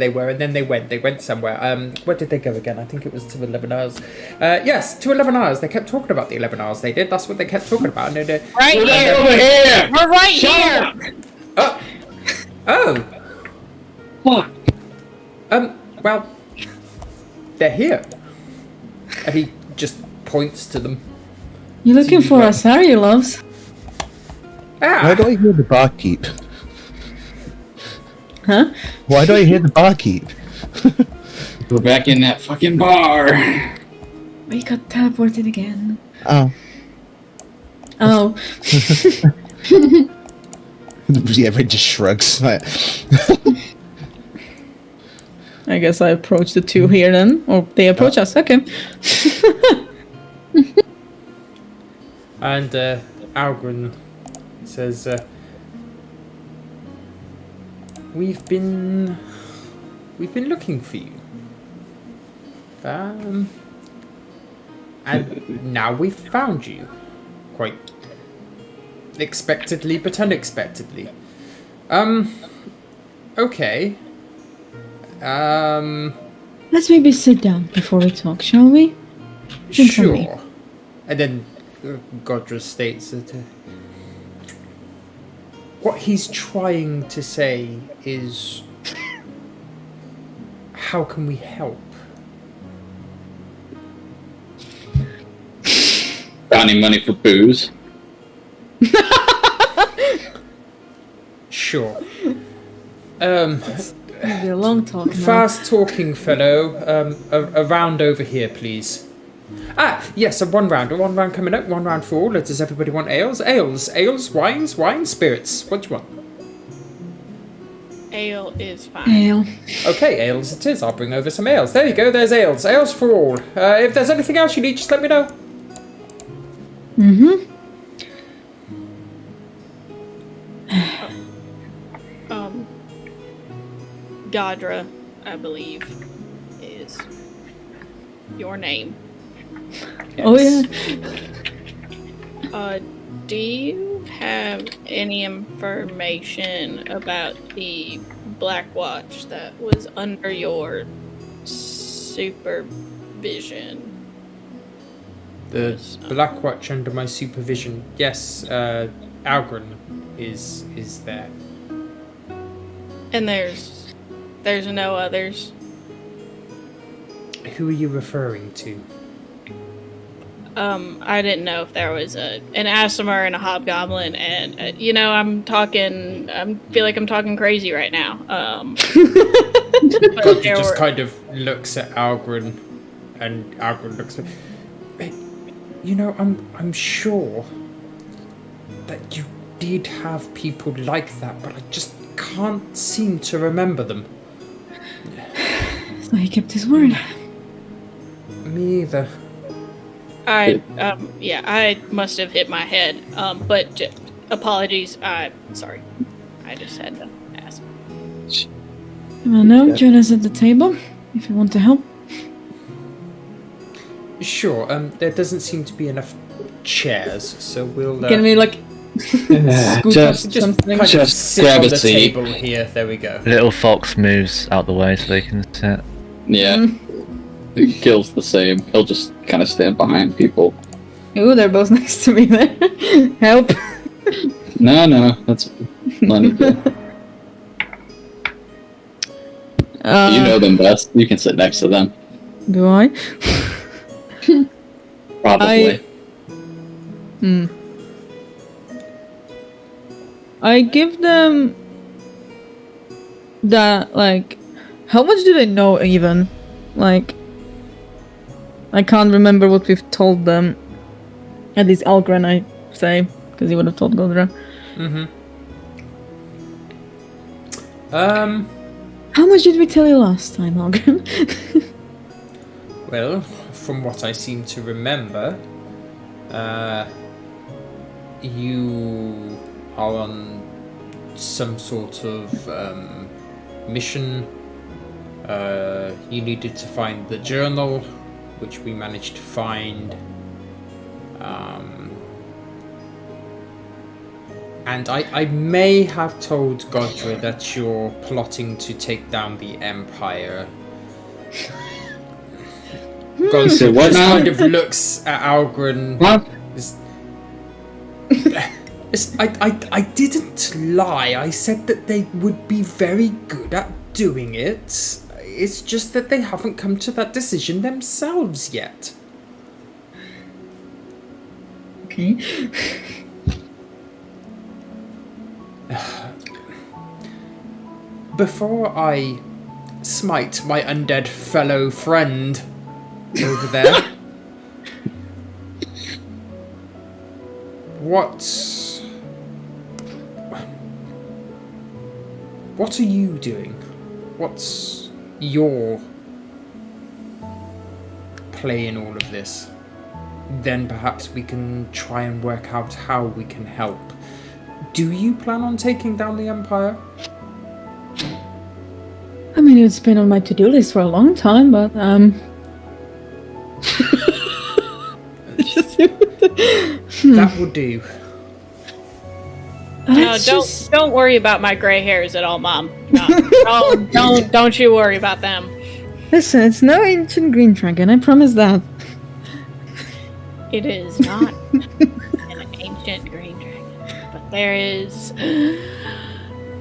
[SPEAKER 1] were, and then they went somewhere. Where did they go again? I think it was to 11 hours. Yes, to 11 hours. They kept talking about the 11 hours they did. That's what they kept talking about. And
[SPEAKER 7] Right here.
[SPEAKER 6] Over here.
[SPEAKER 7] We're right here.
[SPEAKER 1] Oh.
[SPEAKER 6] What?
[SPEAKER 1] Well, they're here. And he just points to them.
[SPEAKER 4] You're looking for us, are you, loves?
[SPEAKER 5] Why do I hear the barkeep?
[SPEAKER 4] Huh?
[SPEAKER 5] Why do I hear the barkeep?
[SPEAKER 6] We're back in that fucking bar.
[SPEAKER 4] We got teleported again.
[SPEAKER 5] Oh.
[SPEAKER 4] Oh.
[SPEAKER 5] Yeah, Red just shrugs. Like,
[SPEAKER 4] I guess I approach the 2 here then. Or they approach us, okay.
[SPEAKER 1] And Algren says, We've been looking for you. And now we've found you. Quite expectedly, but unexpectedly. Okay.
[SPEAKER 4] Let's maybe sit down before we talk, shall we? Drink some beer.
[SPEAKER 1] Sure. And then Godra states that what he's trying to say is, how can we help?
[SPEAKER 6] Got any money for booze?
[SPEAKER 1] Sure.
[SPEAKER 4] Maybe a long talk now.
[SPEAKER 1] Fast talking fellow, a round over here, please. Yes, one round coming up, 1 round for all. Does everybody want ales? Ales, wines, spirits. What do you want?
[SPEAKER 7] Ale is fine.
[SPEAKER 4] Ale.
[SPEAKER 1] Okay, ales it is. I'll bring over some ales. There you go, there's ales. Ales for all. If there's anything else you need, just let me know.
[SPEAKER 4] Mm-hmm.
[SPEAKER 7] Godra, I believe, is your name.
[SPEAKER 1] Yes.
[SPEAKER 4] Oh yeah.
[SPEAKER 7] Do you have any information about the Black Watch that was under your supervision?
[SPEAKER 1] The Black Watch under my supervision. Yes, Algren is there.
[SPEAKER 7] And there's no others.
[SPEAKER 1] Who are you referring to?
[SPEAKER 7] I didn't know if there was an Aasimar and a Hobgoblin, and I feel like I'm talking crazy right now. But
[SPEAKER 1] He just kind of looks at Algren, and Algren looks at. I'm sure that you did have people like that, but I just can't seem to remember them.
[SPEAKER 4] So he kept his word.
[SPEAKER 1] Me either.
[SPEAKER 7] I must have hit my head. But apologies. Sorry. I just had to ask.
[SPEAKER 4] Well, no, join us at the table if you want to help.
[SPEAKER 1] Sure. There doesn't seem to be enough chairs, so we'll.
[SPEAKER 4] Can we like scoot up something?
[SPEAKER 1] Kind of sit
[SPEAKER 6] grab
[SPEAKER 1] on
[SPEAKER 6] a
[SPEAKER 1] the
[SPEAKER 6] seat.
[SPEAKER 1] table here. There we go.
[SPEAKER 2] Little fox moves out the way so they can sit.
[SPEAKER 6] Yeah. Gil's the same. He'll just kind of stand behind people.
[SPEAKER 4] Ooh, they're both next to me there. Help.
[SPEAKER 6] No, that's not good. You know them best. You can sit next to them.
[SPEAKER 4] Do I?
[SPEAKER 6] Probably.
[SPEAKER 4] I give them that, like, how much do they know even? Like, I can't remember what we've told them. At least Algren, I say, because he would have told Godra. How much did we tell you last time, Algren?
[SPEAKER 1] Well, from what I seem to remember, you are on some sort of mission. You needed to find the journal, which we managed to find. And I may have told Godra that you're plotting to take down the Empire. Godra
[SPEAKER 6] what
[SPEAKER 1] just
[SPEAKER 6] now?
[SPEAKER 1] kind of looks at Algren.
[SPEAKER 6] What?
[SPEAKER 1] I didn't lie. I said that they would be very good at doing it. It's just that they haven't come to that decision themselves yet.
[SPEAKER 4] Okay.
[SPEAKER 1] Before I smite my undead fellow friend over there, what are you doing? What's your play in all of this? Then perhaps we can try and work out how we can help. Do you plan on taking down the Empire?
[SPEAKER 4] I mean, it's been on my to-do list for a long time, but
[SPEAKER 1] That will do.
[SPEAKER 7] No, don't worry about my gray hairs at all, Mom. No, don't you worry about them.
[SPEAKER 4] Listen, it's no ancient green dragon, I promise that.
[SPEAKER 7] It is not an ancient green dragon, but there is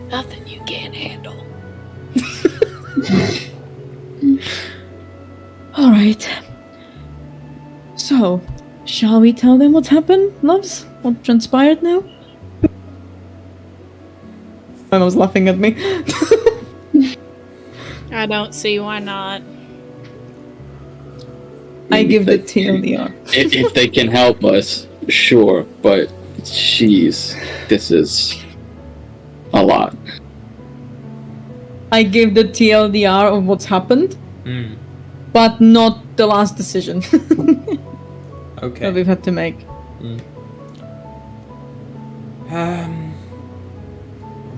[SPEAKER 7] nothing you can't handle.
[SPEAKER 4] Alright. So, shall we tell them what's happened, loves? What transpired now? And I was laughing at me.
[SPEAKER 7] I don't see why not.
[SPEAKER 4] I give the TLDR.
[SPEAKER 6] If they can help us, sure. But, jeez, this is a lot.
[SPEAKER 4] I give the TLDR of what's happened, but not the last decision
[SPEAKER 1] Okay.
[SPEAKER 4] that we've had to make.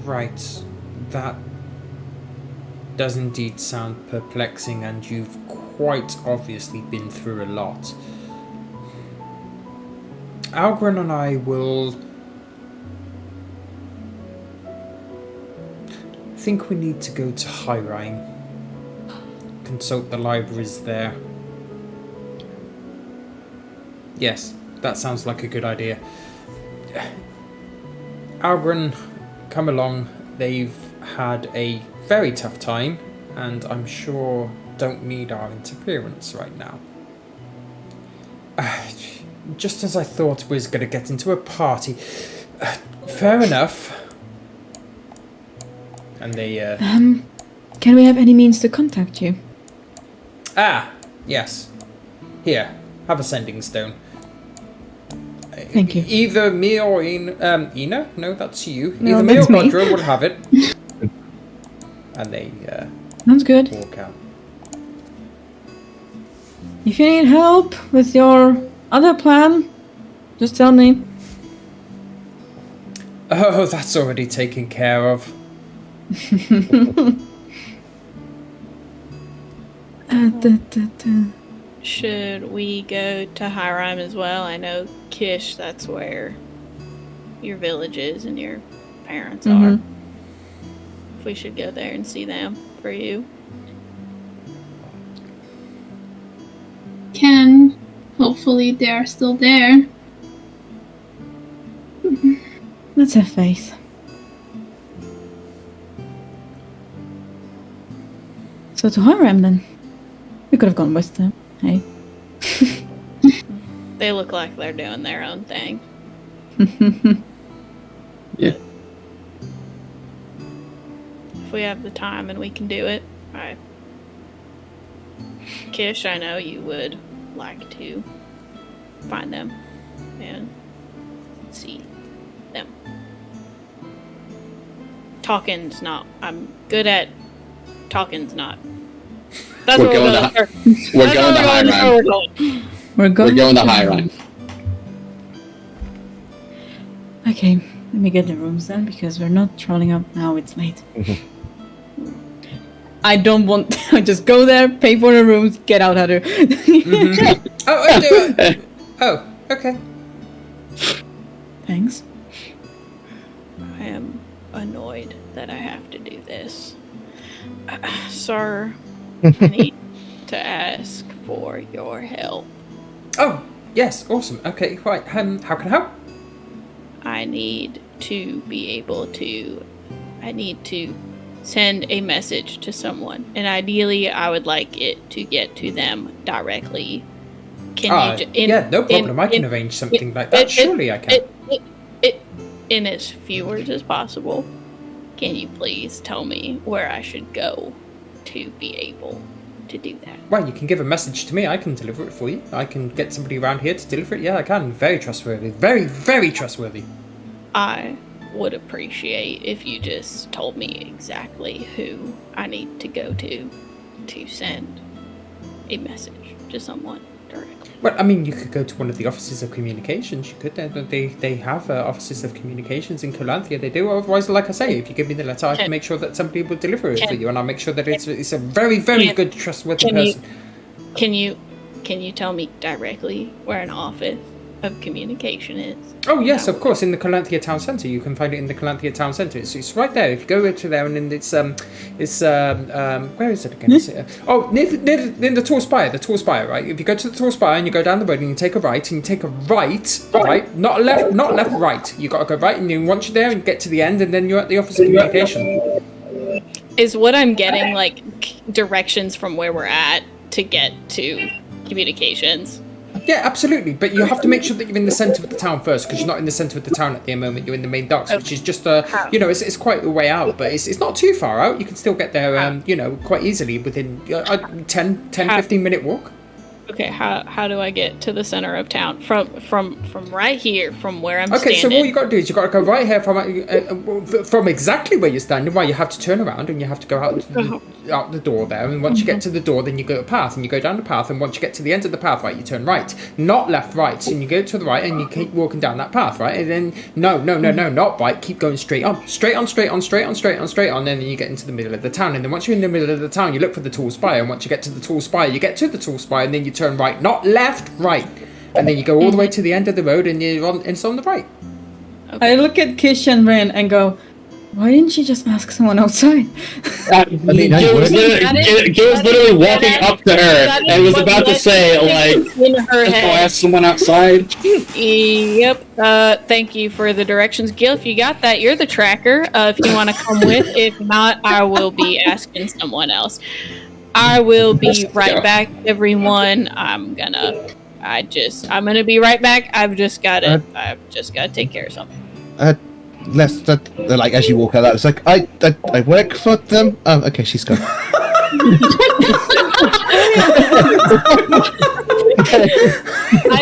[SPEAKER 1] Right. That does indeed sound perplexing, and you've quite obviously been through a lot. Algren and I will... I think we need to go to Hyrime. Consult the libraries there. Yes, that sounds like a good idea. Algren, come along. They've had a very tough time, and I'm sure don't need our interference right now. Just as I thought we was going to get into a party. Fair enough. And they,
[SPEAKER 4] Can we have any means to contact you?
[SPEAKER 1] Ah, yes. Here, have a sending stone.
[SPEAKER 4] Thank you.
[SPEAKER 1] Either me or Ina? No, that's you.
[SPEAKER 4] No,
[SPEAKER 1] Either me or
[SPEAKER 4] that's me.
[SPEAKER 1] Godra will have it. And they
[SPEAKER 4] Sounds good.
[SPEAKER 1] walk out.
[SPEAKER 4] If you need help with your other plan, just tell me.
[SPEAKER 1] Oh, that's already taken care of.
[SPEAKER 7] Should we go to Hyrime as well? I know Kish, that's where your village is and your parents are. If we should go there and see them for you.
[SPEAKER 3] Can. Hopefully they are still there.
[SPEAKER 4] Let's have faith. So to Hiram then. We could have gone with them. Hey.
[SPEAKER 7] They look like they're doing their own thing.
[SPEAKER 6] Yeah.
[SPEAKER 7] If we have the time and we can do it, Kish, I know you would like to find them and see them. Talking's not. I'm good at talking's not. That's
[SPEAKER 6] We're going to High Rhyme.
[SPEAKER 4] We're going
[SPEAKER 6] to High Rhyme.
[SPEAKER 4] Okay, let me get the rooms then, because we're not traveling up now, it's late. I don't want... I just go there, pay for the rooms, get out of there.
[SPEAKER 1] Oh, okay.
[SPEAKER 4] Thanks.
[SPEAKER 7] I am annoyed that I have to do this. Sir, I need to ask for your help.
[SPEAKER 1] Oh, yes, awesome. Okay, right. How can I help?
[SPEAKER 7] I need to be able to... I need to send a message to someone. And ideally, I would like it to get to them directly. Can you...
[SPEAKER 1] yeah, no problem. I can arrange something like that. Surely I can.
[SPEAKER 7] In as few words as possible, can you please tell me where I should go to be able to do that?
[SPEAKER 1] Well, you can give a message to me. I can deliver it for you. I can get somebody around here to deliver it. Yeah, I can. Very trustworthy. Very, very trustworthy.
[SPEAKER 7] I would appreciate if you just told me exactly who I need to go to send a message to someone directly.
[SPEAKER 1] Well, I mean, you could go to one of the offices of communications. You could. They have offices of communications in Calanthea. They do. Otherwise, like I say, if you give me the letter, I can make sure that somebody will deliver it for you, and I'll make sure that it's a very, very good, trustworthy person.
[SPEAKER 7] Can you tell me directly where an office of communication is?
[SPEAKER 1] Oh yes, of course. In the Calanthea town centre, you can find it in the Calanthea town centre. It's right there. If you go to there, and then it's where is it again? Near the tall spire. The tall spire, right? If you go to the tall spire and you go down the road and you take a right, and you take a right, not left, right. You got to go right, and then once you're there and get to the end, and then you're at the office of communication.
[SPEAKER 7] Is what I'm getting like directions from where we're at to get to communications?
[SPEAKER 1] Yeah, absolutely. But you have to make sure that you're in the centre of the town first, because you're not in the centre of the town at the moment. You're in the main docks, which is just it's quite a way out, but it's not too far out. You can still get there, quite easily within 10-15 minute walk.
[SPEAKER 7] Okay, how do I get to the center of town from right here, from where I'm standing?
[SPEAKER 1] Okay, so all you got to do is you got to go right here from exactly where you're standing. Well, you have to turn around and you have to go out the door there. And once you get to the door, then you go a path and you go down the path. And once you get to the end of the path, right, you turn right, not left, right. And you go to the right and you keep walking down that path, right? And then no, not right. Keep going straight on. And then you get into the middle of the town. And then once you're in the middle of the town, you look for the tall spire. And once you get to the tall spire, you get to the tall spire, and then you turn right, not left, right, and then you go all the way to the end of the road, and it's on the right.
[SPEAKER 4] Okay. I look at Kish and Ren and go, why didn't she just ask someone outside?
[SPEAKER 6] Gil was literally walking up to her and was about to say, like, just go ask someone outside.
[SPEAKER 7] Yep. Thank you for the directions, Gil. If you got that, you're the tracker. If you want to come with, if not, I will be asking someone else. I will be right back, everyone. I'm gonna be right back. I've just gotta take care of something.
[SPEAKER 5] Like as you walk out, it's like I work for them. Okay, she's gone.
[SPEAKER 7] I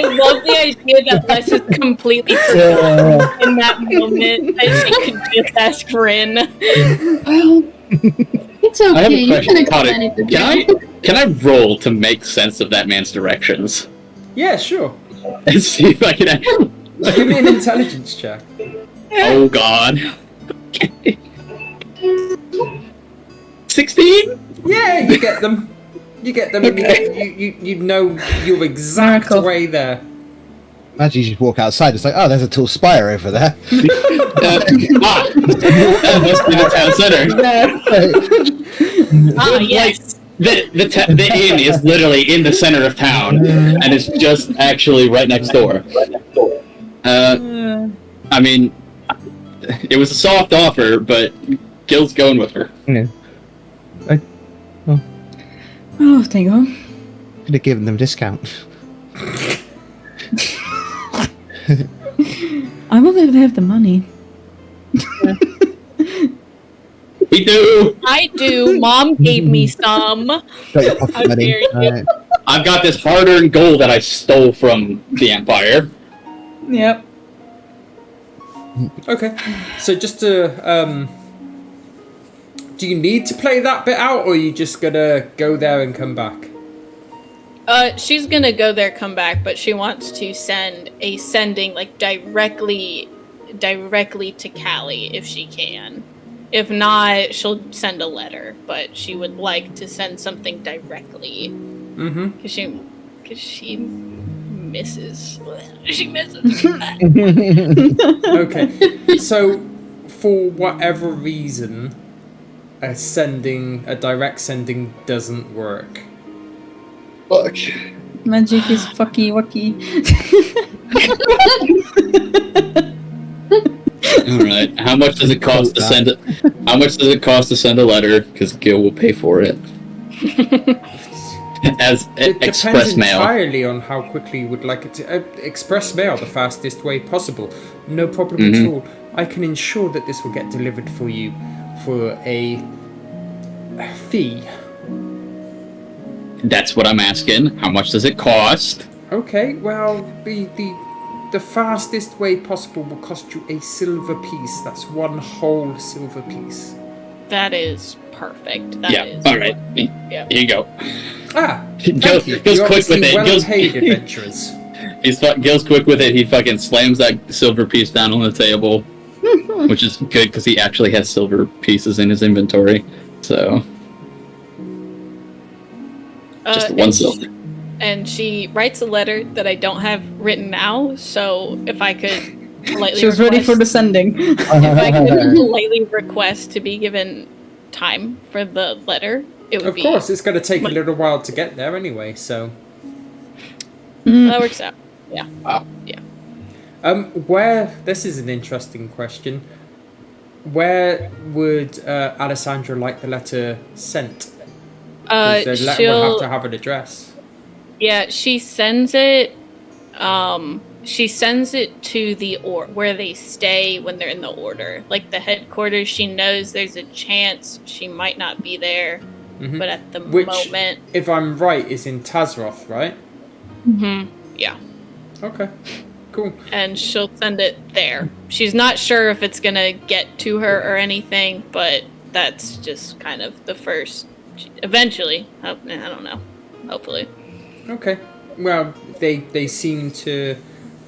[SPEAKER 7] love the idea that Les is completely forgotten in that moment. That she could just ask Rin.
[SPEAKER 3] Well, it's okay.
[SPEAKER 6] I have a
[SPEAKER 3] You
[SPEAKER 6] question.
[SPEAKER 3] can explain it.
[SPEAKER 6] Can I roll to make sense of that man's directions
[SPEAKER 1] Yeah, sure.
[SPEAKER 6] and see if I can actually?
[SPEAKER 1] Give me an intelligence check.
[SPEAKER 6] Oh God. 16?
[SPEAKER 1] Yeah, you get them. And you know your exact way there.
[SPEAKER 5] Imagine you just walk outside, it's like, oh, there's a tall spire over there.
[SPEAKER 6] That must be the town center.
[SPEAKER 7] Yes.
[SPEAKER 6] The inn is literally in the center of town, and it's just actually right next door. I mean, it was a soft offer, but Gil's going with her.
[SPEAKER 5] Yeah.
[SPEAKER 4] Oh, there you go.
[SPEAKER 5] Could have given them a discount.
[SPEAKER 4] I wonder if they have the money.
[SPEAKER 6] We do!
[SPEAKER 7] I do. Mom gave me some.
[SPEAKER 5] Got your pocket
[SPEAKER 7] How
[SPEAKER 5] money.
[SPEAKER 7] dare you.
[SPEAKER 5] Right.
[SPEAKER 6] I've got this hard-earned gold that I stole from the Empire.
[SPEAKER 4] Yep.
[SPEAKER 1] Okay. So just to do you need to play that bit out, or are you just gonna go there and come back?
[SPEAKER 7] She's gonna go there, come back, but she wants to send a sending like directly to Callie if she can. If not, she'll send a letter, but she would like to send something directly.
[SPEAKER 1] Mm-hmm.
[SPEAKER 7] Cause she misses. She misses.
[SPEAKER 1] Okay. So, for whatever reason, a direct sending doesn't work.
[SPEAKER 6] Fuck.
[SPEAKER 4] Magic is fucky wucky.
[SPEAKER 6] Alright, how much does it cost to send it? How much does it cost to send a letter? Because Gil will pay for it. As
[SPEAKER 1] It
[SPEAKER 6] express
[SPEAKER 1] depends
[SPEAKER 6] mail.
[SPEAKER 1] entirely on how quickly you would like it to. Express mail the fastest way possible. No problem at all. I can ensure that this will get delivered for you for a fee.
[SPEAKER 6] That's what I'm asking. How much does it cost?
[SPEAKER 1] Okay, well, the fastest way possible will cost you a silver piece. That's one whole silver piece.
[SPEAKER 7] That is perfect.
[SPEAKER 6] Alright.
[SPEAKER 7] Yeah.
[SPEAKER 6] Here you go.
[SPEAKER 1] Ah,
[SPEAKER 6] Gil's
[SPEAKER 1] thank you.
[SPEAKER 6] quick
[SPEAKER 1] You're
[SPEAKER 6] with
[SPEAKER 1] obviously
[SPEAKER 6] it.
[SPEAKER 1] well-paid adventurers.
[SPEAKER 6] Gil's quick with it. He fucking slams that silver piece down on the table. Which is good because he actually has silver pieces in his inventory. So. Just one silver.
[SPEAKER 7] And she writes a letter that I don't have written now, so if I could politely
[SPEAKER 4] She was ready for the sending.
[SPEAKER 7] if I could politely request to be given time for the letter, it would
[SPEAKER 1] Of
[SPEAKER 7] be...
[SPEAKER 1] course, it's going to take a little while to get there anyway, so...
[SPEAKER 7] That works out. Yeah. Yeah.
[SPEAKER 1] Where... This is an interesting question. Where would Alessandra like the letter sent? 'Cause the letter will have to have an address.
[SPEAKER 7] Yeah, she sends it. She sends it to the where they stay when they're in the order, like the headquarters. She knows there's a chance she might not be there, but at the moment,
[SPEAKER 1] if I'm right, is in Tazroth, right?
[SPEAKER 7] Yeah.
[SPEAKER 1] Okay. Cool.
[SPEAKER 7] And she'll send it there. She's not sure if it's gonna get to her or anything, but that's just kind of the first. Eventually, I don't know. Hopefully.
[SPEAKER 1] Okay. Well, they seem to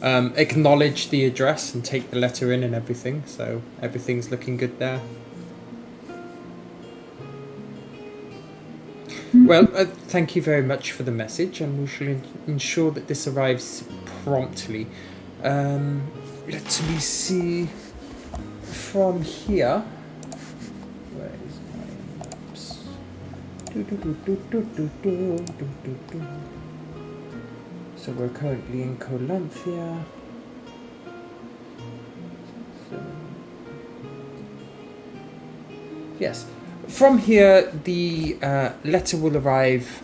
[SPEAKER 1] acknowledge the address and take the letter in and everything, so everything's looking good there. Well, thank you very much for the message, and we shall ensure that this arrives promptly. Let me see from here. Where is my maps? So we're currently in Colanthia. Yes. From here, the letter will arrive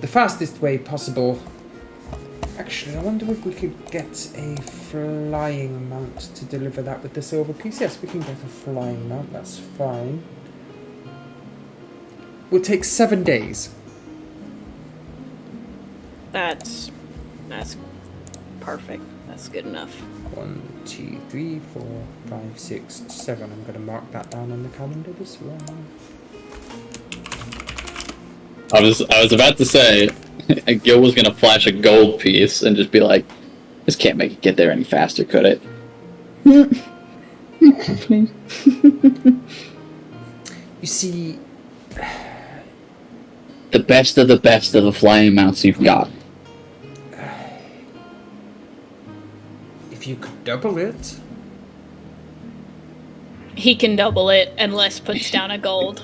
[SPEAKER 1] the fastest way possible. Actually, I wonder if we could get a flying mount to deliver that with the silver piece. Yes, we can get a flying mount, that's fine. Will take 7 days.
[SPEAKER 7] That's perfect. That's good enough.
[SPEAKER 1] 1, 2, 3, 4, 5, 6, 7. I'm going to mark that down on the calendar as well.
[SPEAKER 6] I was about to say, Gil was gonna flash a gold piece and just be like, "This can't make it get there any faster, could it?"
[SPEAKER 4] Please.
[SPEAKER 1] You see,
[SPEAKER 6] The best of the flying mounts you've got.
[SPEAKER 1] if you could double it.
[SPEAKER 7] He can double it, and Les puts down a gold.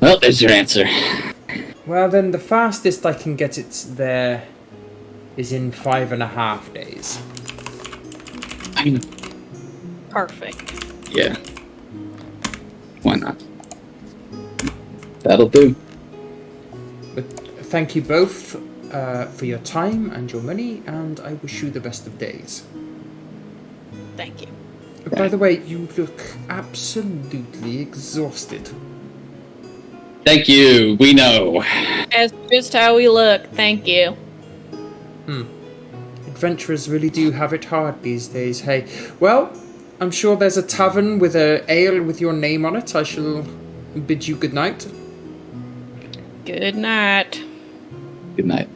[SPEAKER 6] Well, there's your answer.
[SPEAKER 1] Well, then the fastest I can get it there is in 5.5 days.
[SPEAKER 7] Perfect.
[SPEAKER 6] Yeah. Why not? That'll do.
[SPEAKER 1] But thank you both for your time and your money, and I wish you the best of days.
[SPEAKER 7] Thank you.
[SPEAKER 1] By the way, you look absolutely exhausted.
[SPEAKER 6] Thank you. We know.
[SPEAKER 7] That's just how we look. Thank you.
[SPEAKER 1] Adventurers really do have it hard these days. Hey, well, I'm sure there's a tavern with a ale with your name on it. I shall bid you good night.
[SPEAKER 7] Good night.
[SPEAKER 6] Good night.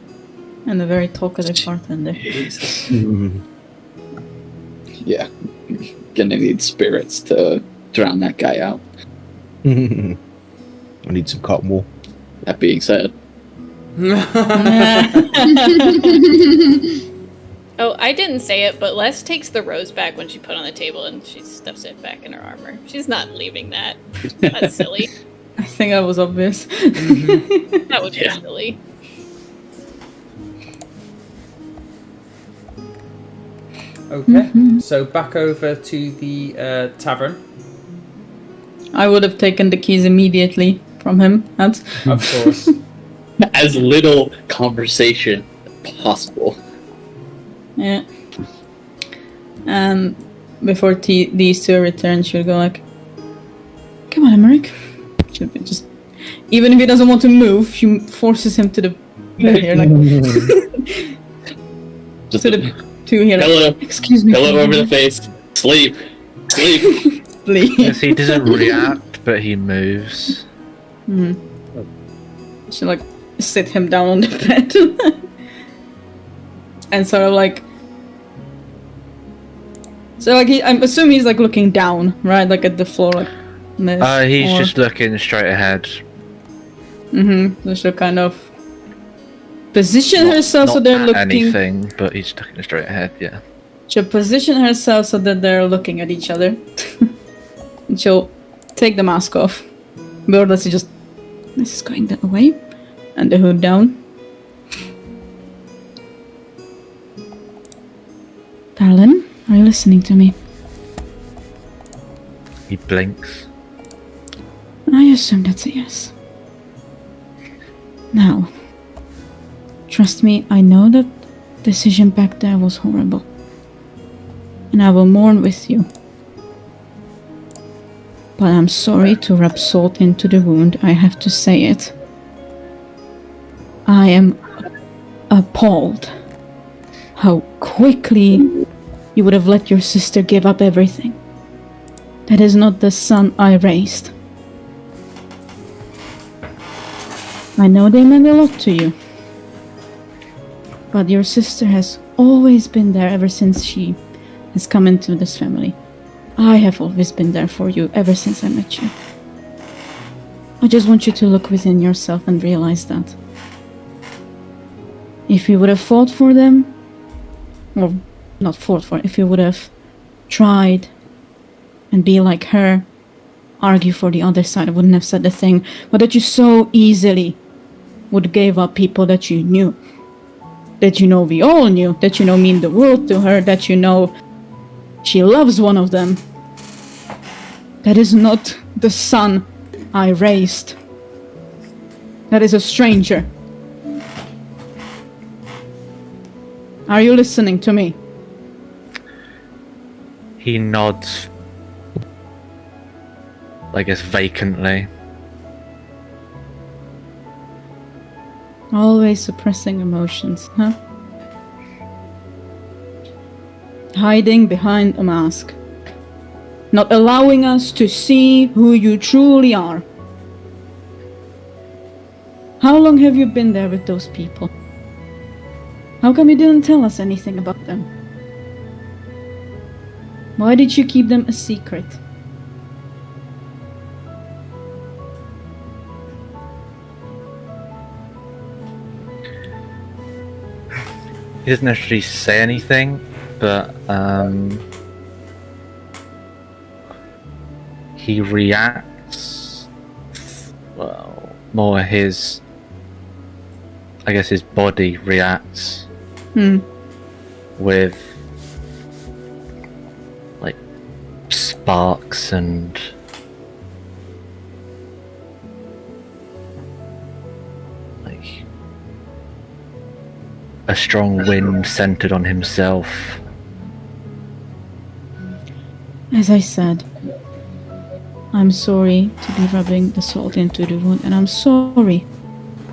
[SPEAKER 4] And a very talkative bartender.
[SPEAKER 6] Yeah. Gonna need spirits to drown that guy out.
[SPEAKER 5] I need some cotton wool.
[SPEAKER 6] That being said.
[SPEAKER 7] Oh, I didn't say it, but Les takes the rose back when she put on the table and she stuffs it back in her armor. She's not leaving that. That's silly.
[SPEAKER 4] I think that was obvious.
[SPEAKER 7] That would be silly.
[SPEAKER 1] Okay, so back over to the tavern.
[SPEAKER 4] I would have taken the keys immediately from him. That's
[SPEAKER 1] Of course.
[SPEAKER 6] As little conversation possible.
[SPEAKER 4] yeah. And before these two return, she'll go like, "Come on, Emmerich." She'll be just, even if he doesn't want to move, she forces him to the here, like
[SPEAKER 6] Just
[SPEAKER 4] to the two here.
[SPEAKER 6] Hello.
[SPEAKER 4] Like, "Excuse me."
[SPEAKER 6] Pillow over the face. Sleep. Sleep.
[SPEAKER 4] Please.
[SPEAKER 2] Yes, he doesn't react, but he moves.
[SPEAKER 4] She'll like sit him down on the bed and sort of like. So like I'm assuming he's like looking down, right, like at the floor, like.
[SPEAKER 2] He's just looking straight ahead.
[SPEAKER 4] So she'll kind of position herself so
[SPEAKER 2] Not
[SPEAKER 4] they're
[SPEAKER 2] at
[SPEAKER 4] looking.
[SPEAKER 2] anything, but he's looking straight ahead. Yeah.
[SPEAKER 4] She'll position herself so that they're looking at each other, and she'll take the mask off. But let's just. This is going that way, and the hood down. Talon, are you listening to me?
[SPEAKER 2] He blinks.
[SPEAKER 4] I assume that's a yes. Now, trust me, I know that decision back there was horrible. And I will mourn with you. But I'm sorry to rub salt into the wound, I have to say it. I am appalled how quickly you would have let your sister give up everything. That is not the son I raised. I know they meant a lot to you. But your sister has always been there ever since she has come into this family. I have always been there for you ever since I met you. I just want you to look within yourself and realize that. If you would have fought for them, or not fought for, if you would have tried and be like her, argue for the other side, I wouldn't have said a thing, but that you so easily would give up people that you knew. That you know we all knew, that you know mean the world to her, that you know she loves one of them. That is not the son I raised. That is a stranger. Are you listening to me?
[SPEAKER 2] He nods, I guess, vacantly.
[SPEAKER 4] Always suppressing emotions, huh? Hiding behind a mask. Not allowing us to see who you truly are. How long have you been there with those people? How come you didn't tell us anything about them? Why did you keep them a secret?
[SPEAKER 2] He doesn't actually say anything, but he reacts, well, more his, I guess his body reacts with like sparks and a strong wind centered on himself.
[SPEAKER 4] As I said, I'm sorry to be rubbing the salt into the wound, and I'm sorry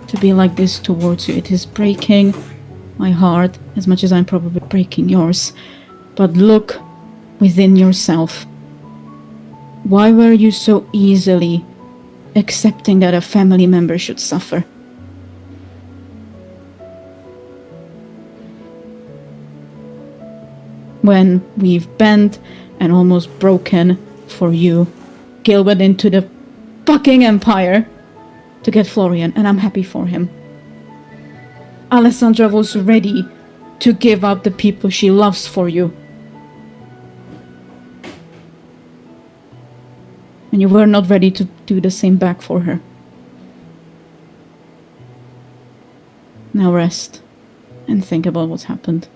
[SPEAKER 4] to be like this towards you. It is breaking my heart as much as I'm probably breaking yours. But look within yourself. Why were you so easily accepting that a family member should suffer? When we've bent and almost broken for you, Gil went into the fucking Empire to get Florian, and I'm happy for him. Alessandra was ready to give up the people she loves for you. And you were not ready to do the same back for her. Now rest and think about what's happened.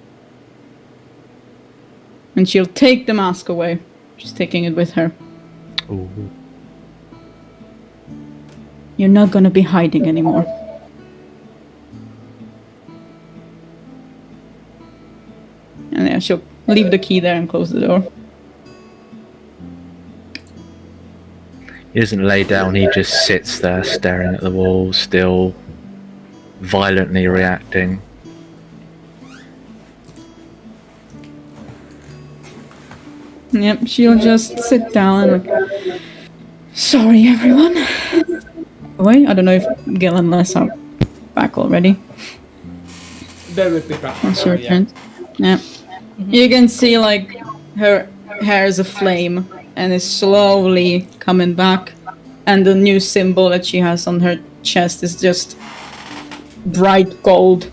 [SPEAKER 4] And she'll take the mask away. She's taking it with her.
[SPEAKER 2] Ooh.
[SPEAKER 4] You're not gonna be hiding anymore. And yeah, she'll leave the key there and close the door.
[SPEAKER 2] He doesn't lay down, he just sits there staring at the wall, still violently reacting.
[SPEAKER 4] Yep, she'll just sit down and like, sorry everyone. Wait, I don't know if Gil and Les are back already.
[SPEAKER 1] They would be back.
[SPEAKER 4] Once she returns. Yeah. You can see like her hair is aflame and is slowly coming back, and the new symbol that she has on her chest is just bright gold,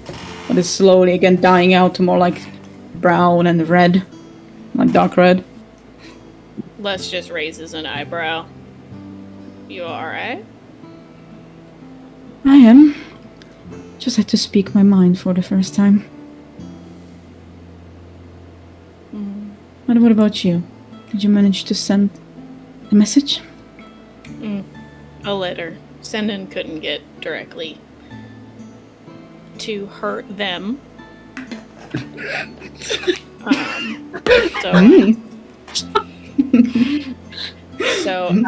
[SPEAKER 4] but it's slowly again dying out to more like brown and red, like dark red.
[SPEAKER 7] Les just raises an eyebrow. You alright?
[SPEAKER 4] I am. Just had to speak my mind for the first time. But what about you? Did you manage to send a message?
[SPEAKER 7] A letter. Senden couldn't get directly to hurt them. So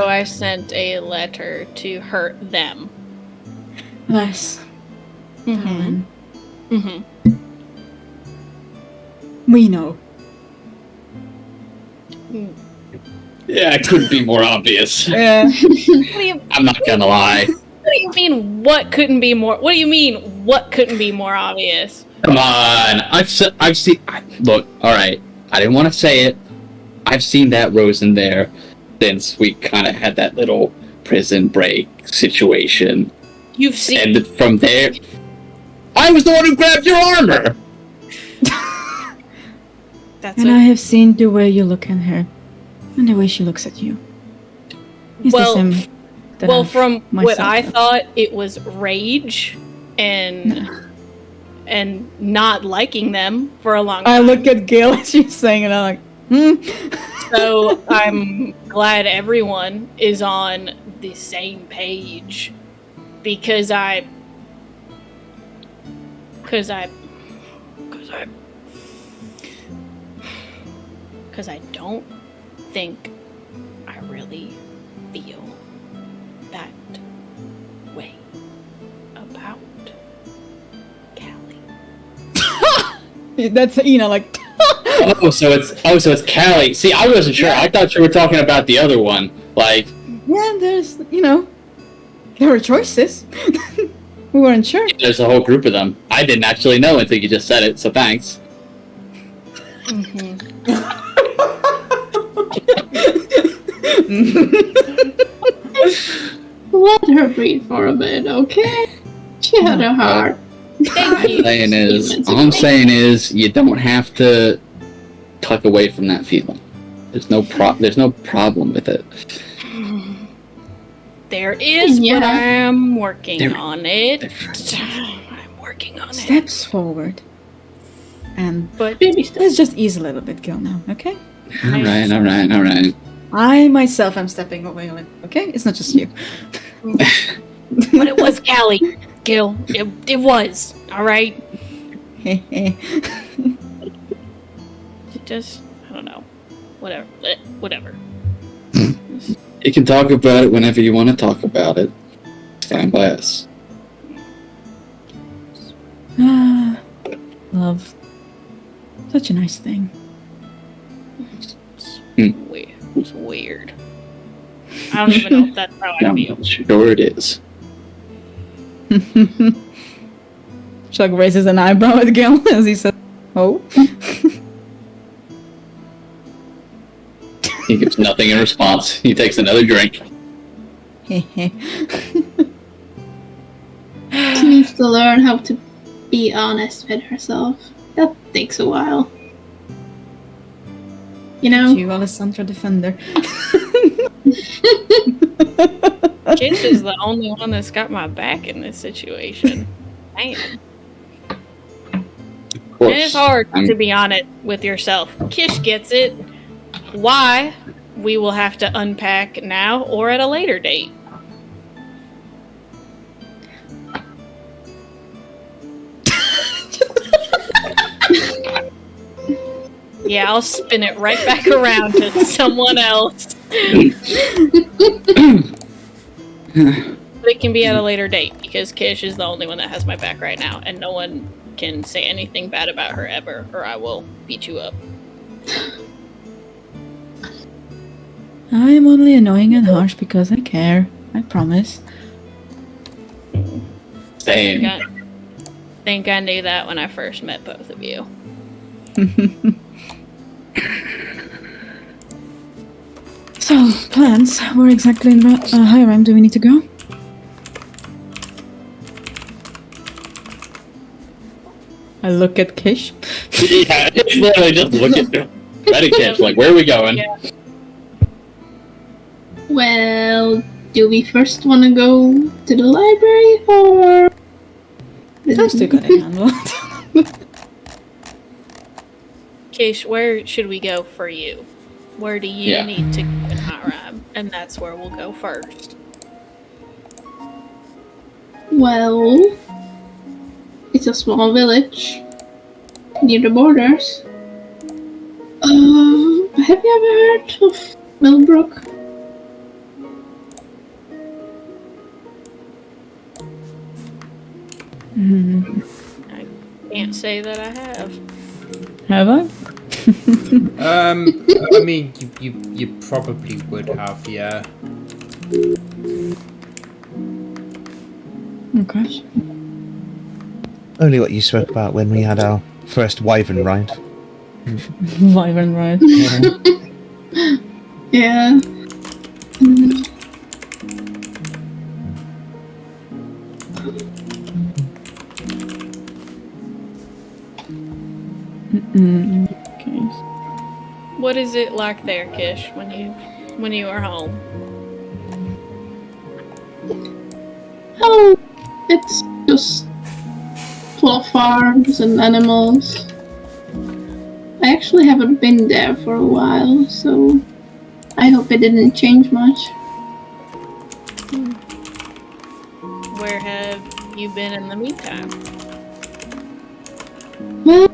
[SPEAKER 7] I sent a letter to hurt them.
[SPEAKER 4] Les. Helen.
[SPEAKER 7] Mm-hmm.
[SPEAKER 4] We know.
[SPEAKER 6] Yeah, it couldn't be more obvious.
[SPEAKER 4] Yeah.
[SPEAKER 6] I'm not gonna lie.
[SPEAKER 7] What do you mean? What couldn't be more? What do you mean? What couldn't be more obvious?
[SPEAKER 6] Come on, I've seen. Look, all right. I didn't want to say it. I've seen that rose in there since we kind of had that little prison break situation.
[SPEAKER 7] You've seen.
[SPEAKER 6] And from there, I was the one who grabbed your armor.
[SPEAKER 4] And I have seen the way you look at her, and the way she looks at you. Is the same that
[SPEAKER 7] well,
[SPEAKER 4] I've
[SPEAKER 7] from what I
[SPEAKER 4] felt.
[SPEAKER 7] thought, it was rage and not liking them for a long time.
[SPEAKER 4] I look at Gail as she's saying it, and I'm like,
[SPEAKER 7] So I'm glad everyone is on the same page because I don't think I really feel that way about Callie.
[SPEAKER 4] that's like.
[SPEAKER 6] So it's Callie. See, I wasn't sure. I thought you were talking about the other one. Like,
[SPEAKER 4] Yeah, there's there were choices. We weren't sure.
[SPEAKER 6] there's a whole group of them. I didn't actually know until you just said it. So thanks.
[SPEAKER 3] Let her breathe for a bit, okay? She had a heart.
[SPEAKER 6] All I'm saying is, you don't have to tuck away from that feeling. There's no problem with it.
[SPEAKER 7] There is,
[SPEAKER 3] Yeah.
[SPEAKER 7] but I'm working
[SPEAKER 6] They're
[SPEAKER 7] on it.
[SPEAKER 6] different.
[SPEAKER 7] I'm working on it.
[SPEAKER 4] Steps forward. And
[SPEAKER 7] But
[SPEAKER 3] Baby steps.
[SPEAKER 4] let's just ease a little bit, Gil, now, okay?
[SPEAKER 6] All right.
[SPEAKER 4] I myself am stepping away a little, okay? It's not just you.
[SPEAKER 7] but it was Callie. Gil. It was, alright? Just, I don't know. Whatever.
[SPEAKER 6] You can talk about it whenever you want to talk about it. Fine by us.
[SPEAKER 4] Love. Such a nice thing.
[SPEAKER 7] It's weird. I don't even know if that's how I feel.
[SPEAKER 6] Sure it is.
[SPEAKER 4] Chuck raises an eyebrow at Gil as he says, "Oh."
[SPEAKER 6] He gives nothing in response. He takes another drink.
[SPEAKER 3] She needs to learn how to be honest with herself. That takes a while. You know?
[SPEAKER 4] You, Alessandra Defender.
[SPEAKER 7] Kish is the only one that's got my back in this situation. Man.
[SPEAKER 6] Of course.
[SPEAKER 7] And it's hard to be honest with yourself. Kish gets it. Why? We will have to unpack now or at a later date. Yeah, I'll spin it right back around to someone else. But it can be at a later date because Kish is the only one that has my back right now, and no one can say anything bad about her ever, or I will beat you up.
[SPEAKER 4] I am only annoying and harsh because I care. I promise.
[SPEAKER 6] Same.
[SPEAKER 7] I think I knew that when I first met both of you.
[SPEAKER 4] So, plans. Where exactly in Hiram do we need to go? I look at Kish.
[SPEAKER 6] Yeah, it's literally just look at Ready Kish, like, where are we going?
[SPEAKER 7] Yeah.
[SPEAKER 3] Well, do we first want to go to the library or?
[SPEAKER 4] Those two got a handle.
[SPEAKER 7] Kish, where should we go for you? Where do you need to go in Hiram? And that's where we'll go first.
[SPEAKER 3] Well, it's a small village near the borders. Have you ever heard of Millbrook?
[SPEAKER 7] I can't say that I have.
[SPEAKER 4] Have I?
[SPEAKER 1] I mean, you probably would have, yeah.
[SPEAKER 4] Okay.
[SPEAKER 5] Only what you spoke about when we had our first wyvern ride.
[SPEAKER 4] Wyvern ride.
[SPEAKER 3] Yeah.
[SPEAKER 4] Okay.
[SPEAKER 7] What is it like there, Kish, when you are home?
[SPEAKER 3] Oh, it's just full of farms and animals. I actually haven't been there for a while, so I hope it didn't change much.
[SPEAKER 7] Where have you been in the meantime?
[SPEAKER 3] Well,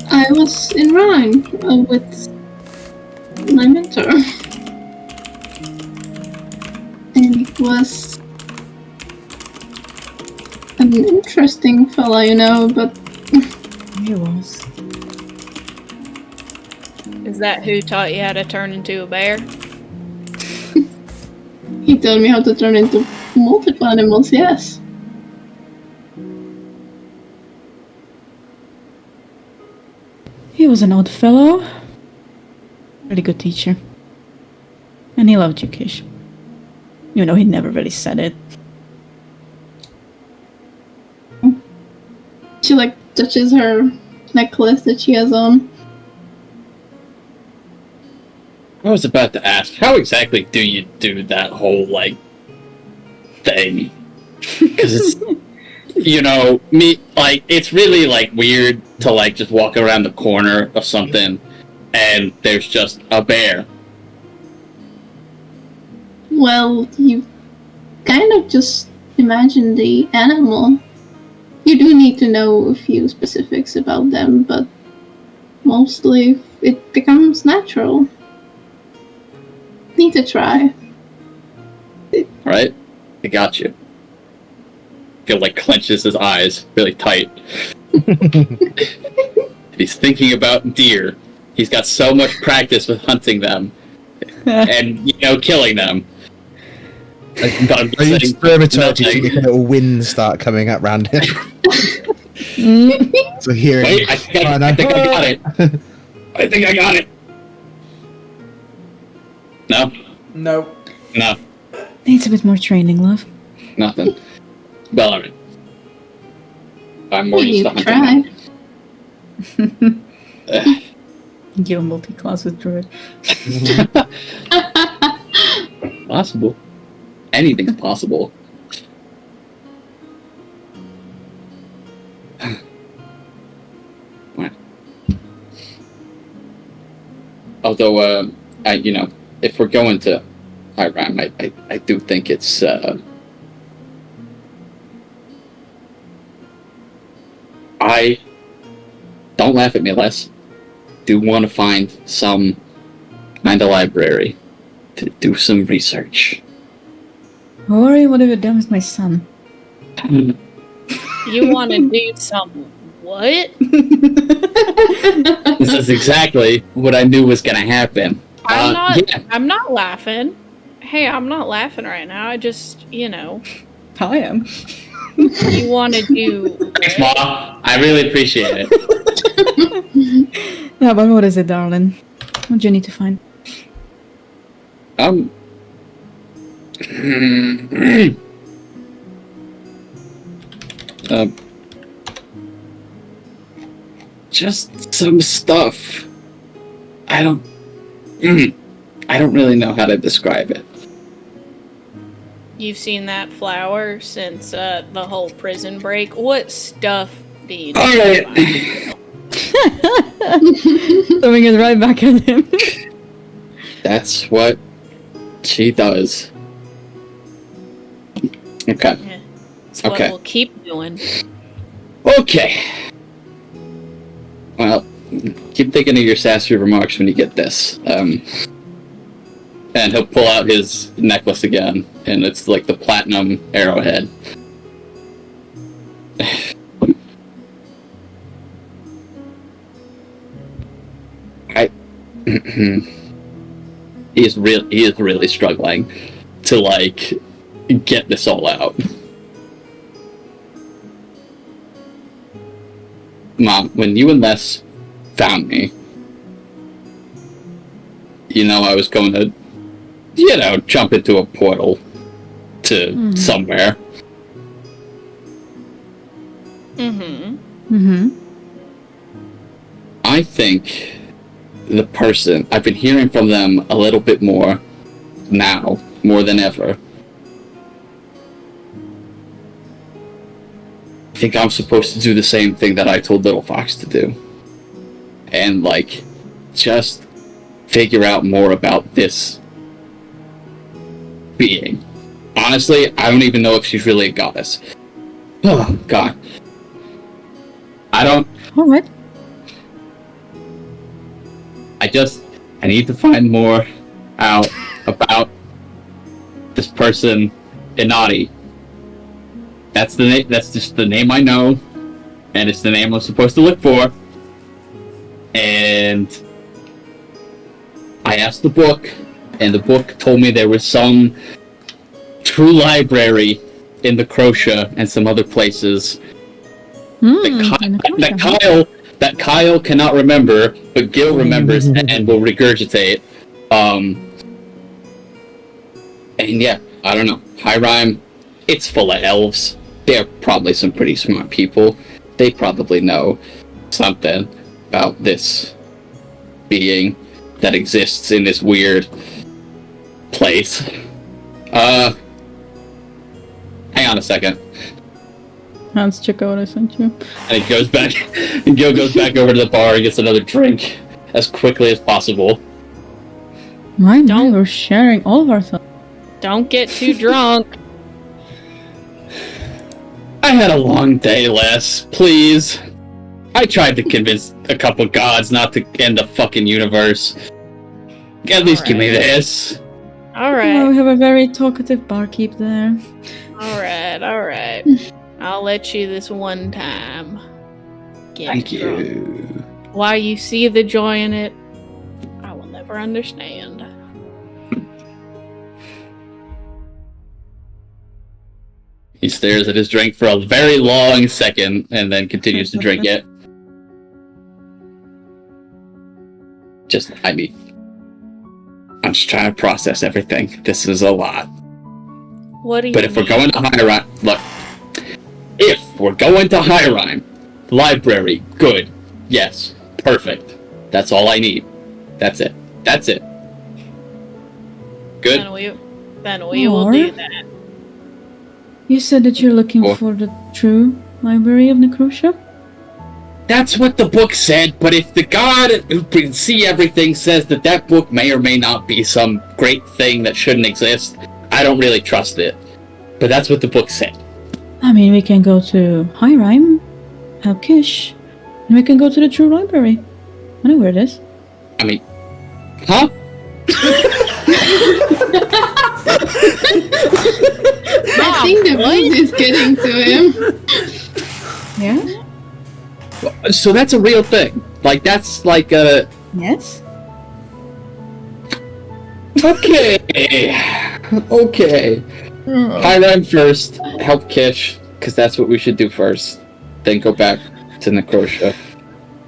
[SPEAKER 3] I was in Rhine with my mentor. And it was an interesting fella, you know, but
[SPEAKER 4] He was.
[SPEAKER 7] Is that who taught you how to turn into a bear?
[SPEAKER 3] he told me how to turn into multiple animals, yes.
[SPEAKER 4] He was an odd fellow. Really good teacher. And he loved you, Kish. Even though he never really said it.
[SPEAKER 3] She touches her necklace that she has on.
[SPEAKER 6] I was about to ask, how exactly do you do that whole, thing? Because it's, it's really, weird to, just walk around the corner of something and there's just a bear.
[SPEAKER 3] Well, you kind of just imagine the animal. You do need to know a few specifics about them, but mostly it becomes natural. Need to try.
[SPEAKER 6] Alright, I got you. Gil like clenches his eyes really tight. He's thinking about deer. He's got so much practice with hunting them and, killing them. But I'm
[SPEAKER 5] Are you
[SPEAKER 6] saying
[SPEAKER 5] spermatozoid?
[SPEAKER 6] nothing.
[SPEAKER 5] You get a wind start coming up round him. So hearing.
[SPEAKER 6] Wait, I think I got it. I think I got it. No?
[SPEAKER 1] No.
[SPEAKER 6] No.
[SPEAKER 4] Needs a bit more training, love.
[SPEAKER 6] Nothing. Well, alright. I'm more used to
[SPEAKER 3] You
[SPEAKER 6] hunting.
[SPEAKER 3] try.
[SPEAKER 4] Gil multi-class with druid.
[SPEAKER 6] Possible. Anything's possible. What? Although, if we're going to Hiram, I do think it's, I don't laugh at me, Les. Do want to find some kind of library to do some research.
[SPEAKER 4] Don't worry, what have you done with my son?
[SPEAKER 7] You want to do some what?
[SPEAKER 6] This is exactly what I knew was gonna happen.
[SPEAKER 7] I'm not laughing. Hey, I'm not laughing right now. I just,
[SPEAKER 4] I am.
[SPEAKER 7] you want to do
[SPEAKER 6] Thanks, Ma. I really appreciate it.
[SPEAKER 4] Yeah, but what is it, darling? What do you need to find?
[SPEAKER 6] Just some stuff. I don't really know how to describe it.
[SPEAKER 7] You've seen that flower since the whole prison break. What stuff do you know?
[SPEAKER 6] Alright.
[SPEAKER 4] Throwing it right back at him.
[SPEAKER 6] That's what she does. Okay.
[SPEAKER 7] Yeah, it's what
[SPEAKER 6] Okay.
[SPEAKER 7] we'll keep doing.
[SPEAKER 6] Okay. Well, keep thinking of your sassy remarks when you get this. And he'll pull out his necklace again, and it's like the platinum arrowhead. He is really struggling to get this all out. Mom, when you and Les found me, I was going to, jump into a portal to somewhere. I think the person, I've been hearing from them a little bit more now, more than ever. I think I'm supposed to do the same thing that I told Little Fox to do. And, just figure out more about this being. Honestly, I don't even know if she's really a goddess. Oh, God.
[SPEAKER 4] Alright.
[SPEAKER 6] I need to find more out about this person, Inati. That's the name. That's just the name I know, and it's the name I'm supposed to look for. And I asked the book, and the book told me there was some true library in the Crocia and some other places that Kyle cannot remember, but Gil remembers and will regurgitate. And yeah, I don't know. Hiram, it's full of elves. They're probably some pretty smart people. They probably know something about this being that exists in this weird place. Hang on a second.
[SPEAKER 4] Hans, check out what I sent you.
[SPEAKER 6] And he goes back, and Gil goes back over to the bar and gets another drink as quickly as possible.
[SPEAKER 4] We're sharing all of our thoughts.
[SPEAKER 7] Don't get too drunk.
[SPEAKER 6] I had a long day, Les. Please. I tried to convince a couple gods not to end the fucking universe. At least give me this.
[SPEAKER 7] Alright.
[SPEAKER 4] Well, we have a very talkative barkeep there.
[SPEAKER 7] Alright. I'll let you this one time. Get
[SPEAKER 6] Thank
[SPEAKER 7] drunk.
[SPEAKER 6] you.
[SPEAKER 7] Why you see the joy in it, I will never understand.
[SPEAKER 6] He stares at his drink for a very long second and then continues to drink it. I'm just trying to process everything. This is a lot.
[SPEAKER 7] What do you
[SPEAKER 6] But if we're
[SPEAKER 7] mean?
[SPEAKER 6] going to Hyrime, look. If we're going to Hyrime, library, good. Yes, perfect. That's all I need. That's it. Good?
[SPEAKER 7] Then we will do that.
[SPEAKER 4] You said that you're looking
[SPEAKER 6] Or-
[SPEAKER 4] for the true library of Necrotia?
[SPEAKER 6] That's what the book said, but if the god who can see everything says that book may or may not be some great thing that shouldn't exist, I don't really trust it. But that's what the book said.
[SPEAKER 4] I mean, we can go to Hyrime, help Kish, and we can go to the true library. I know where it is.
[SPEAKER 6] I mean, huh?
[SPEAKER 3] I think the voice is getting to him.
[SPEAKER 4] Yeah?
[SPEAKER 6] So that's a real thing. Like, that's like a...
[SPEAKER 4] Yes?
[SPEAKER 6] Okay. Hyrime first, help Kish, because that's what we should do first. Then go back to Necrotia.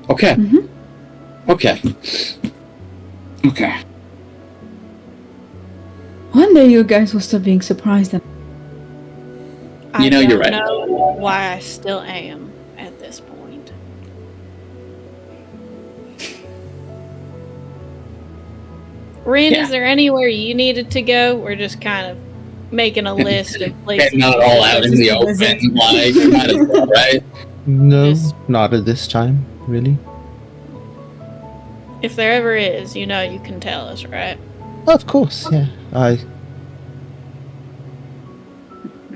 [SPEAKER 6] Okay.
[SPEAKER 4] Mhm.
[SPEAKER 6] Okay.
[SPEAKER 4] One day you guys will stop being surprised at
[SPEAKER 6] You know,
[SPEAKER 7] I
[SPEAKER 6] you're
[SPEAKER 7] don't
[SPEAKER 6] right.
[SPEAKER 7] know why I still am at this point. Rin,
[SPEAKER 6] Yeah.
[SPEAKER 7] is there anywhere you needed to go? We're just kind of making a list of places.
[SPEAKER 6] Getting out all out in the open, like, might as well, right?
[SPEAKER 5] No,
[SPEAKER 7] Just-
[SPEAKER 5] not at this time, really.
[SPEAKER 7] If there ever is, you know you can tell us, right?
[SPEAKER 5] Of course, yeah.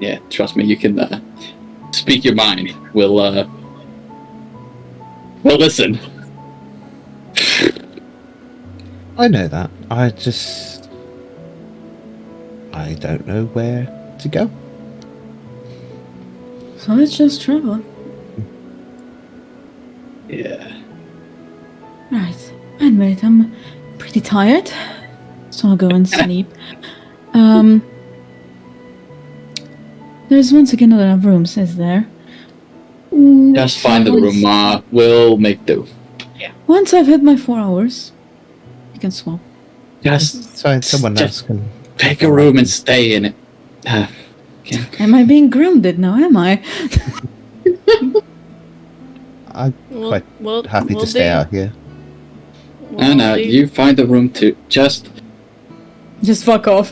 [SPEAKER 6] Yeah, trust me, you can speak your mind. We'll listen.
[SPEAKER 5] I know that. I don't know where to go.
[SPEAKER 4] So let's just travel.
[SPEAKER 6] Yeah.
[SPEAKER 4] Right. Anyway, I'm pretty tired. So I'll go and sleep. There's once again another rooms, is there?
[SPEAKER 6] Just find the room, Ma. We'll make do.
[SPEAKER 4] Once I've hit my 4 hours, you can swap.
[SPEAKER 6] Just
[SPEAKER 5] So someone else
[SPEAKER 6] Just-
[SPEAKER 5] can.
[SPEAKER 6] take a room and stay in it.
[SPEAKER 4] Am I being grounded now, am I?
[SPEAKER 5] I'm quite happy to stay out here.
[SPEAKER 6] No, you find a room too. Just
[SPEAKER 4] Just fuck off.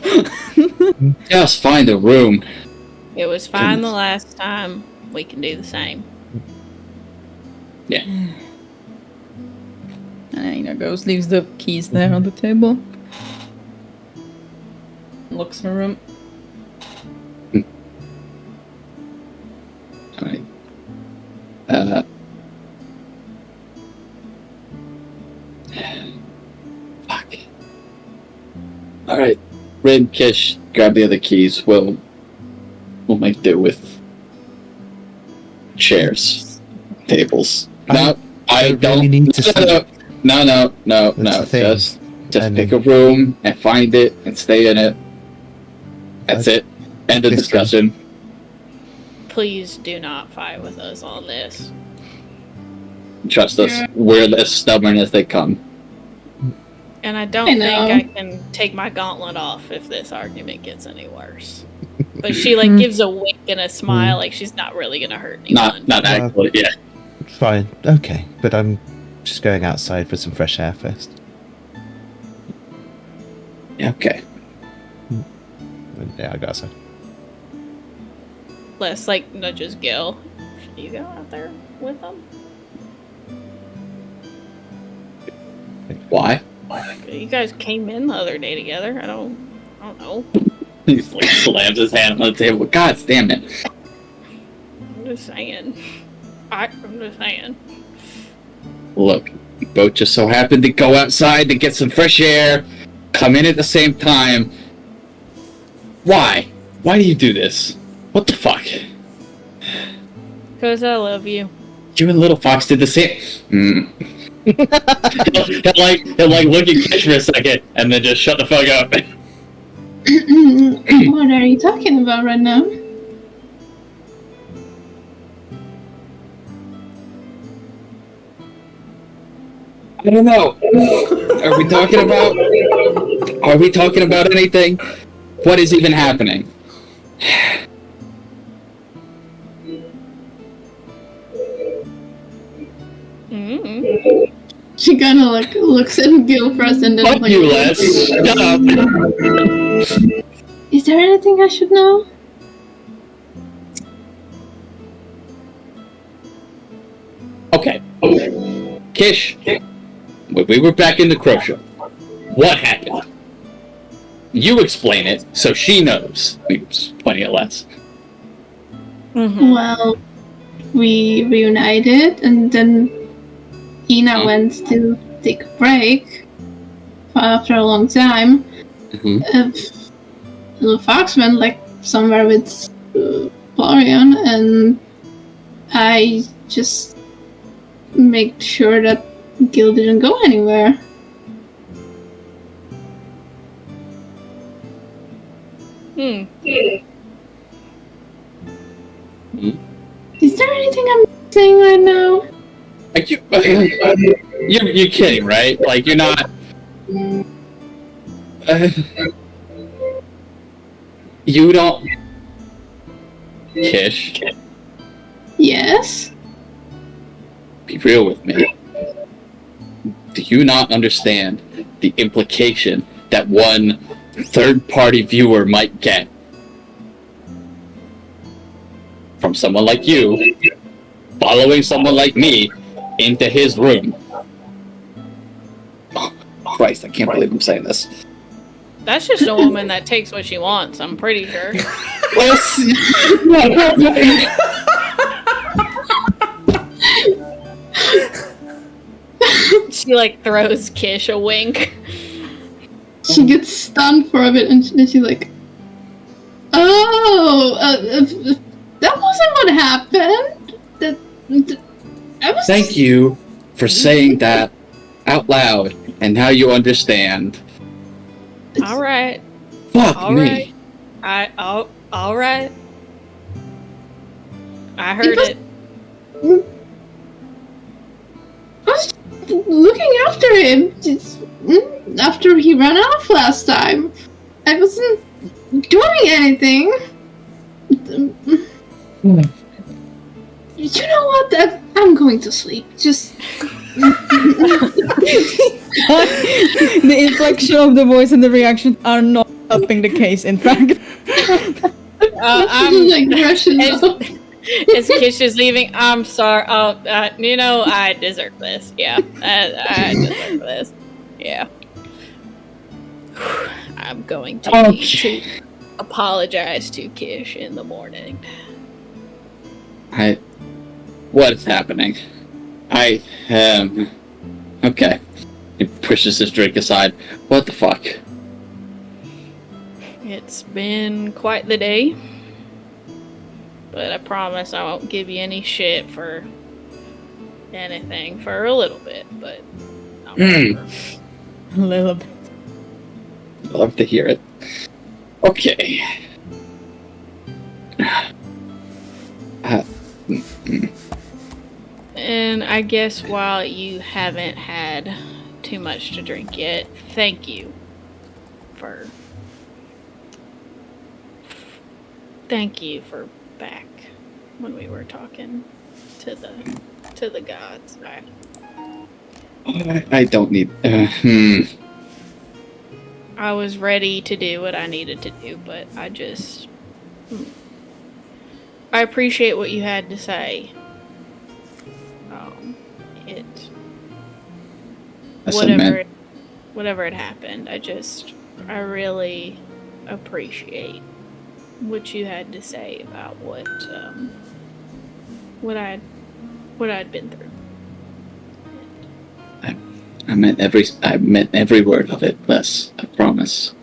[SPEAKER 6] find a room.
[SPEAKER 7] It was fine the last time. We can do the same.
[SPEAKER 4] And Aina goes, leaves the keys there on the table. Looks her room.
[SPEAKER 6] Alright. Fuck. Alright. Rin, Kish, grab the other keys. We'll make do with chairs, tables. No, I
[SPEAKER 5] really
[SPEAKER 6] don't
[SPEAKER 5] need to sleep.
[SPEAKER 6] No.
[SPEAKER 5] That's the thing.
[SPEAKER 6] Just
[SPEAKER 5] And-
[SPEAKER 6] pick a room and find it and stay in it. That's it. End of
[SPEAKER 5] This
[SPEAKER 6] discussion.
[SPEAKER 7] Please do not fight with us on this.
[SPEAKER 6] Trust us. We're as stubborn as they come.
[SPEAKER 7] And I don't
[SPEAKER 3] I
[SPEAKER 7] think
[SPEAKER 3] know.
[SPEAKER 7] I can take my gauntlet off if this argument gets any worse. But she like gives a wink and a smile, like she's not really gonna hurt anyone.
[SPEAKER 6] Not actually. Yeah.
[SPEAKER 5] Fine, okay, but I'm just going outside for some fresh air first.
[SPEAKER 6] Yeah. Okay.
[SPEAKER 5] And yeah, I go outside.
[SPEAKER 7] Less like nudges Gil. Should you go out there with them?
[SPEAKER 6] Why?
[SPEAKER 7] You guys came in the other day together. I don't know.
[SPEAKER 6] He like slams his hand on the table. God damn it.
[SPEAKER 7] I'm just saying. I'm just saying.
[SPEAKER 6] Look, we both just so happened to go outside to get some fresh air, come in at the same time. Why? Why do you do this? What the fuck?
[SPEAKER 7] Because I love you.
[SPEAKER 6] You and Little Fox did the same. he'll look at Kish for a second and then just shut the fuck up.
[SPEAKER 3] What are you talking about right now?
[SPEAKER 6] I don't know. Are we talking about anything? What is even happening?
[SPEAKER 3] She kind of like looks at Gil first and then
[SPEAKER 6] Fuck
[SPEAKER 3] like,
[SPEAKER 6] you, Les. Shut up.
[SPEAKER 3] Is there anything I should know?
[SPEAKER 6] Okay. Kish, when we were back in the Crow Show, what happened? You explain it so she knows. Pointing at Les.
[SPEAKER 3] Well, we reunited and then Ina went to take a break after a long time. Little Fox went like somewhere with Florian, and I just made sure that Gil didn't go anywhere. Is there anything I'm saying right now?
[SPEAKER 6] Like you're kidding, right? Like you're not. You don't. Kish,
[SPEAKER 3] Yes?
[SPEAKER 6] be real with me. Do you not understand the implication that one third-party viewer might get from someone like you following someone like me into his room? Oh, Christ, I can't believe I'm saying this.
[SPEAKER 7] That's just a woman that takes what she wants, I'm pretty sure. She like throws Kish a wink.
[SPEAKER 3] She gets stunned for a bit and then she's like, oh, that wasn't what happened. I was...
[SPEAKER 6] Thank you for saying that out loud, and now you understand.
[SPEAKER 7] Alright.
[SPEAKER 6] Fuck
[SPEAKER 7] Alright.
[SPEAKER 6] me.
[SPEAKER 7] Alright. I heard it.
[SPEAKER 3] I was looking after him just after he ran off last time. I wasn't doing anything. You know what? I'm going to sleep. Just.
[SPEAKER 4] The inflection of the voice and the reaction are not helping the case, in fact.
[SPEAKER 3] I'm like rushing off.
[SPEAKER 7] As Kish is leaving, I'm sorry. I deserve this. Yeah, I deserve this. Yeah. I'm going to need to apologize to Kish in the morning.
[SPEAKER 6] What is happening? Okay. He pushes his drink aside. What the fuck?
[SPEAKER 7] It's been quite the day. But I promise I won't give you any shit for anything for a little bit, but not forever.
[SPEAKER 4] A little bit.
[SPEAKER 6] Love to hear it. Okay.
[SPEAKER 7] And I guess while you haven't had too much to drink yet, thank you for back when we were talking to the gods.
[SPEAKER 6] I don't need.
[SPEAKER 7] I was ready to do what I needed to do, but I appreciate what you had to say. Whatever had happened, I really appreciate what you had to say about what what I'd been through.
[SPEAKER 6] I meant every word of it, Les. I promise.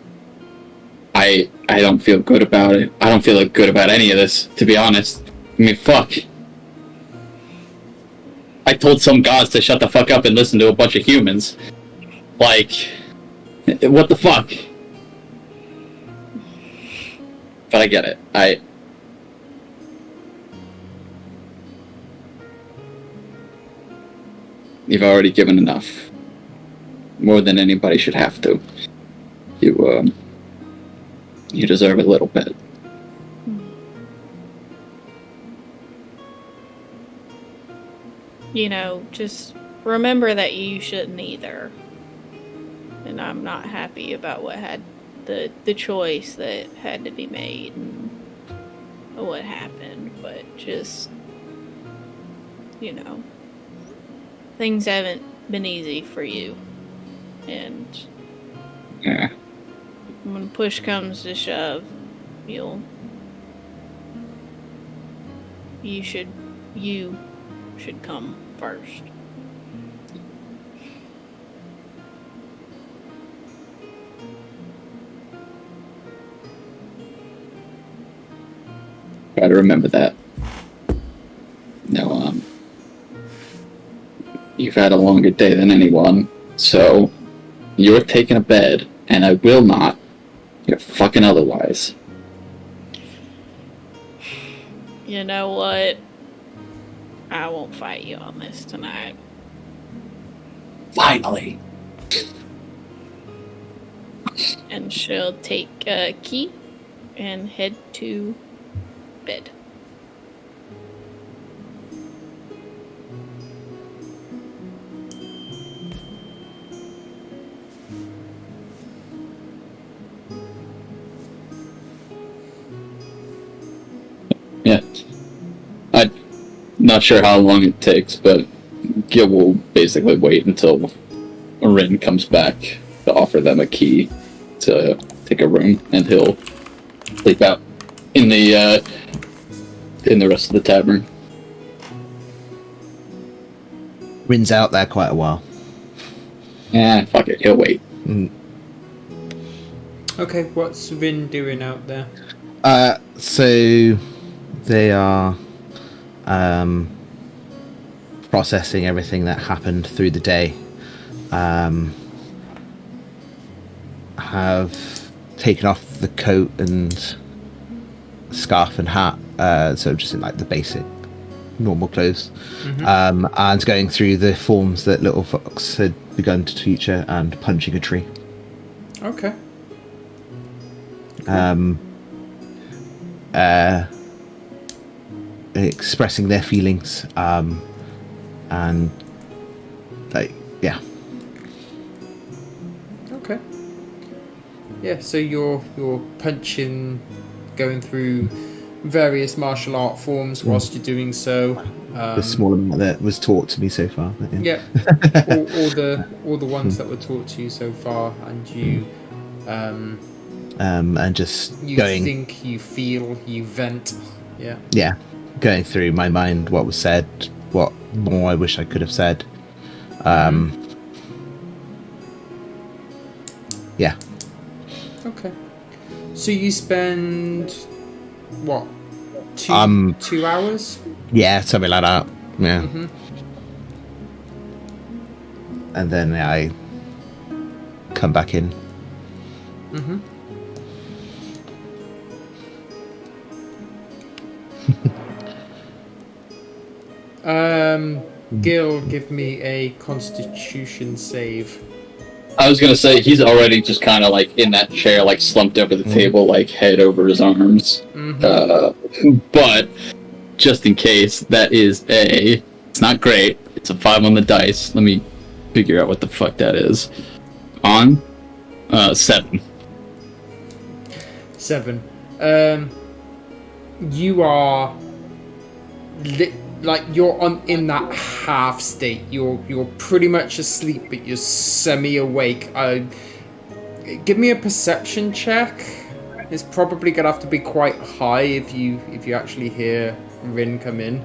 [SPEAKER 6] I don't feel good about it. I don't feel good about any of this, to be honest. I mean, fuck. I told some gods to shut the fuck up and listen to a bunch of humans. Like, what the fuck? But I get it. You've already given enough. More than anybody should have to. You deserve a little bit.
[SPEAKER 7] You know, just remember that you shouldn't either. And I'm not happy about what had the choice that had to be made and what happened, but just, you know, things haven't been easy for you. And
[SPEAKER 6] Yeah.
[SPEAKER 7] when push comes to shove, you should come first.
[SPEAKER 6] Try to remember that. No, you've had a longer day than anyone, so you're taking a bed, and I will not. You're fucking otherwise.
[SPEAKER 7] You know what? I won't fight you on this tonight.
[SPEAKER 6] Finally.
[SPEAKER 7] And she'll take a key and head to bed.
[SPEAKER 6] Yeah. I'm not sure how long it takes, but Gil will basically wait until Rin comes back to offer them a key to take a room, and he'll sleep out in the rest of the tavern.
[SPEAKER 5] Rin's out there quite a while.
[SPEAKER 6] Yeah, fuck it, he'll wait.
[SPEAKER 1] Okay, what's Rin doing out there?
[SPEAKER 5] So they are processing everything that happened through the day. Have taken off the coat and scarf and hat, so just in like the basic normal clothes, and going through the forms that Little Fox had begun to teach her and punching a tree.
[SPEAKER 1] Okay.
[SPEAKER 5] Expressing their feelings, and like, yeah.
[SPEAKER 1] Okay. Yeah, so you're punching, going through various martial art forms whilst you're doing so.
[SPEAKER 5] The small amount that was taught to me so far. But yeah.
[SPEAKER 1] all the ones that were taught to you so far, and you
[SPEAKER 5] and just
[SPEAKER 1] you
[SPEAKER 5] going.
[SPEAKER 1] think, you feel, you vent. Yeah.
[SPEAKER 5] Yeah, going through my mind what was said, what more I wish I could have said. Yeah.
[SPEAKER 1] Okay. So you spend what? 2 hours?
[SPEAKER 5] Yeah, something like that. Yeah.
[SPEAKER 1] Mm-hmm.
[SPEAKER 5] And then I come back in.
[SPEAKER 1] Mm-hmm. Gil, give me a Constitution save.
[SPEAKER 6] I was gonna say, he's already just kind of like in that chair, like slumped over the table, like head over his arms. But just in case, that is it's not great. It's a 5 on the dice. Let me figure out what the fuck that is. On 7.
[SPEAKER 1] 7. You are like you're in that half state. You're pretty much asleep, but you're semi-awake. Give me a perception check. It's probably gonna have to be quite high if you actually hear Rin come in.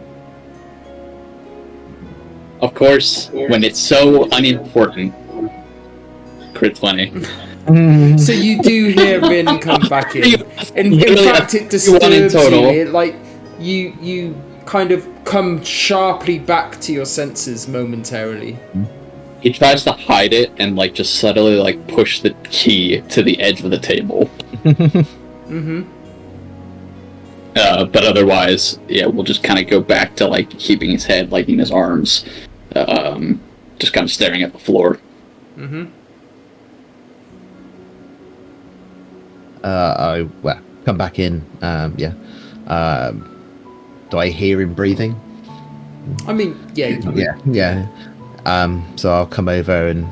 [SPEAKER 6] Of course, when it's so unimportant. Crit 20.
[SPEAKER 1] So you do hear Rin come back in. In
[SPEAKER 6] Literally
[SPEAKER 1] fact, it
[SPEAKER 6] one in
[SPEAKER 1] disturbs
[SPEAKER 6] total.
[SPEAKER 1] you. It, like you kind of come sharply back to your senses momentarily.
[SPEAKER 6] He tries to hide it and like just subtly like push the key to the edge of the table.
[SPEAKER 1] Mm-hmm.
[SPEAKER 6] But otherwise, yeah, we'll just kind of go back to like keeping his head like in his arms, just kind of staring at the floor.
[SPEAKER 1] Mm-hmm.
[SPEAKER 5] I come back in. Yeah. Do I hear him breathing?
[SPEAKER 1] I mean, yeah. You would-
[SPEAKER 5] Yeah. So I'll come over and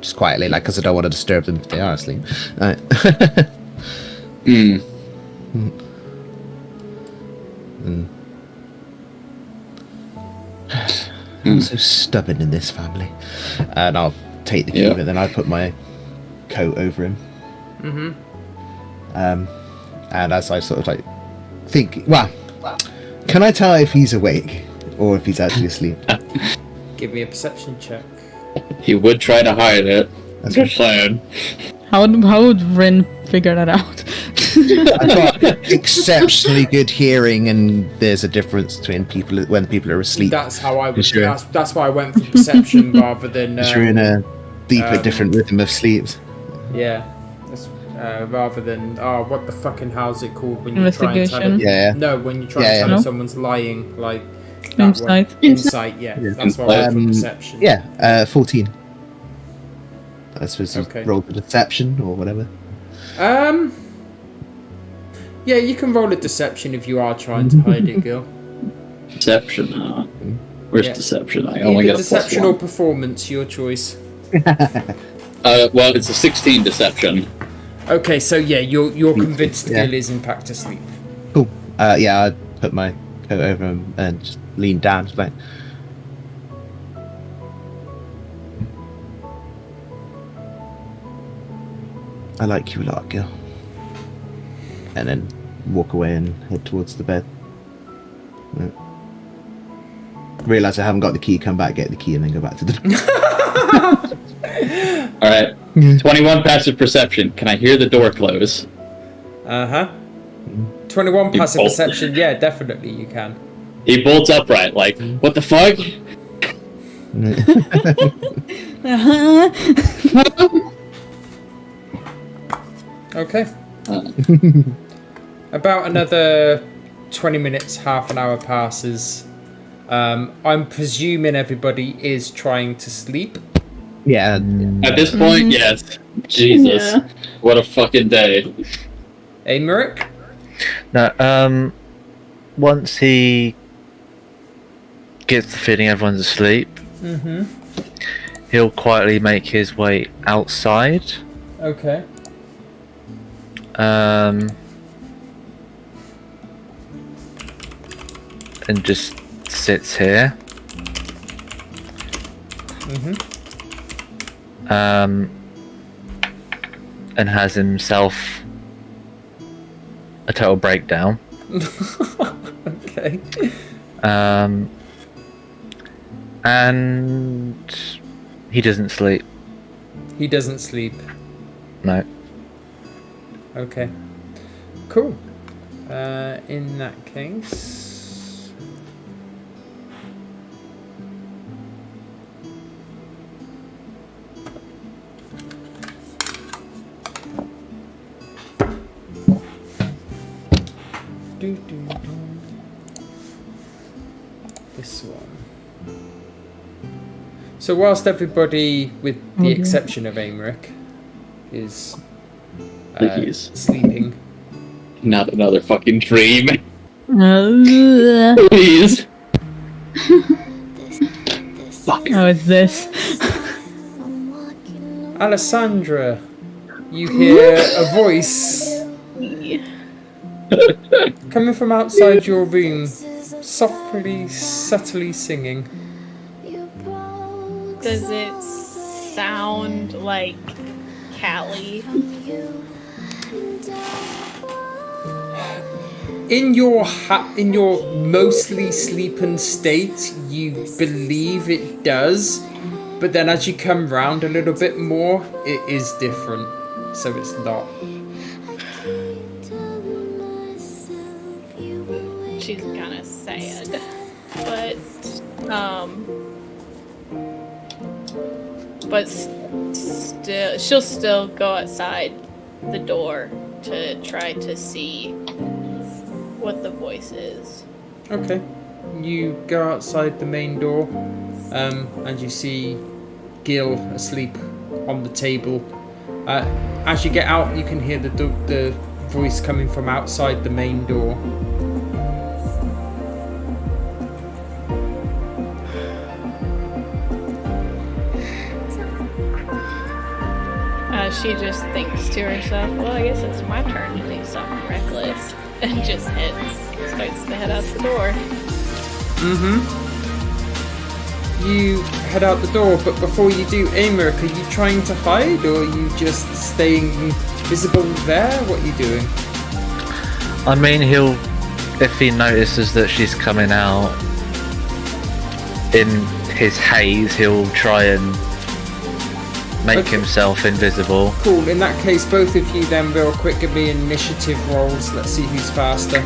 [SPEAKER 5] just quietly, like, because I don't want to disturb them if they are asleep.
[SPEAKER 6] Hmm.
[SPEAKER 5] I'm so stubborn in this family. And I'll take the key,
[SPEAKER 6] Yeah.
[SPEAKER 5] but then I put my coat over him.
[SPEAKER 1] Mm-hmm.
[SPEAKER 5] And as I sort of like think, well, can I tell if he's awake or if he's actually asleep?
[SPEAKER 1] Give me a perception check.
[SPEAKER 6] He would try to hide it.
[SPEAKER 5] That's
[SPEAKER 6] Just saying.
[SPEAKER 4] How would Rin figure that out?
[SPEAKER 5] I've got exceptionally good hearing, and there's a difference between people when people are asleep.
[SPEAKER 1] That's how I would.
[SPEAKER 5] Sure.
[SPEAKER 1] That's why I went for perception rather than.
[SPEAKER 5] Because you're in a deeper, different rhythm of sleep.
[SPEAKER 1] Yeah. That's, rather than what the fucking how's it called when you try and tell
[SPEAKER 4] Investigation.
[SPEAKER 1] it?
[SPEAKER 5] Yeah.
[SPEAKER 1] No, when you try
[SPEAKER 5] Yeah,
[SPEAKER 1] and tell
[SPEAKER 5] yeah.
[SPEAKER 1] if
[SPEAKER 4] No.
[SPEAKER 1] someone's lying, like that one.
[SPEAKER 4] Insight.
[SPEAKER 1] Insight. Yeah. That's why I went for perception.
[SPEAKER 5] Yeah, 14. I suppose
[SPEAKER 1] Okay.
[SPEAKER 5] roll for deception or whatever.
[SPEAKER 1] Yeah, you can roll a deception if you are trying to hide it, girl.
[SPEAKER 6] Deception, huh? Where's
[SPEAKER 1] Yeah.
[SPEAKER 6] deception? I only
[SPEAKER 1] Either
[SPEAKER 6] got a
[SPEAKER 1] deception or
[SPEAKER 6] +1.
[SPEAKER 1] performance, your choice.
[SPEAKER 6] Well, it's a 16 deception.
[SPEAKER 1] Okay, so yeah, you're convinced
[SPEAKER 5] Yeah.
[SPEAKER 1] Gil is in fact asleep.
[SPEAKER 5] Cool. Yeah, I put my coat over him and just lean down. Just like, I like you a lot, girl. And then walk away and head towards the bed. Realise I haven't got the key, come back, get the key, and then go back to the
[SPEAKER 6] Alright. 21 passive perception. Can I hear the door close?
[SPEAKER 1] 21
[SPEAKER 6] You
[SPEAKER 1] passive
[SPEAKER 6] bolt.
[SPEAKER 1] perception, yeah, definitely you can.
[SPEAKER 6] He bolts upright, like, what the fuck?
[SPEAKER 1] Okay. About another 20 minutes, half an hour passes. I'm presuming everybody is trying to sleep.
[SPEAKER 5] Yeah.
[SPEAKER 6] At this point, yes. Jesus.
[SPEAKER 3] Yeah.
[SPEAKER 6] What a fucking day.
[SPEAKER 1] Amaric?
[SPEAKER 2] No, once he gets the feeling everyone's asleep, he'll quietly make his way outside.
[SPEAKER 1] Okay.
[SPEAKER 2] And just sits here. And has himself a total breakdown.
[SPEAKER 1] Okay.
[SPEAKER 2] And he doesn't sleep.
[SPEAKER 1] He doesn't sleep.
[SPEAKER 2] No.
[SPEAKER 1] Okay. Cool. In that case... This one. So whilst everybody, with the exception of Amaric, is
[SPEAKER 6] Please.
[SPEAKER 1] sleeping,
[SPEAKER 6] Not another fucking dream.
[SPEAKER 4] Oh,
[SPEAKER 6] Please. Fuck.
[SPEAKER 4] it's this.
[SPEAKER 1] Alessandra, you hear a voice coming from outside your room, softly, subtly singing.
[SPEAKER 7] Does it sound like Callie?
[SPEAKER 1] in your mostly sleeping state, you believe it does, but then as you come round a little bit more, it is different. So it's not.
[SPEAKER 7] She's kind of sad, but still, she'll still go outside the door to try to see what the voice is.
[SPEAKER 1] Okay. You go outside the main door, and you see Gil asleep on the table. As you get out, you can hear the voice coming from outside the main door.
[SPEAKER 7] She just thinks to herself, well, I guess it's my turn to do something reckless, and just starts to head out the door.
[SPEAKER 1] You head out the door, but before you do, Amrik, are you trying to hide, or are you just staying visible there? What are you doing?
[SPEAKER 2] I mean, if he notices that she's coming out in his haze, he'll try and make himself invisible.
[SPEAKER 1] Cool. In that case, both of you then real quick give me initiative rolls. Let's see who's faster.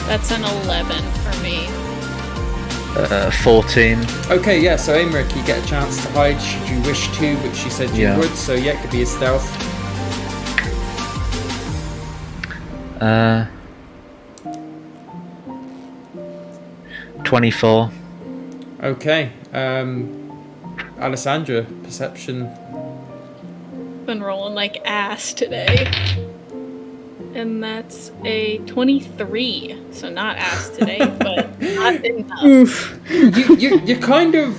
[SPEAKER 7] That's an 11 for me.
[SPEAKER 2] 14.
[SPEAKER 1] Okay, yeah, so Amrik, you get a chance to hide should you wish to, which she said you would, so yeah, it could be a stealth.
[SPEAKER 2] 24.
[SPEAKER 1] Okay, Alessandra, perception.
[SPEAKER 7] Been rolling like ass today. And that's a 23. So not ass today, but not enough.
[SPEAKER 1] You kind of,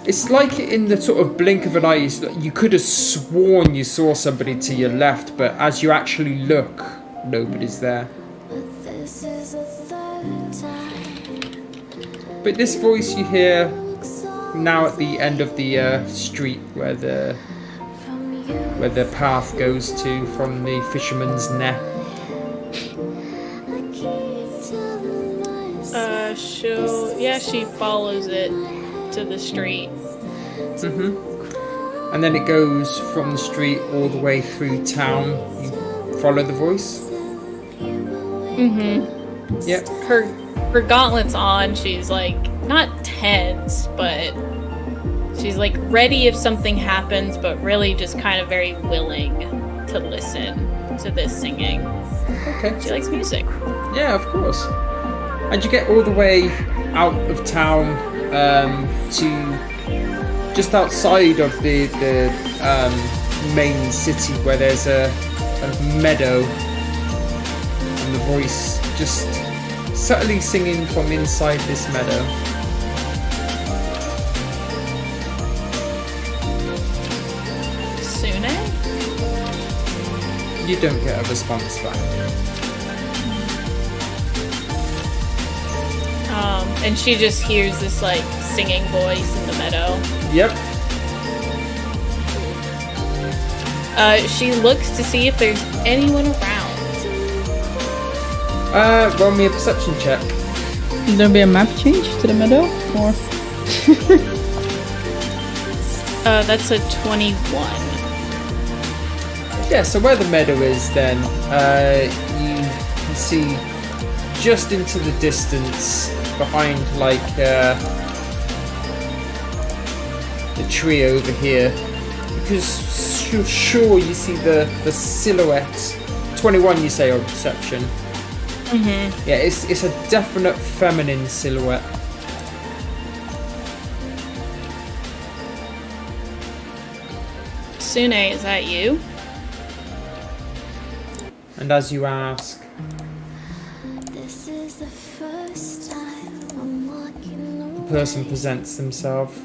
[SPEAKER 1] it's like in the sort of blink of an eye, you could have sworn you saw somebody to your left, but as you actually look, nobody's there. But this voice you hear now at the end of the street where the path goes to from the fisherman's net.
[SPEAKER 7] She follows it to the street.
[SPEAKER 1] And then it goes from the street all the way through town. You follow the voice? Yep.
[SPEAKER 7] Her gauntlet's on. She's like not tense, but she's like ready if something happens, but really just kind of very willing to listen to this singing.
[SPEAKER 1] Okay.
[SPEAKER 7] She likes music.
[SPEAKER 1] Yeah, of course. And you get all the way out of town to just outside of the main city where there's a meadow, and the voice just subtly singing from inside this meadow.
[SPEAKER 7] Sune?
[SPEAKER 1] You don't get a response back.
[SPEAKER 7] And she just hears this like singing voice in the meadow.
[SPEAKER 1] Yep.
[SPEAKER 7] She looks to see if there's anyone around.
[SPEAKER 1] Roll me a perception check.
[SPEAKER 4] Will there be a map change to the meadow? Or
[SPEAKER 7] That's a 21.
[SPEAKER 1] Yeah, so where the meadow is then, you can see just into the distance behind like the tree over here. Because sure you see the silhouette. 21 you say on perception. Yeah, it's a definite feminine silhouette.
[SPEAKER 7] Sune, is that you?
[SPEAKER 1] And as you ask, the person presents themselves.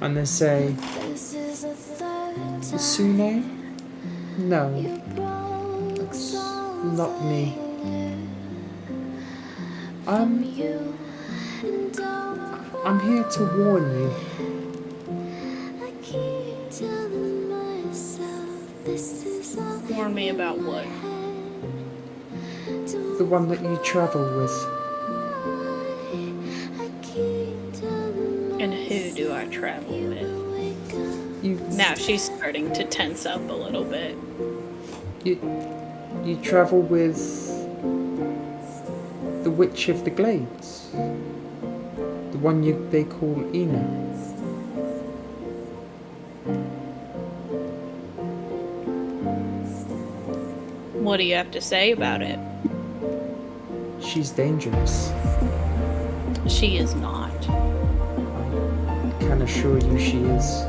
[SPEAKER 1] And they say, Sune? No, it's not me. I'm here to warn you.
[SPEAKER 7] Warn me about what?
[SPEAKER 1] The one that you travel with.
[SPEAKER 7] And who do I travel with?
[SPEAKER 1] You
[SPEAKER 7] Now she's starting to tense up a little bit.
[SPEAKER 1] you travel with the Witch of the Glades. The one they call Ina.
[SPEAKER 7] What do you have to say about it?
[SPEAKER 1] She's dangerous.
[SPEAKER 7] She is not.
[SPEAKER 1] I can assure you she is.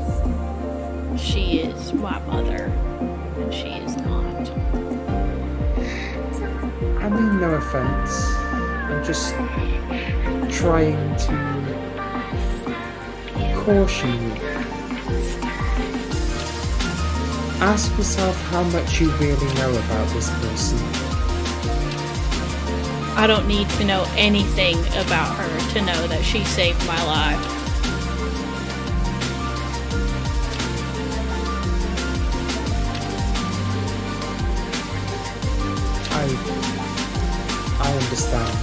[SPEAKER 7] She is my mother, and she is not.
[SPEAKER 1] I mean no offense. I'm just trying to caution you. Ask yourself how much you really know about this person.
[SPEAKER 7] I don't need to know anything about her to know that she saved my life.
[SPEAKER 1] I understand.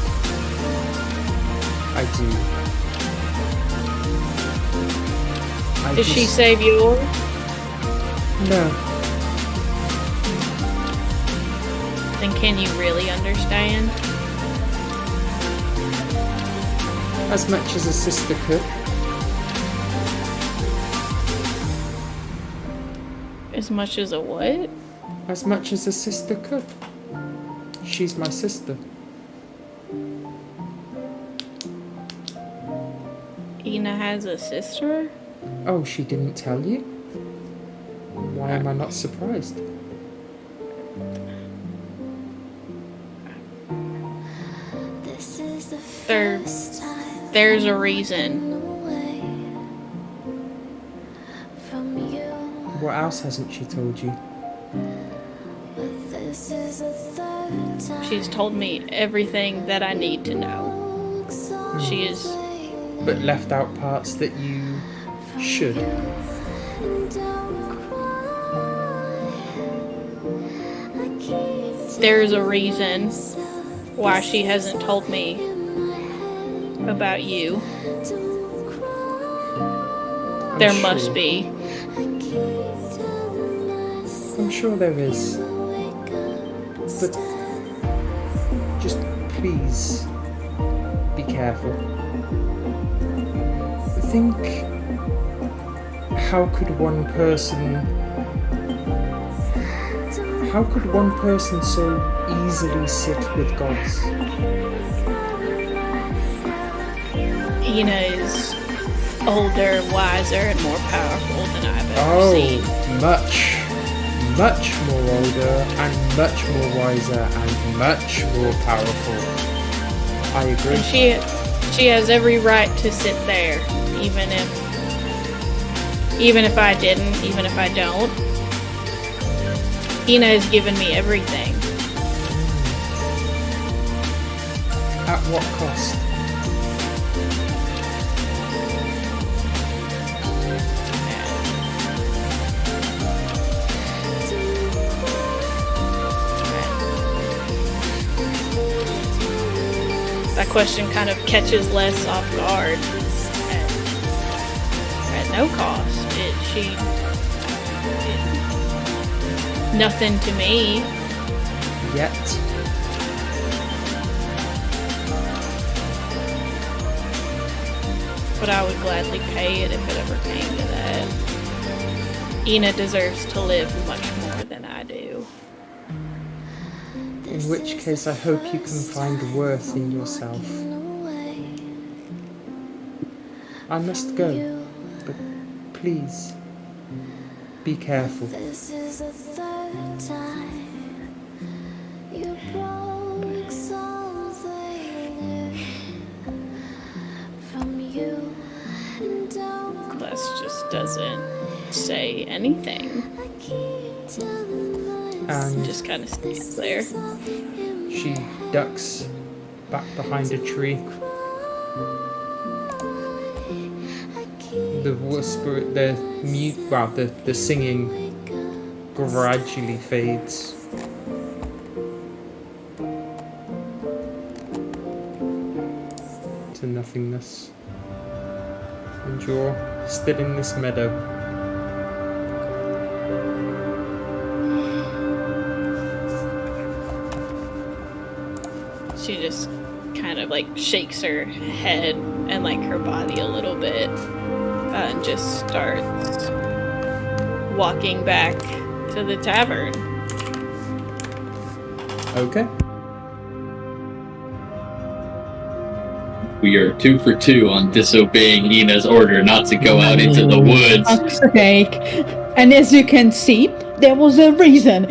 [SPEAKER 1] I do.
[SPEAKER 7] Did she save yours?
[SPEAKER 1] No.
[SPEAKER 7] Then can you really understand?
[SPEAKER 1] As much as a sister could.
[SPEAKER 7] As much as a what?
[SPEAKER 1] As much as a sister could. She's my sister.
[SPEAKER 7] Ina has a sister?
[SPEAKER 1] Oh, she didn't tell you? Why am I not surprised?
[SPEAKER 7] There's a reason.
[SPEAKER 1] What else hasn't she told you?
[SPEAKER 7] She's told me everything that I need to know. She is...
[SPEAKER 1] But left out parts that you should.
[SPEAKER 7] There's a reason why she hasn't told me about you. There must be.
[SPEAKER 1] I'm sure there is. But just please be careful. Think, how could one person so easily sit with gods?
[SPEAKER 7] Ina is older, wiser, and more powerful than I've ever seen.
[SPEAKER 1] Much more older and much more wiser and much more powerful. I agree.
[SPEAKER 7] And she has every right to sit there, even if I didn't, even if I don't. Ina has given me everything.
[SPEAKER 1] At what cost?
[SPEAKER 7] That question kind of catches Les off guard. At no cost. Nothing to me.
[SPEAKER 1] Yet.
[SPEAKER 7] But I would gladly pay it if it ever came to that. Ina deserves to live much more than I do.
[SPEAKER 1] In which case I hope you can find worth in yourself. I must go, but please, be careful.
[SPEAKER 8] This is the third time you broke something from you, and don't
[SPEAKER 7] Les just doesn't say anything.
[SPEAKER 8] I keep telling myself
[SPEAKER 1] And
[SPEAKER 7] Just kind of stands there.
[SPEAKER 1] she ducks back behind a tree. the whisper, the mute, well, the singing gradually fades. To nothingness. And you're still in this meadow.
[SPEAKER 7] She just kind of like shakes her head and like her body a little bit and just starts walking back to the tavern.
[SPEAKER 1] Okay.
[SPEAKER 6] We are 2 for 2 on disobeying Ina's order not to go out into the woods.
[SPEAKER 4] Fuck's sake. And as you can see, there was a reason.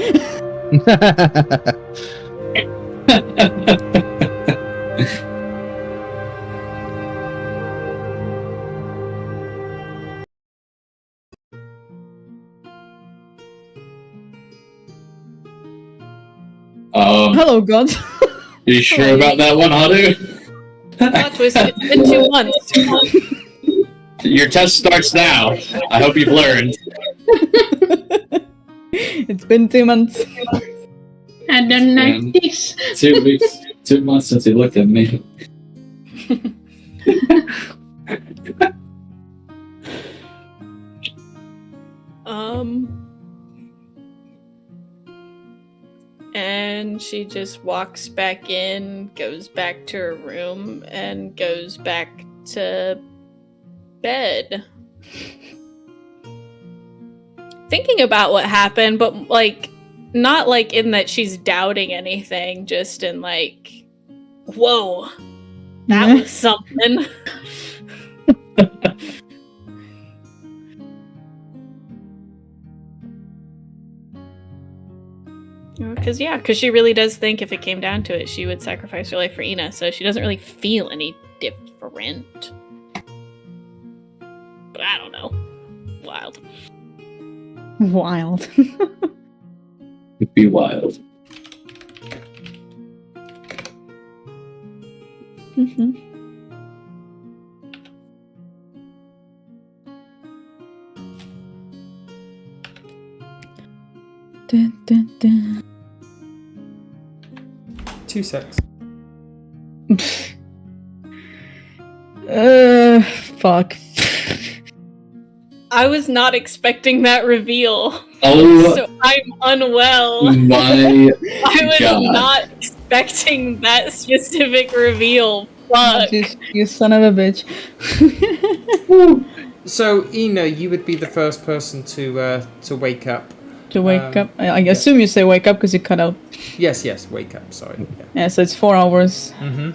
[SPEAKER 4] Hello, God.
[SPEAKER 6] You sure about that one, Adu?
[SPEAKER 7] Plot twist, it's been 2 months.
[SPEAKER 6] Your test starts now. I hope you've learned.
[SPEAKER 4] It's been 2 months.
[SPEAKER 3] I don't like this.
[SPEAKER 6] 2 weeks, 2 months since he looked at me.
[SPEAKER 7] And she just walks back in, goes back to her room, and goes back to bed. Thinking about what happened, but like, not like in that she's doubting anything, just in like, whoa, that was something. Because she really does think if it came down to it, she would sacrifice her life for Ina, so she doesn't really feel any different. But I don't know. Wild.
[SPEAKER 4] Wild.
[SPEAKER 6] It'd be wild.
[SPEAKER 4] Mm-hmm. Dun, dun, dun.
[SPEAKER 1] 2 secs.
[SPEAKER 4] Fuck.
[SPEAKER 7] I was not expecting that reveal.
[SPEAKER 6] Oh,
[SPEAKER 7] So I'm unwell.
[SPEAKER 6] my
[SPEAKER 7] I was
[SPEAKER 6] God.
[SPEAKER 7] not expecting that specific reveal. Fuck.
[SPEAKER 4] You son of a bitch.
[SPEAKER 1] So, Ina, you would be the first person to wake up.
[SPEAKER 4] To wake up. I assume you say wake up because you cut out.
[SPEAKER 1] Yes, wake up, sorry. Yeah.
[SPEAKER 4] Yeah, so it's 4 hours.
[SPEAKER 1] Mm-hmm.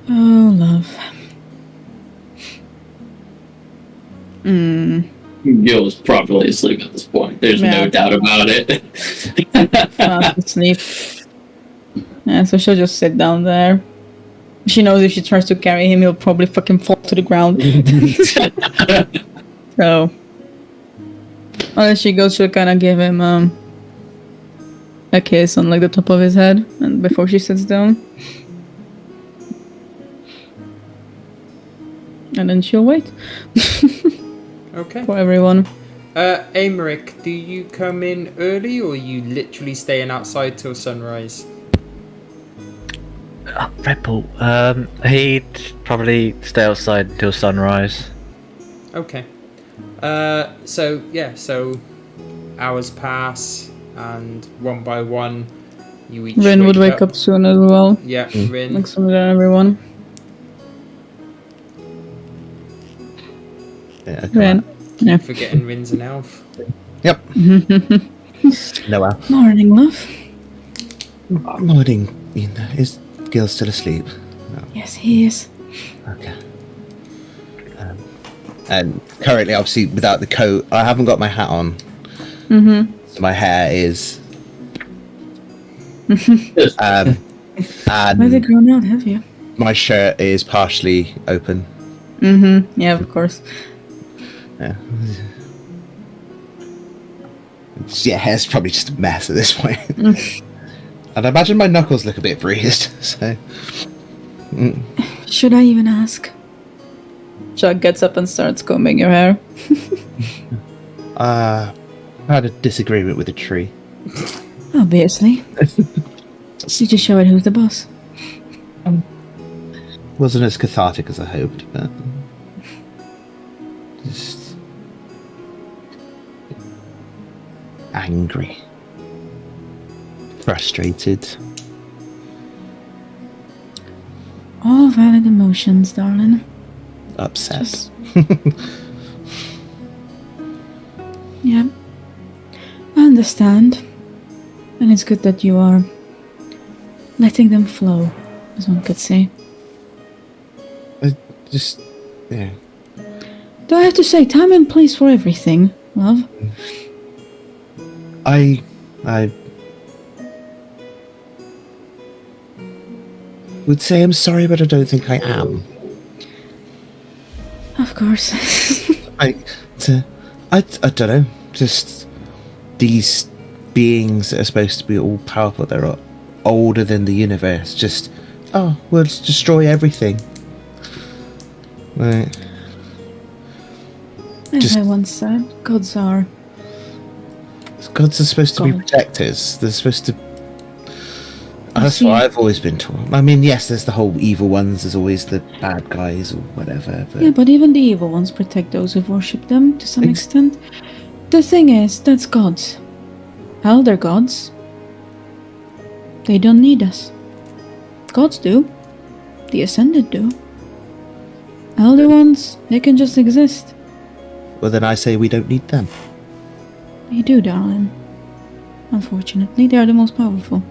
[SPEAKER 4] Oh, love.
[SPEAKER 6] Gil's probably asleep at this point. There's
[SPEAKER 4] Yeah.
[SPEAKER 6] no doubt about it.
[SPEAKER 4] Fast asleep. Yeah, so she'll just sit down there. She knows if she tries to carry him, he'll probably fucking fall to the ground. So, as she goes, she'll kind of give him a kiss on like the top of his head, and before she sits down, and then she'll wait
[SPEAKER 1] Okay.
[SPEAKER 4] for everyone.
[SPEAKER 1] Amaric, do you come in early or are you literally staying outside till sunrise?
[SPEAKER 2] Rebel, he'd probably stay outside till sunrise.
[SPEAKER 1] Okay. So hours pass, and one by one, you each
[SPEAKER 4] Rin would wake up soon as well.
[SPEAKER 1] Yeah, Rin.
[SPEAKER 4] Like some of everyone.
[SPEAKER 5] Yeah,
[SPEAKER 4] Rin. Yeah.
[SPEAKER 1] Forgetting Rin's an elf.
[SPEAKER 5] Yep. No elf.
[SPEAKER 4] Morning, love.
[SPEAKER 5] Morning, Ina. Is Gil still asleep? No.
[SPEAKER 4] Yes, he is.
[SPEAKER 5] Okay. And currently, obviously, without the coat, I haven't got my hat on.
[SPEAKER 4] Mm-hmm.
[SPEAKER 5] So my hair is.
[SPEAKER 4] Why
[SPEAKER 5] and
[SPEAKER 4] they grown out, have you?
[SPEAKER 5] my shirt is partially open.
[SPEAKER 4] Mm-hmm. Yeah, of course.
[SPEAKER 5] Yeah. Hair's probably just a mess at this point. And I imagine my knuckles look a bit bruised, so...
[SPEAKER 4] Should I even ask? Chuck gets up and starts combing your hair.
[SPEAKER 5] I had a disagreement with a tree.
[SPEAKER 4] Obviously. You just show it who's the boss.
[SPEAKER 5] Wasn't as cathartic as I hoped, but just angry, frustrated.
[SPEAKER 4] All valid emotions, darling.
[SPEAKER 5] Upset.
[SPEAKER 4] Just- Yeah. I understand. And it's good that you are letting them flow, as one could say.
[SPEAKER 5] Just, yeah.
[SPEAKER 4] Do I have to say time and place for everything, love?
[SPEAKER 5] I would say I'm sorry, but I don't think I am.
[SPEAKER 4] Of course.
[SPEAKER 5] I don't know. Just these beings that are supposed to be all powerful, they're older than the universe. Just, we'll just destroy everything. Right.
[SPEAKER 4] As
[SPEAKER 5] Just-
[SPEAKER 4] I once said, gods are...
[SPEAKER 5] Gods are supposed to be
[SPEAKER 4] God.
[SPEAKER 5] protectors. They're supposed to.
[SPEAKER 4] I
[SPEAKER 5] That's
[SPEAKER 4] see.
[SPEAKER 5] what I've always been taught. I mean, yes, there's the whole evil ones. There's always the bad guys or whatever. But
[SPEAKER 4] Yeah, but even the evil ones protect those who worship them to some
[SPEAKER 5] Ex-
[SPEAKER 4] extent. The thing is, that's gods. Elder gods. They don't need us. Gods do. The Ascended do. Elder ones, they can just exist.
[SPEAKER 5] well, then I say we don't need them.
[SPEAKER 4] They do, darling. Unfortunately, they are the most powerful.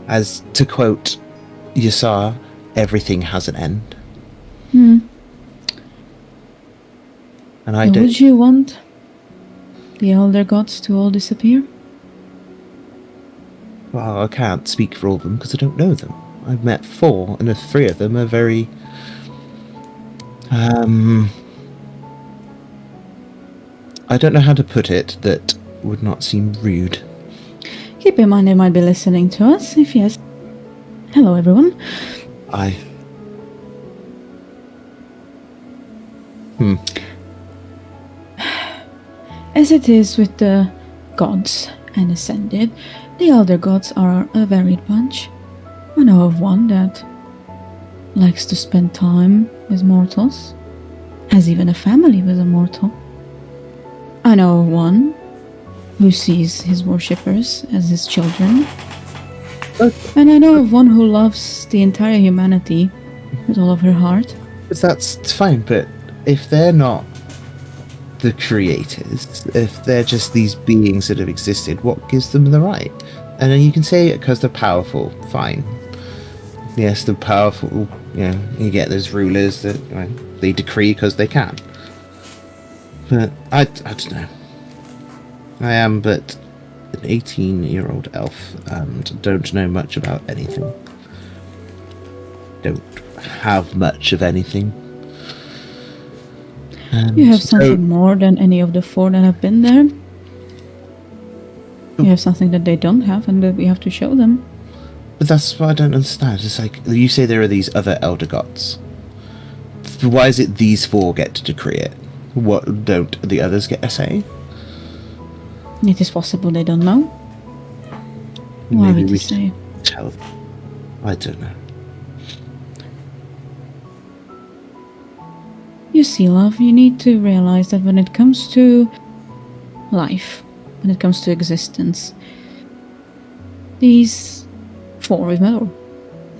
[SPEAKER 5] As to quote Yasar, everything has an end,
[SPEAKER 4] Hmm.
[SPEAKER 5] and I
[SPEAKER 4] And
[SPEAKER 5] don't.
[SPEAKER 4] would you want the elder gods to all disappear?
[SPEAKER 5] Well, I can't speak for all of them because I don't know them. I've met 4, and the 3 of them are very. I don't know how to put it that would not seem rude.
[SPEAKER 4] Keep in mind they might be listening to us. If yes, hello everyone. As it is with the gods and Ascended, the elder gods are a varied bunch. I know of one that likes to spend time with mortals, has even a family with a mortal. I know of one who sees his worshippers as his children. And I know of one who loves the entire humanity with all of her heart.
[SPEAKER 5] But that's fine, but if they're not the creators, if they're just these beings that have existed, what gives them the right? And then you can say it because they're powerful, fine. Yes, they're powerful, you get those rulers that they decree because they can. But I don't know. I am but an 18-year-old elf and don't know much about anything. Don't have much of anything. And
[SPEAKER 4] You have
[SPEAKER 5] so-
[SPEAKER 4] something more than any of the 4 that have been there. You have something that they don't have and that we have to show them.
[SPEAKER 5] But that's what I don't understand. It's like, you say there are these other elder gods. Why is it these 4 get to decree it? What, don't the others get a say?
[SPEAKER 4] It is possible they don't know. Why
[SPEAKER 5] Maybe
[SPEAKER 4] would
[SPEAKER 5] we
[SPEAKER 4] you
[SPEAKER 5] should
[SPEAKER 4] say?
[SPEAKER 5] tell them. I don't know.
[SPEAKER 4] You see, love, you need to realize that when it comes to life, when it comes to existence, these 4 we've met, or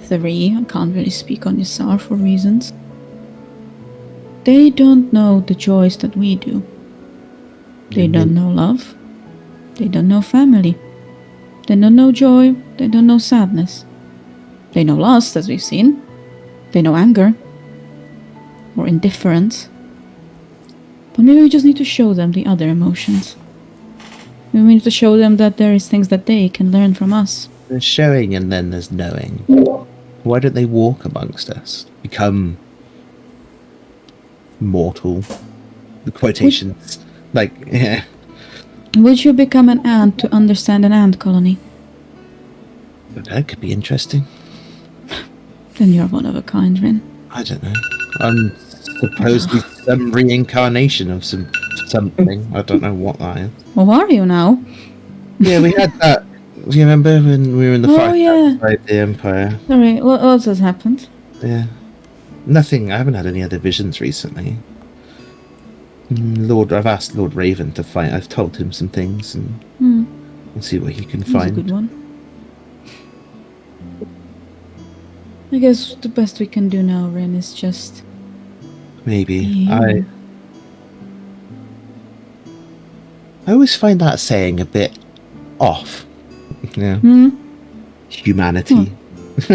[SPEAKER 4] 3, I can't really speak on Yasar for reasons. They don't know the joys that we do. They don't know love. They don't know family. They don't know joy. They don't know sadness. They know lust, as we've seen. They know anger. Or indifference. But maybe we just need to show them the other emotions. Maybe we need to show them that there is things that they can learn from us.
[SPEAKER 5] There's showing and then there's knowing. Why don't they walk amongst us? Become mortal. The quotations. Like, yeah.
[SPEAKER 4] Would you become an ant to understand an ant colony?
[SPEAKER 5] But that could be interesting.
[SPEAKER 4] Then you're one of a kind, Rin.
[SPEAKER 5] I don't know. I'm Supposedly some reincarnation of something. I don't know what that is.
[SPEAKER 4] Well, are you now?
[SPEAKER 5] Yeah, we had that. Do you remember when we were in the
[SPEAKER 4] Oh,
[SPEAKER 5] fight
[SPEAKER 4] yeah.
[SPEAKER 5] outside the Empire?
[SPEAKER 4] Sorry, what else has happened?
[SPEAKER 5] Yeah. Nothing. I haven't had any other visions recently. I've asked Lord Raven to fight. I've told him some things and we'll see what he can
[SPEAKER 4] That's
[SPEAKER 5] find.
[SPEAKER 4] a good one. I guess the best we can do now, Ren, is just...
[SPEAKER 5] Maybe.
[SPEAKER 4] Yeah.
[SPEAKER 5] I always find that saying a bit off. Yeah. Humanity.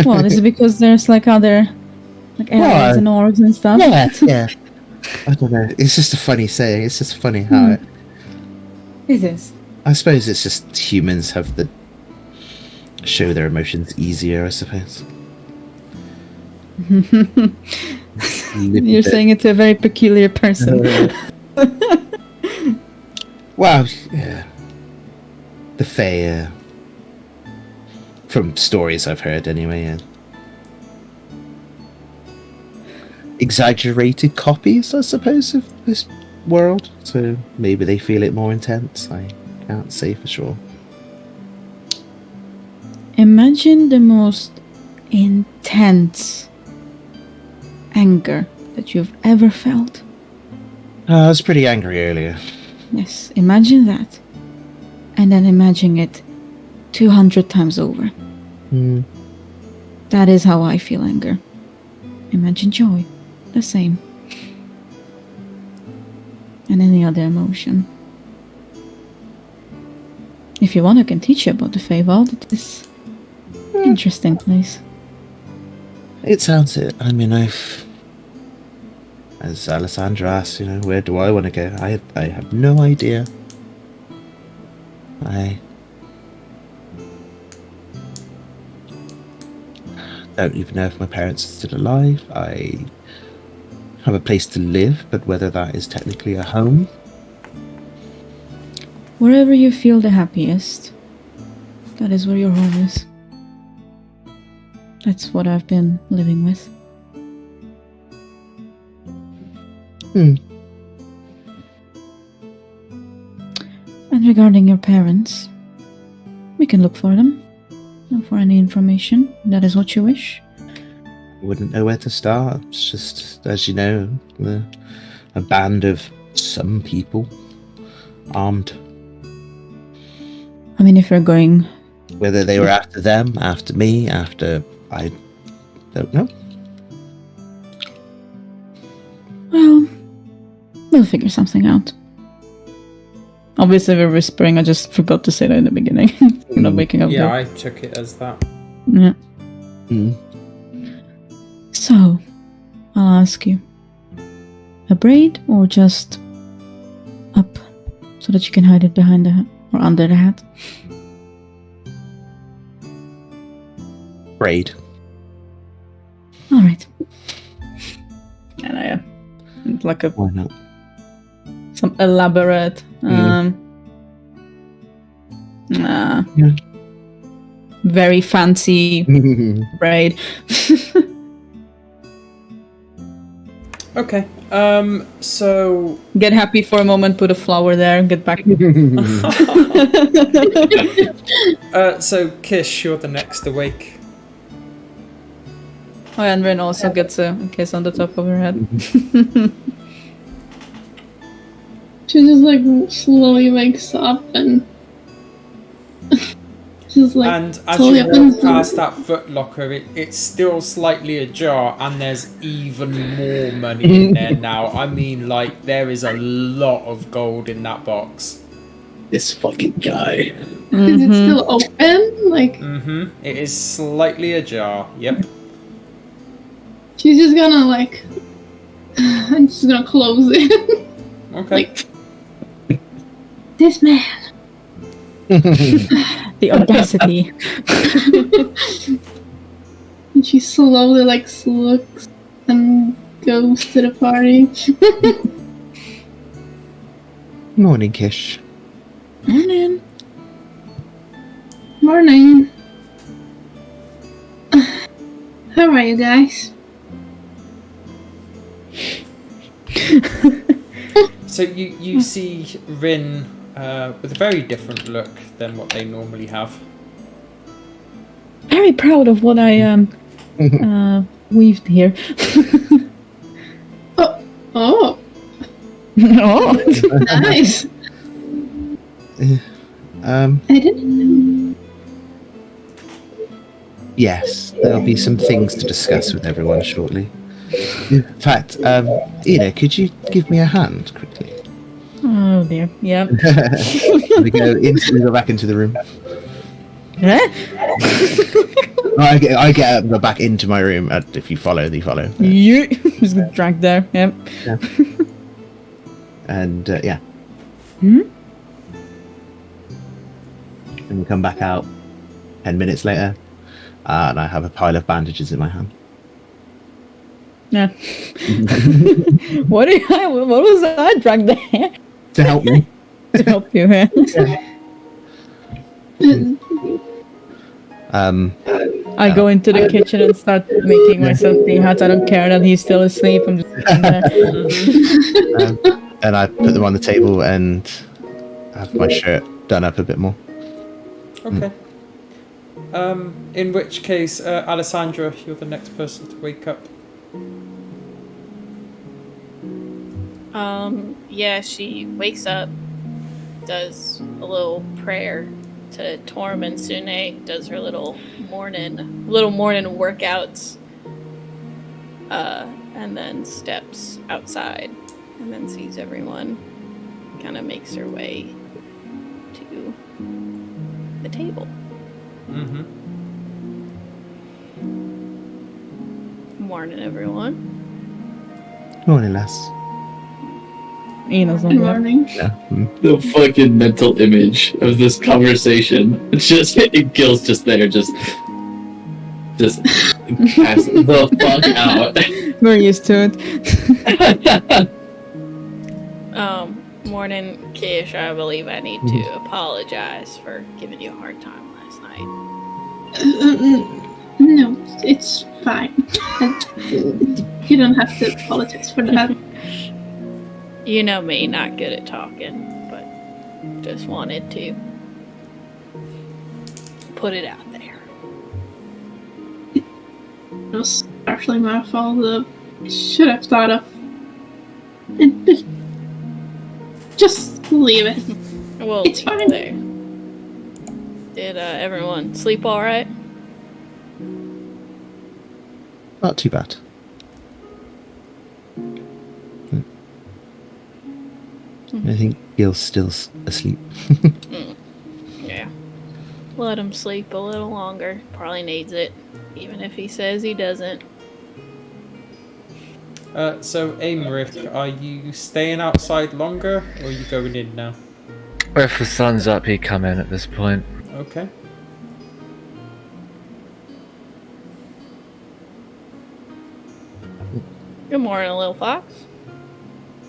[SPEAKER 4] Well, is it because there's like other aliens and orgs and stuff?
[SPEAKER 5] Yeah. I don't know. It's just a funny saying. It's just funny how
[SPEAKER 4] It is.
[SPEAKER 5] I suppose it's just humans have the show their emotions easier, I suppose.
[SPEAKER 4] You're saying it to a very peculiar person.
[SPEAKER 5] Well, yeah. The Fae, from stories I've heard anyway, yeah. Exaggerated copies, I suppose, of this world. So maybe they feel it more intense. I can't say for sure.
[SPEAKER 4] Imagine the most intense anger that you've ever felt.
[SPEAKER 5] I was pretty angry earlier.
[SPEAKER 4] Yes, imagine that. And then imagine it 200 times over. That is how I feel anger. Imagine joy. The same. And any other emotion. If you want, I can teach you about the Feywild. It is an interesting place.
[SPEAKER 5] It sounds it. I mean, as Alessandra asked, where do I want to go? I have no idea. I don't even know if my parents are still alive. I have a place to live, but whether that is technically a home.
[SPEAKER 4] Wherever you feel the happiest, that is where your home is. That's what I've been living with. And regarding your parents, we can look for them. Look for any information. That is what you wish.
[SPEAKER 5] Wouldn't know where to start. It's just, as you know, a band of some people, armed.
[SPEAKER 4] I mean, if you're going...
[SPEAKER 5] Whether they were after them, after me, after... I don't know.
[SPEAKER 4] Well, we'll figure something out. Obviously, we're whispering. I just forgot to say that in the beginning. We're not waking up.
[SPEAKER 1] Yeah,
[SPEAKER 4] there.
[SPEAKER 1] I took it as that.
[SPEAKER 4] Yeah. So, I'll ask you. A braid or just up so that you can hide it behind the hat or under the hat?
[SPEAKER 5] Braid.
[SPEAKER 4] Alright. And like
[SPEAKER 5] Why not?
[SPEAKER 4] some elaborate very fancy braid.
[SPEAKER 1] Okay. So
[SPEAKER 4] Get happy for a moment, put a flower there, get back.
[SPEAKER 1] so Kish, you're the next awake.
[SPEAKER 4] Oh, and Ren also gets a kiss on the top of her head.
[SPEAKER 3] She just like slowly wakes up and she's like
[SPEAKER 1] And as
[SPEAKER 3] totally
[SPEAKER 1] you
[SPEAKER 3] up in
[SPEAKER 1] walk past that footlocker, it's still slightly ajar, and there's even more money in there now. I mean, like, there is a lot of gold in that box.
[SPEAKER 6] This fucking guy.
[SPEAKER 3] Is it still open? Like
[SPEAKER 1] It is slightly ajar. Yep.
[SPEAKER 3] she's just gonna like I'm just gonna close it.
[SPEAKER 1] Okay.
[SPEAKER 3] Like this man.
[SPEAKER 4] The audacity.
[SPEAKER 3] And she slowly like looks and goes to the party.
[SPEAKER 5] Morning, Kish.
[SPEAKER 4] Morning.
[SPEAKER 3] Morning. How are you guys?
[SPEAKER 1] So you see Rin with a very different look than what they normally have.
[SPEAKER 4] Very proud of what I weaved here.
[SPEAKER 3] Oh,
[SPEAKER 4] Oh,
[SPEAKER 3] nice. I didn't know.
[SPEAKER 5] Yes, there'll be some things to discuss with everyone shortly. In fact, Ina, could you give me a hand quickly?
[SPEAKER 4] oh dear. Yep.
[SPEAKER 5] we go back into the room.
[SPEAKER 4] Huh?
[SPEAKER 5] I get up and go back into my room. If you follow, you follow.
[SPEAKER 4] You just get dragged there. Yep.
[SPEAKER 5] Yeah. And yeah.
[SPEAKER 4] Hmm?
[SPEAKER 5] And we come back out 10 minutes later, and I have a pile of bandages in my hand.
[SPEAKER 4] Yeah. What was I dragged there
[SPEAKER 5] To help me.
[SPEAKER 4] to help you? Yeah. I go into the kitchen and start making myself tea hats. I don't care that he's still asleep. I'm just sitting there.
[SPEAKER 5] And I put them on the table and have my shirt done up a bit more.
[SPEAKER 1] Okay. In which case, Alessandra, you're the next person to wake up.
[SPEAKER 7] Yeah, she wakes up, does a little prayer to Torm and Sune, does her little morning workouts, and then steps outside, and then sees everyone, kind of makes her way to the table.
[SPEAKER 1] Mm-hmm.
[SPEAKER 7] Morning, everyone.
[SPEAKER 5] Morning, lass.
[SPEAKER 4] Ina's
[SPEAKER 3] Good
[SPEAKER 4] on there.
[SPEAKER 3] morning.
[SPEAKER 5] Yeah.
[SPEAKER 6] The fucking mental image of this conversation. It's just Gil's just there, just pass the fuck out.
[SPEAKER 4] We're used to it.
[SPEAKER 7] Morning, Kish. I believe I need to apologize for giving you a hard time last night.
[SPEAKER 3] No, it's fine. You don't have to apologize for that.
[SPEAKER 7] You know me, not good at talking, but just wanted to put it out there.
[SPEAKER 3] It was partially my fault. Should have thought of. Just leave it.
[SPEAKER 7] Well,
[SPEAKER 3] It's fine.
[SPEAKER 7] there. Did everyone sleep all right?
[SPEAKER 5] Not too bad. I think Gil's still asleep.
[SPEAKER 7] Yeah. Let him sleep a little longer. Probably needs it, even if he says he doesn't.
[SPEAKER 1] So, Aymeric, are you staying outside longer, or are you going in now?
[SPEAKER 2] Well, if the sun's up, he'd come in at this point.
[SPEAKER 1] Okay.
[SPEAKER 7] Good morning, little fox.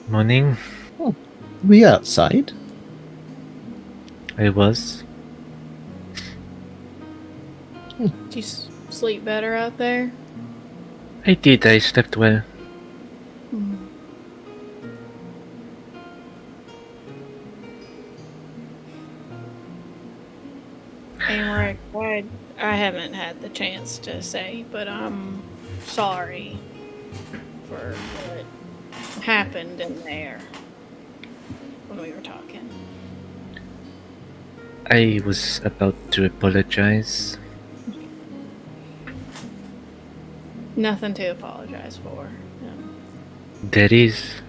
[SPEAKER 2] Morning.
[SPEAKER 5] We outside?
[SPEAKER 2] I was.
[SPEAKER 7] Did you sleep better out there?
[SPEAKER 2] I did, I slept well.
[SPEAKER 7] Aymeric, I haven't had the chance to say, but I'm sorry for what happened in there when we were talking.
[SPEAKER 2] I was about to apologize.
[SPEAKER 7] Nothing to apologize for. No.
[SPEAKER 2] There is.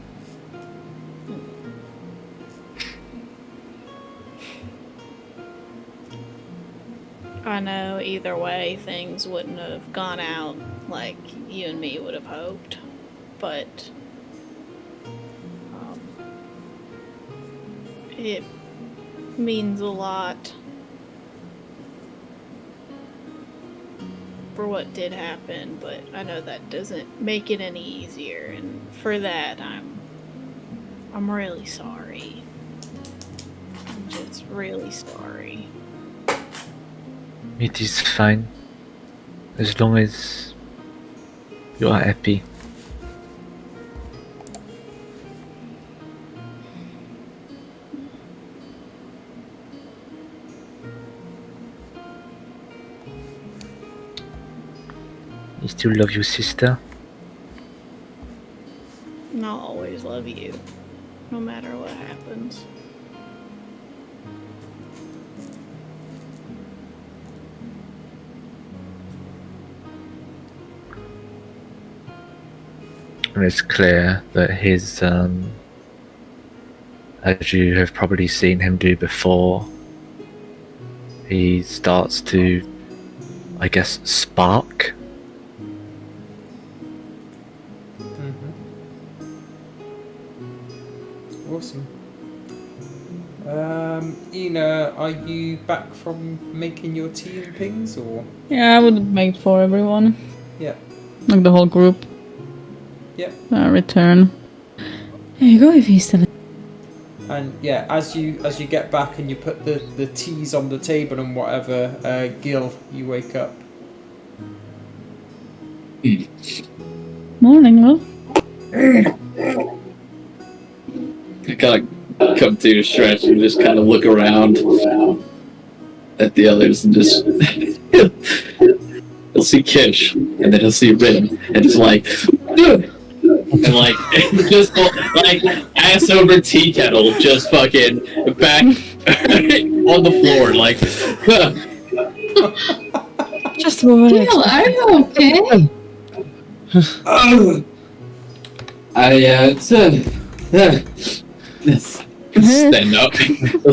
[SPEAKER 7] I know either way things wouldn't have gone out like you and me would have hoped, but it means a lot for what did happen, but I know that doesn't make it any easier, and for that I'm really sorry. I'm just really sorry.
[SPEAKER 2] It is fine. As long as you are happy. You still love your sister?
[SPEAKER 7] And I'll always love you, no matter what happens.
[SPEAKER 2] And it's clear that his, as you have probably seen him do before, he starts to, I guess, spark.
[SPEAKER 1] Awesome. Ina, are you back from making your tea and things, or?
[SPEAKER 4] Yeah, I would make for everyone.
[SPEAKER 1] Yeah.
[SPEAKER 4] Like the whole group.
[SPEAKER 1] Yeah.
[SPEAKER 4] Return. There you go, if he's still.
[SPEAKER 1] And yeah, as you get back and you put the teas on the table and whatever, Gil, you wake up.
[SPEAKER 4] Morning, Will.
[SPEAKER 6] I kind of come to a stretch and just kind of look around at the others and just he'll see Kish and then he'll see Rin and just like and like just like ass over tea kettle just fucking back on the floor like
[SPEAKER 4] Just what I
[SPEAKER 3] Gil, are you okay?
[SPEAKER 6] stand up. He'll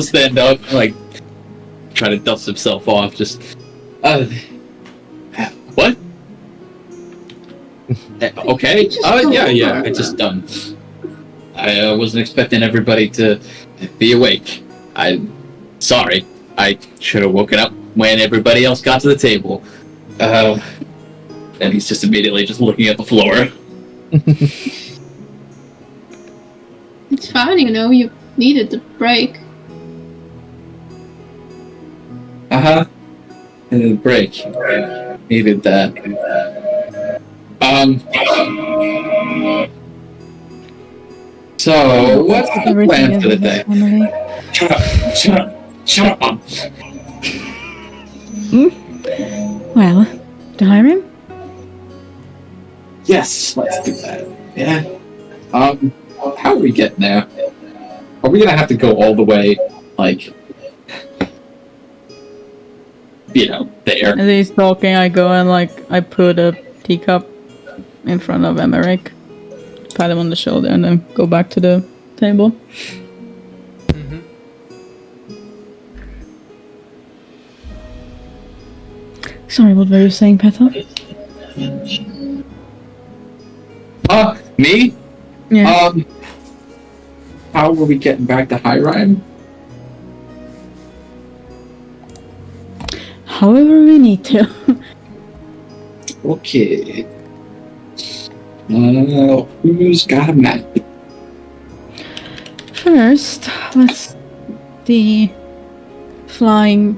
[SPEAKER 6] stand up, like try to dust himself off. Just what? Okay. Yeah. I just done. I wasn't expecting everybody to be awake. I'm sorry. I should have woken up when everybody else got to the table. And he's just immediately just looking at the floor.
[SPEAKER 3] It's fine, you know, you needed the break.
[SPEAKER 6] Break. Needed that. So what's the plan for the day? Shut up, Mom.
[SPEAKER 4] Well, to hire him?
[SPEAKER 6] Yes, let's do that. Yeah. How are we getting there? Are we gonna have to go all the way, like, there?
[SPEAKER 4] As he's talking, I go and I put a teacup in front of Emmerich, pat him on the shoulder, and then go back to the table.
[SPEAKER 1] Mm-hmm.
[SPEAKER 4] Sorry, what were you saying, Petal?
[SPEAKER 6] Me?
[SPEAKER 4] Yeah.
[SPEAKER 6] How are we getting back to High Rhyme?
[SPEAKER 4] However we need to.
[SPEAKER 6] Okay. Who's got a map?
[SPEAKER 4] First, the flying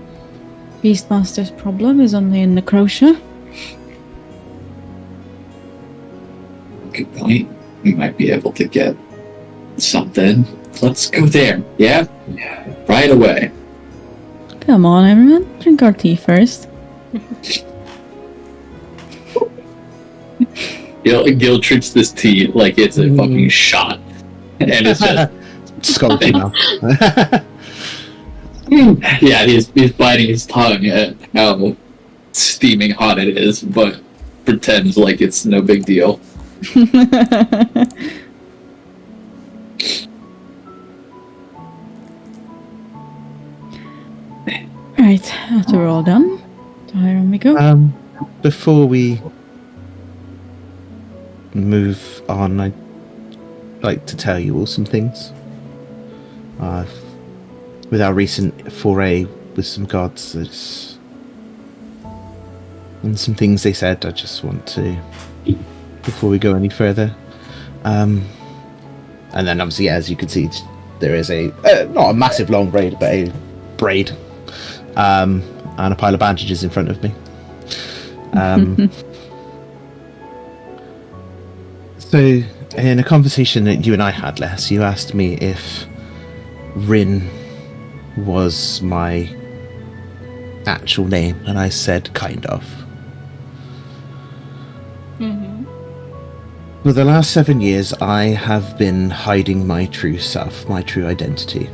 [SPEAKER 4] Beastmaster's problem is only in Necrotia.
[SPEAKER 6] Good point. We might be able to get something. Let's go there. Yeah? Right away.
[SPEAKER 4] Come on, everyone. Drink our tea first.
[SPEAKER 6] Gil treats this tea like it's a fucking shot. And it's just...
[SPEAKER 5] Scalding now.
[SPEAKER 6] Yeah, he's biting his tongue at how steaming hot it is, but pretends like it's no big deal.
[SPEAKER 4] Right, after we're all done, to Hiram we go.
[SPEAKER 5] Before we move on, I'd like to tell you all some things. With our recent foray with some gods, and some things they said, I just want to, before we go any further. And then obviously, as you can see, there is a, not a massive long braid, but a braid. And a pile of bandages in front of me. So, in a conversation that you and I had, Les, you asked me if Rin was my actual name, and I said kind of. For the last 7 years, I have been hiding my true self, my true identity.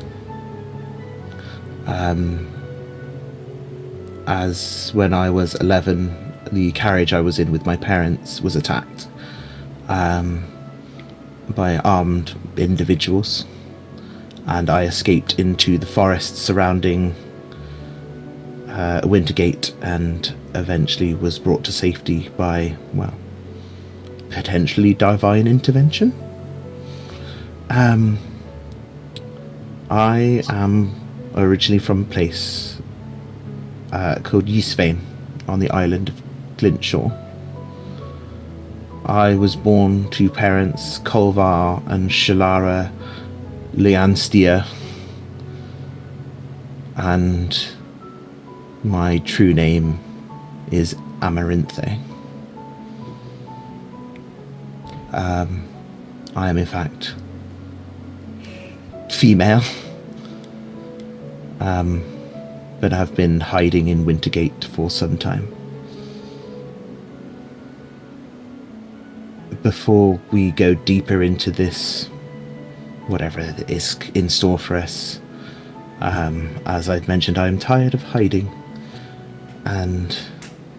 [SPEAKER 5] As when I was 11, the carriage I was in with my parents was attacked by armed individuals, and I escaped into the forest surrounding Wintergate and eventually was brought to safety by, well, potentially divine intervention. I am originally from a place called Ysvain on the island of Glintshaw. I was born to parents Kolvar and Shalara Leanstia, and my true name is Amarinthe. I am in fact female, but have been hiding in Wintergate for some time. Before we go deeper into this, whatever is in store for us, as I've mentioned, I am tired of hiding, and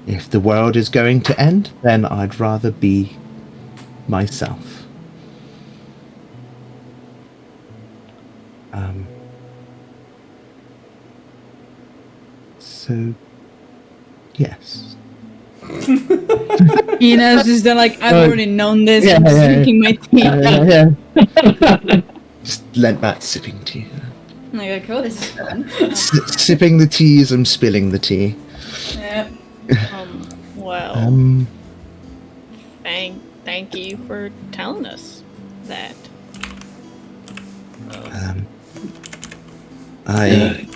[SPEAKER 5] if the world is going to end, then I'd rather be myself. So, yes.
[SPEAKER 4] Ina's just there like, I've already known this.
[SPEAKER 5] Yeah,
[SPEAKER 4] I'm just
[SPEAKER 5] yeah,
[SPEAKER 4] drinking my tea.
[SPEAKER 5] Just let that sipping tea.
[SPEAKER 4] I'm like, oh, this is fun.
[SPEAKER 5] Sipping the tea as I'm spilling the tea.
[SPEAKER 4] Yeah.
[SPEAKER 7] Well, thank you for telling us that.
[SPEAKER 5] I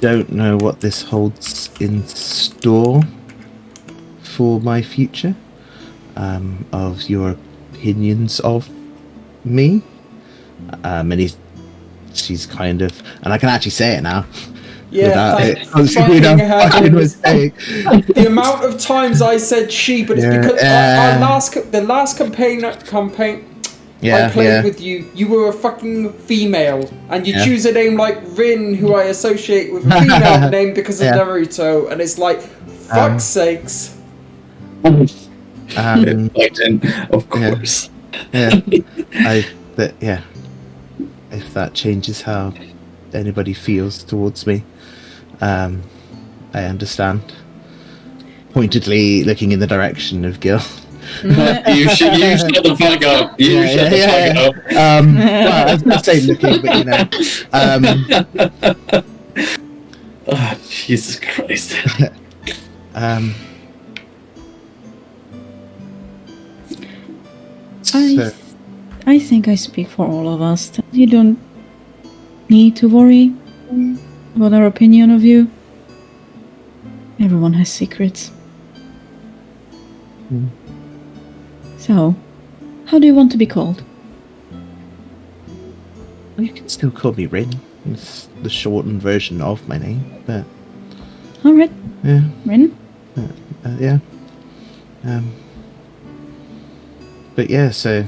[SPEAKER 5] don't know what this holds in store for my future, of your opinions of me. And she's kind of, and I can actually say it now.
[SPEAKER 1] Yeah, the amount of times I said she, but it's because the last campaign I played with you, you were a fucking female, and you choose a name like Rin, who I associate with a female name because of Naruto, and it's like, fuck's sakes.
[SPEAKER 6] Of course.
[SPEAKER 5] If that changes how anybody feels towards me, I understand. Pointedly looking in the direction of Gil.
[SPEAKER 6] You shut the fuck up. Shut the fuck up.
[SPEAKER 5] Well, I was going to say looking, but
[SPEAKER 6] Oh, Jesus Christ.
[SPEAKER 4] I think I speak for all of us. You don't need to worry about our opinion of you. Everyone has secrets. So, how do you want to be called?
[SPEAKER 5] you can still call me Rin. It's the shortened version of my name, but
[SPEAKER 4] Alright.
[SPEAKER 5] yeah.
[SPEAKER 4] Rin?
[SPEAKER 5] Yeah. But yeah, so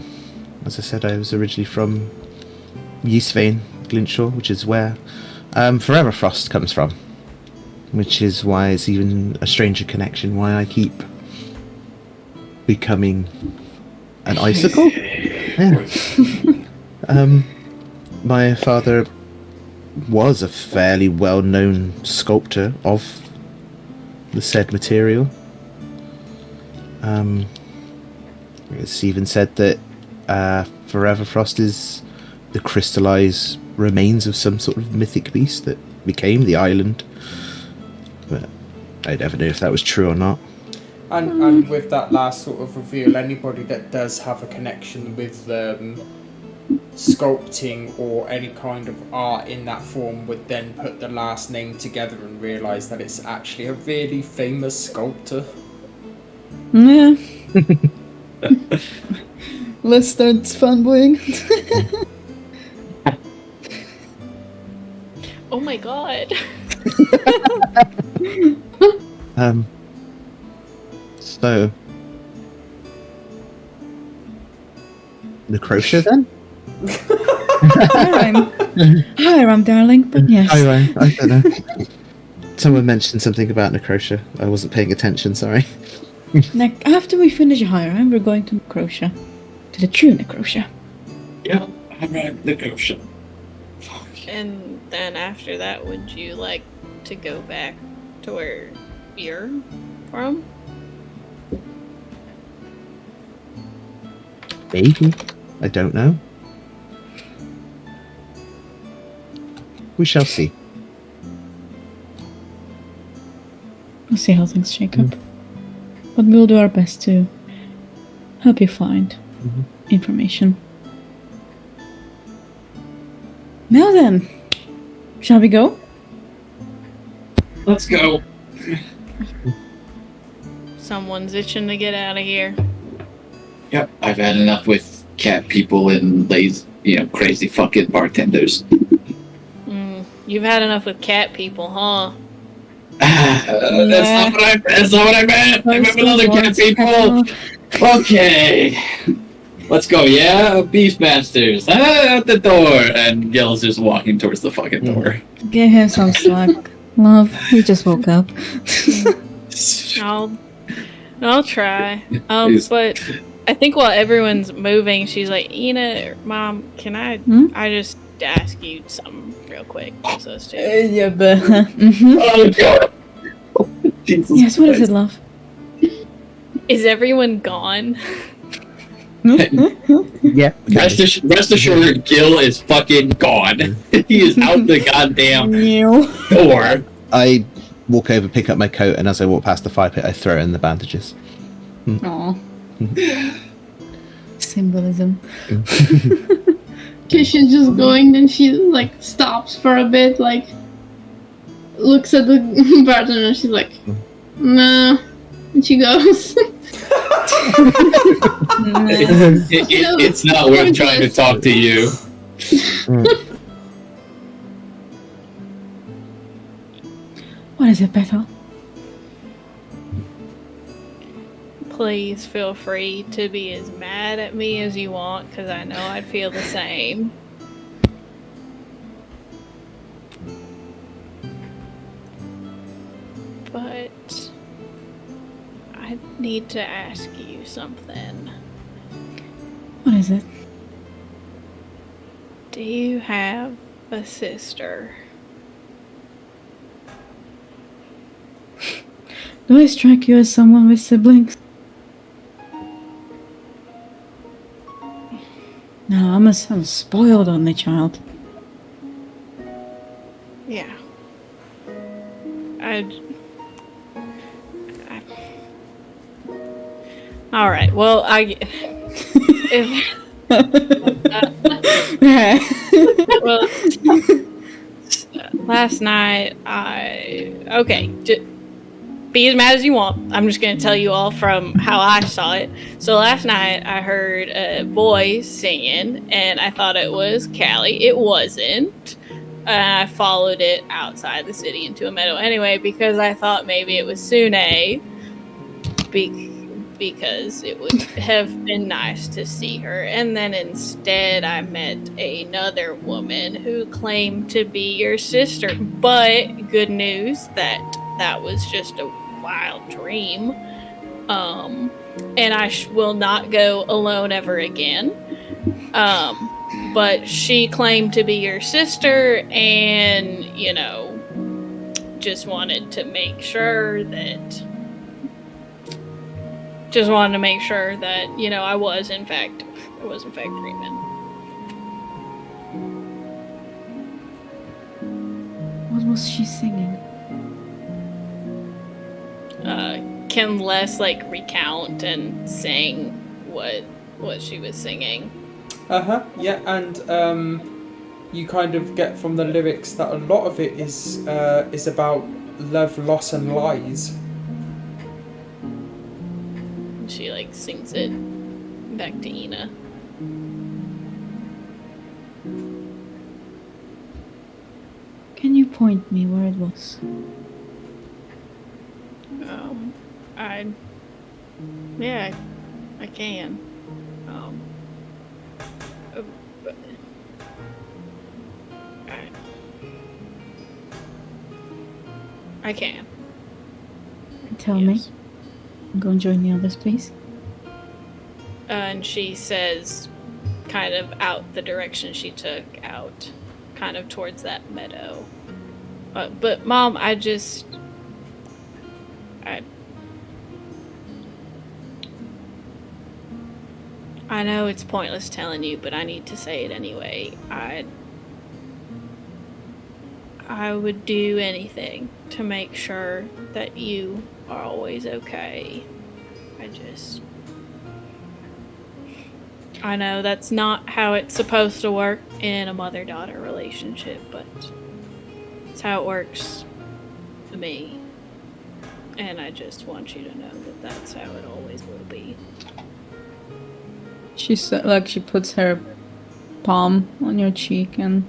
[SPEAKER 5] as I said, I was originally from Ysvain, Glintshaw, which is where Forever Frost comes from, which is why it's even a stranger connection, why I keep becoming an icicle. Yeah. My father was a fairly well-known sculptor of the said material. It's even said that Forever Frost is the crystallized remains of some sort of mythic beast that became the island. But I never knew if that was true or not.
[SPEAKER 1] And with that last sort of reveal, anybody that does have a connection with sculpting or any kind of art in that form would then put the last name together and realise that it's actually a really famous sculptor.
[SPEAKER 4] Yeah. Let's start fanboying.
[SPEAKER 7] Oh my god.
[SPEAKER 5] So Necrotia then?
[SPEAKER 4] Hiram, darling, but yes.
[SPEAKER 5] I don't know. Someone mentioned something about Necrotia. I wasn't paying attention, sorry.
[SPEAKER 4] After we finish Hiram, we're going to Necrotia. To the true Necrotia.
[SPEAKER 6] Yeah, I'm at the ocean.
[SPEAKER 7] And then after that, would you like to go back to where you're from?
[SPEAKER 5] Maybe. I don't know. We shall see.
[SPEAKER 4] We'll see how things shake up. But we'll do our best to help you find information. Now then, shall we go?
[SPEAKER 6] Let's go.
[SPEAKER 7] Someone's itching to get out of here.
[SPEAKER 6] Yep, I've had enough with cat people and lazy, crazy fucking bartenders.
[SPEAKER 7] You've had enough with cat people, huh?
[SPEAKER 6] That's not what I meant. I meant with other cat people. Okay. Let's go, yeah? Beastmasters. Out the door. And Gil's just walking towards the fucking door.
[SPEAKER 4] Give him some slack. Love, he just woke up.
[SPEAKER 7] I'll try. But I think while everyone's moving, she's like, Ina, Mom, can I just ask you something real quick? So it's
[SPEAKER 4] Yeah, but...
[SPEAKER 6] Oh, God. Jesus
[SPEAKER 4] yes, what is
[SPEAKER 6] Christ.
[SPEAKER 4] it, love?
[SPEAKER 7] Is everyone gone?
[SPEAKER 5] Yeah.
[SPEAKER 6] Rest assured, Gil is fucking gone. He is out the goddamn door.
[SPEAKER 5] I walk over, pick up my coat, and as I walk past the fire pit, I throw in the bandages.
[SPEAKER 4] Aw. Symbolism.
[SPEAKER 3] Okay, she's just going, then she like stops for a bit, like looks at the bartender, and she's like, "Nah," and she goes.
[SPEAKER 6] It's not worth trying to talk to you.
[SPEAKER 4] What is it, Bethel?
[SPEAKER 7] Please feel free to be as mad at me as you want, because I know I'd feel the same. But I need to ask you something.
[SPEAKER 4] What is it?
[SPEAKER 7] Do you have a sister?
[SPEAKER 4] Do I strike you as someone with siblings? No, I'm a spoiled only child.
[SPEAKER 7] Yeah. All right. Well, well, last night be as mad as you want. I'm just going to tell you all from how I saw it. So last night I heard a boy singing, and I thought it was Callie. It wasn't. I followed it outside the city into a meadow anyway because I thought maybe it was Sune. Because it would have been nice to see her. And then instead I met another woman who claimed to be your sister. But good news that was just a wild dream. And I will not go alone ever again. But she claimed to be your sister and, just wanted to make sure that I was in fact dreaming.
[SPEAKER 4] What was she singing?
[SPEAKER 7] Can Les recount and sing what she was singing?
[SPEAKER 1] Yeah, and you kind of get from the lyrics that a lot of it is about love, loss, and lies.
[SPEAKER 7] She sings it back to Ina.
[SPEAKER 4] Can you point me where it was?
[SPEAKER 7] I can. I can.
[SPEAKER 4] Tell
[SPEAKER 7] Yes.
[SPEAKER 4] me. Go and join the others, please.
[SPEAKER 7] And she says, kind of out the direction she took out, kind of towards that meadow. But Mom, I know it's pointless telling you, but I need to say it anyway. I would do anything to make sure that you are always okay. I know that's not how it's supposed to work in a mother-daughter relationship, but it's how it works for me. And I just want you to know that that's how it always will be.
[SPEAKER 4] She said, like, she puts her palm on your cheek, and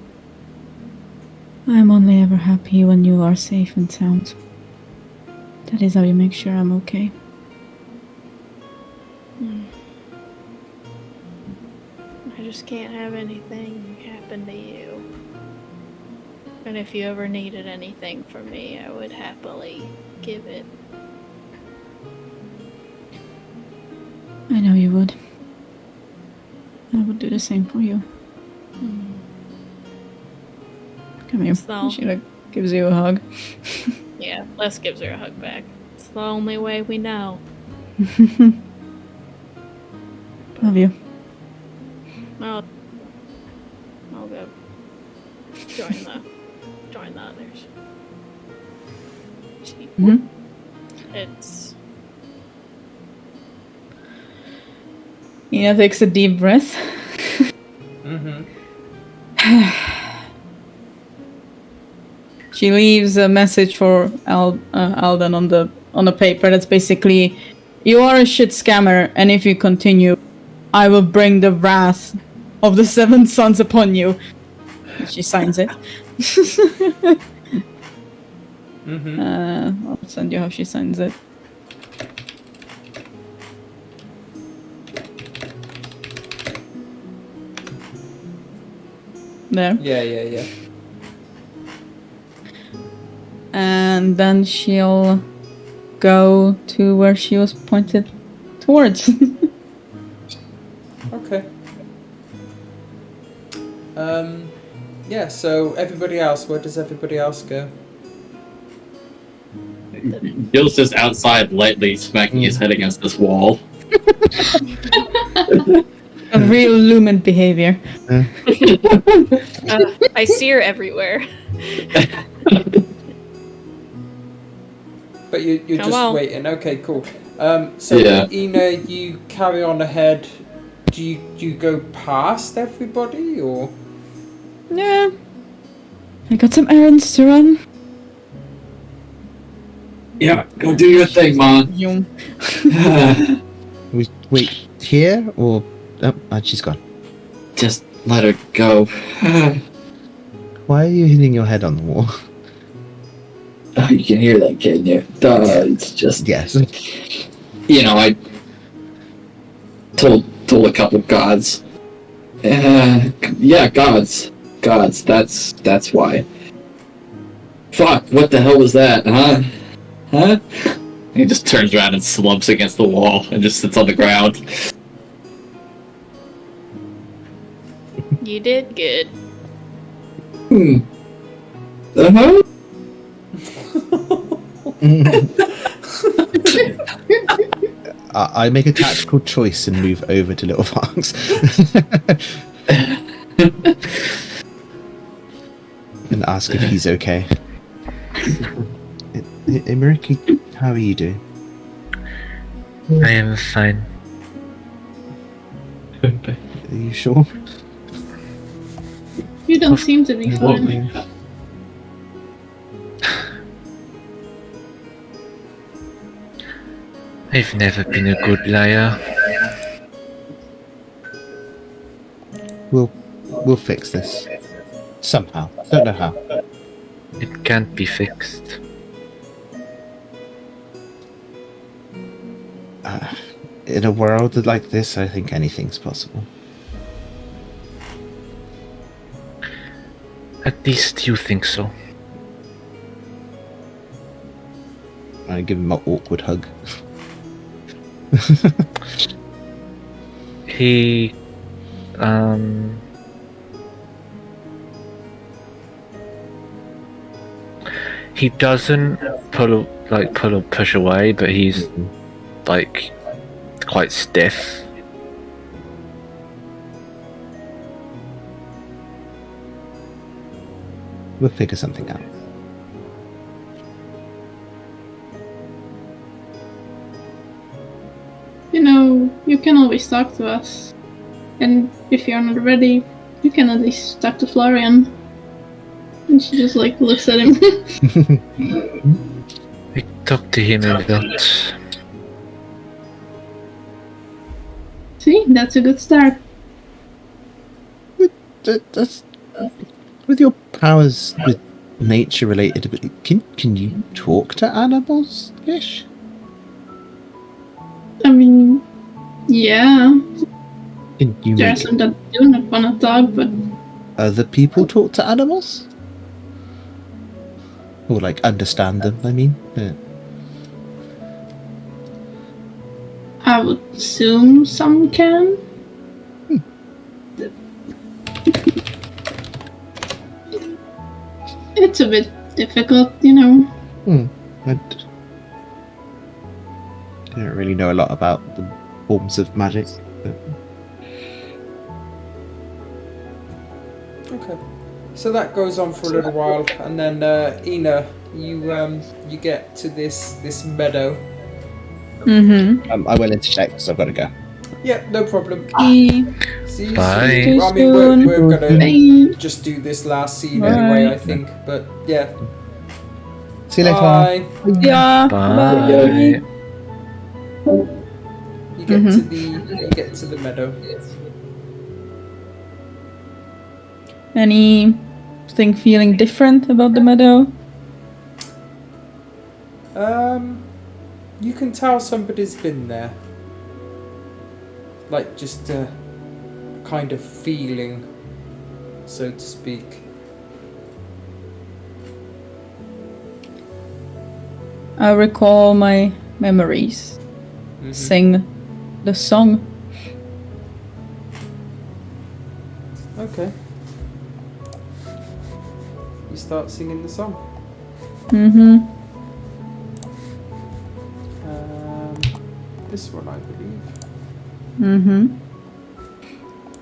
[SPEAKER 4] I'm only ever happy when you are safe and sound. That is how you make sure I'm okay.
[SPEAKER 7] I just can't have anything happen to you. And if you ever needed anything from me, I would happily give it.
[SPEAKER 4] I know you would. I would do the same for you. Come here.
[SPEAKER 7] So-
[SPEAKER 4] She like gives you a hug.
[SPEAKER 7] Yeah, Les gives her a hug back. It's the only way we know.
[SPEAKER 4] Love you.
[SPEAKER 7] I'll go join the others.
[SPEAKER 4] Mhm.
[SPEAKER 7] It's
[SPEAKER 4] Ina takes a deep breath.
[SPEAKER 1] Mm-hmm.
[SPEAKER 4] She leaves a message for Alden on the paper that's basically, "You are a shit scammer, and if you continue, I will bring the wrath of the seven sons upon you." She signs it.
[SPEAKER 1] Mm-hmm.
[SPEAKER 4] I'll send you how she signs it. There.
[SPEAKER 1] Yeah.
[SPEAKER 4] And then she'll go to where she was pointed towards.
[SPEAKER 1] Okay. Yeah, so everybody else, where does everybody else go?
[SPEAKER 6] Gil's just outside, lightly smacking his head against this wall.
[SPEAKER 4] A real lumen behavior.
[SPEAKER 7] I see her everywhere.
[SPEAKER 1] But you're
[SPEAKER 7] Come
[SPEAKER 1] just
[SPEAKER 7] on.
[SPEAKER 1] waiting. Okay, cool. So
[SPEAKER 6] Yeah.
[SPEAKER 1] Ina, you carry on ahead. Do you go past everybody, or?
[SPEAKER 4] Yeah. I got some errands to run.
[SPEAKER 6] Yeah, go do your thing, man.
[SPEAKER 4] Yum.
[SPEAKER 5] We wait here, or she's gone.
[SPEAKER 6] Just let her go.
[SPEAKER 5] Why are you hitting your head on the wall?
[SPEAKER 6] Oh, you can hear that, can't you? It's just,
[SPEAKER 5] Yes.
[SPEAKER 6] you know, I told a couple gods. Yeah, gods. That's why. Fuck, what the hell was that, huh? Huh? He just turns around and slumps against the wall and just sits on the ground.
[SPEAKER 7] You did good.
[SPEAKER 6] Uh-huh.
[SPEAKER 5] I make a tactical choice and move over to Little Fox. And ask if he's okay. Emeriki, how are you doing?
[SPEAKER 2] I am fine.
[SPEAKER 5] Are you sure?
[SPEAKER 3] You don't seem to be fine.
[SPEAKER 2] I've never been a good liar.
[SPEAKER 5] We'll fix this. Somehow. Don't know how.
[SPEAKER 2] It can't be fixed.
[SPEAKER 5] In a world like this, I think anything's possible.
[SPEAKER 2] At least you think so.
[SPEAKER 5] I give him an awkward hug.
[SPEAKER 2] He, he doesn't pull or push away, but he's like quite stiff.
[SPEAKER 5] We'll figure something out.
[SPEAKER 3] You know, you can always talk to us. And if you're not ready, you can at least talk to Florian. And she just like looks at him.
[SPEAKER 2] We talked to him a lot.
[SPEAKER 3] See, that's a good start.
[SPEAKER 5] That's, with your powers with nature related, can you talk to animals, Ish?
[SPEAKER 3] I mean, yeah.
[SPEAKER 5] Can you
[SPEAKER 3] There are
[SPEAKER 5] make
[SPEAKER 3] some that do not want to talk, but
[SPEAKER 5] other people talk to animals? Or like understand them, I mean? Yeah.
[SPEAKER 3] I would assume some can. It's a bit difficult, you know.
[SPEAKER 5] I don't really know a lot about the forms of magic. But...
[SPEAKER 1] Okay. So that goes on for a little while, and then Ina, you get to this meadow.
[SPEAKER 4] Mm-hmm.
[SPEAKER 5] I went into check because I've got to go.
[SPEAKER 1] Yeah, no problem.
[SPEAKER 4] Bye.
[SPEAKER 1] See you
[SPEAKER 2] Bye.
[SPEAKER 1] soon.
[SPEAKER 4] Too
[SPEAKER 1] I mean, we're
[SPEAKER 4] soon.
[SPEAKER 1] gonna
[SPEAKER 3] Bye.
[SPEAKER 1] just do this last scene anyway,
[SPEAKER 4] Bye.
[SPEAKER 1] I think. But yeah.
[SPEAKER 5] See you later.
[SPEAKER 1] Bye.
[SPEAKER 4] Yeah.
[SPEAKER 2] Bye.
[SPEAKER 1] You get to the meadow.
[SPEAKER 4] Anything feeling different about the meadow?
[SPEAKER 1] You can tell somebody's been there. Like just a kind of feeling, so to speak.
[SPEAKER 4] I recall my memories.
[SPEAKER 1] Mhm.
[SPEAKER 4] Sing the song.
[SPEAKER 1] Okay. You start singing the song.
[SPEAKER 4] Mm-hmm.
[SPEAKER 1] This one, I believe.
[SPEAKER 4] Mm-hmm.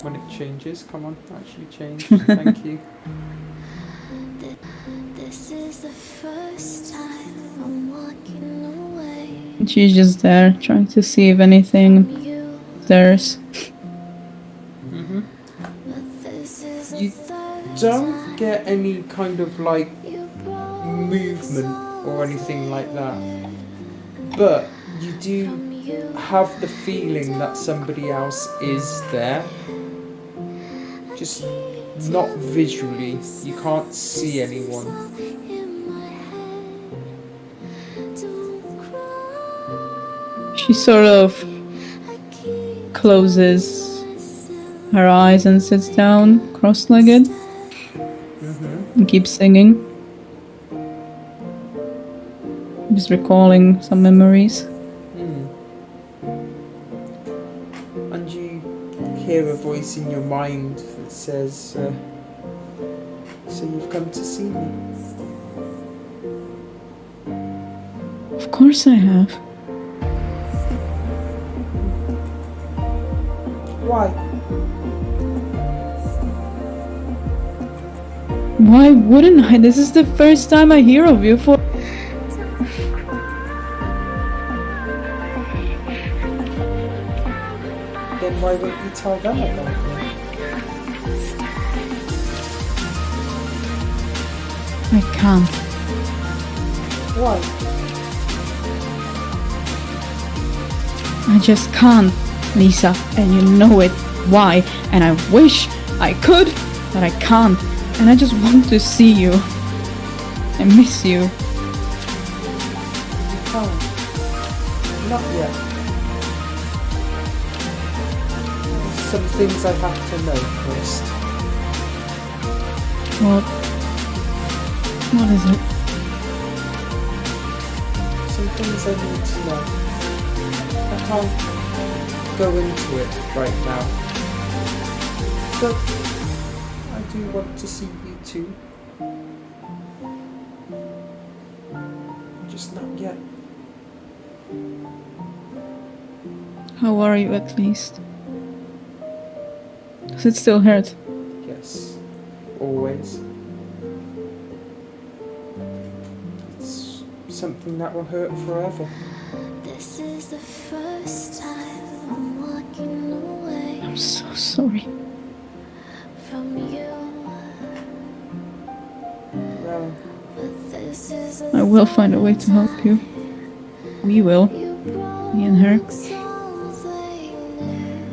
[SPEAKER 1] When it changes, come on, actually change. Thank you.
[SPEAKER 8] This is the first time I'm walking away
[SPEAKER 4] She's just there, trying to see if anything
[SPEAKER 8] from you.
[SPEAKER 4] there's.
[SPEAKER 1] Mhm.
[SPEAKER 8] But this is the
[SPEAKER 1] You
[SPEAKER 8] third
[SPEAKER 1] don't
[SPEAKER 8] time
[SPEAKER 1] get any kind of like
[SPEAKER 8] you broke
[SPEAKER 1] movement or anything like that, but you do
[SPEAKER 8] from you.
[SPEAKER 1] have the feeling that somebody else is there. Just not visually. You can't see anyone.
[SPEAKER 8] In my head. Don't cry.
[SPEAKER 4] She sort of
[SPEAKER 8] I keep
[SPEAKER 4] closes
[SPEAKER 8] myself
[SPEAKER 4] her eyes and sits down, cross-legged, and keeps singing. Just recalling some memories.
[SPEAKER 1] And you hear a voice in your mind that says, so you've come to see me?
[SPEAKER 4] Of course I have.
[SPEAKER 1] Why?
[SPEAKER 4] Why wouldn't I? This is the first time I hear of you for.
[SPEAKER 1] Then why won't you tell them about me?
[SPEAKER 4] I can't.
[SPEAKER 1] Why?
[SPEAKER 4] I just can't, Lisa, and you know it. Why? And I wish I could, but I can't. And I just want to see you. I miss you.
[SPEAKER 1] You can't. Not yet. There's some things I have to know first.
[SPEAKER 4] Well, What is it?
[SPEAKER 1] Some things I need to know. I can't go into it right now. But I do want to see you too. Just not yet.
[SPEAKER 4] How are you at least? Does it still hurt?
[SPEAKER 1] Yes. Always. It's something that will hurt forever.
[SPEAKER 8] This is the first time I'm walking away
[SPEAKER 4] I'm so sorry.
[SPEAKER 8] from you.
[SPEAKER 1] Well,
[SPEAKER 8] But this is
[SPEAKER 4] I will find a way to help you. We will. Me and her.
[SPEAKER 8] something new.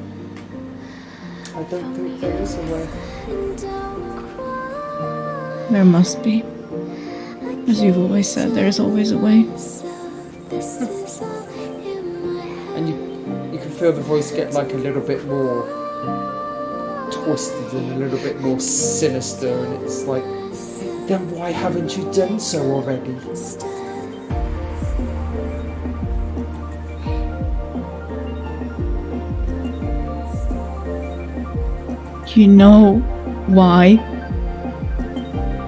[SPEAKER 1] I don't think there is a way.
[SPEAKER 8] And don't cry
[SPEAKER 4] There must be. As you've always said, there is always a way.
[SPEAKER 8] yourself. This is all in my head.
[SPEAKER 1] And you can feel the voice get like a little bit more twisted and a little bit more sinister, and it's like, then why haven't you done so already?
[SPEAKER 4] You know why?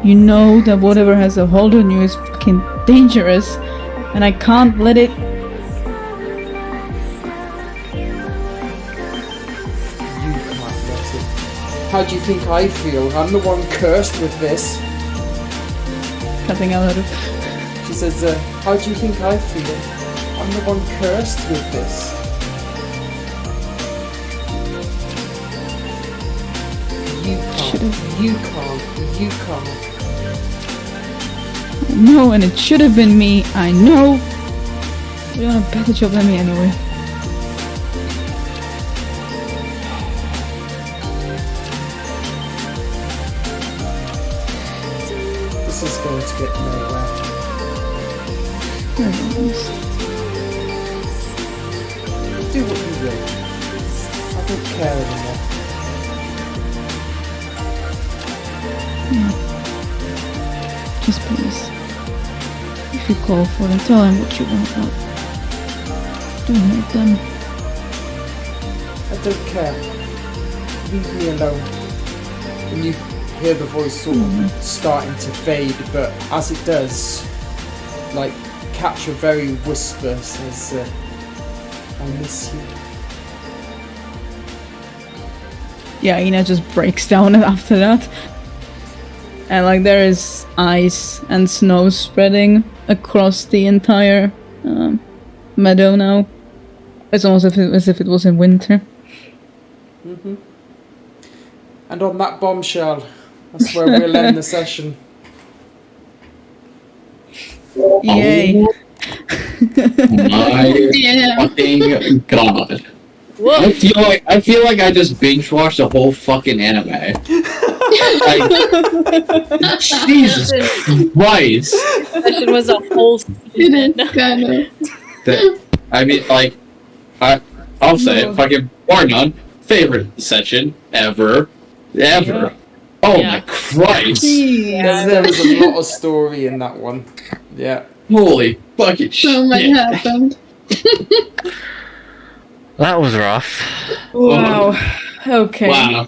[SPEAKER 4] You know that whatever has a hold on you is fucking dangerous, and I can't let it.
[SPEAKER 1] You can't let it. How do you think I feel? I'm the one cursed with this.
[SPEAKER 4] Cutting out of.
[SPEAKER 1] She says, how do you think I feel? I'm the one cursed with this. You can't.
[SPEAKER 4] No, and it should have been me. I know. You're doing a better job than me anyway.
[SPEAKER 1] This is going to get nowhere.
[SPEAKER 4] As always.
[SPEAKER 1] Do what you will. I don't care anymore.
[SPEAKER 4] Just please. If you call for them, tell them what you want, but don't hurt them.
[SPEAKER 1] I don't care. Leave me alone. And you hear the voice sort of starting to fade, but as it does, like, catch a very whisper says, I miss you.
[SPEAKER 4] Yeah, Ina just breaks down after that. And like there is ice and snow spreading across the entire meadow now. It's almost as if it was in winter.
[SPEAKER 1] Mm-hmm. And on that bombshell, that's where we'll end the session.
[SPEAKER 4] Yay.
[SPEAKER 6] My
[SPEAKER 3] Yeah.
[SPEAKER 6] fucking god.
[SPEAKER 7] Whoa.
[SPEAKER 6] I feel like I just binge watched a whole fucking anime. Like, Jesus Christ.
[SPEAKER 7] Session was a whole
[SPEAKER 3] It is kind of.
[SPEAKER 6] I mean, like, I'll say it, fucking bar none, favorite session ever.
[SPEAKER 7] Yeah.
[SPEAKER 6] Oh
[SPEAKER 7] Yeah.
[SPEAKER 6] my Christ.
[SPEAKER 1] There was a lot of story in that one. Yeah.
[SPEAKER 6] Holy fucking
[SPEAKER 3] So much
[SPEAKER 6] shit.
[SPEAKER 3] happened.
[SPEAKER 2] That was rough.
[SPEAKER 4] Wow. Okay.
[SPEAKER 6] Wow.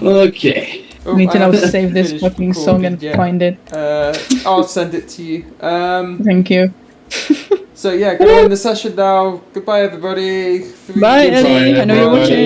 [SPEAKER 6] Okay.
[SPEAKER 1] Oh,
[SPEAKER 4] We need to
[SPEAKER 1] I
[SPEAKER 4] now
[SPEAKER 1] have to
[SPEAKER 4] save this
[SPEAKER 1] finish
[SPEAKER 4] fucking song and
[SPEAKER 1] recording, yeah.
[SPEAKER 4] find it.
[SPEAKER 1] I'll send it to you.
[SPEAKER 4] Thank you.
[SPEAKER 1] So yeah, gonna end the session now. Goodbye, everybody.
[SPEAKER 4] Bye,
[SPEAKER 6] Goodbye,
[SPEAKER 4] Ellie. I know you're
[SPEAKER 6] everybody.
[SPEAKER 4] watching.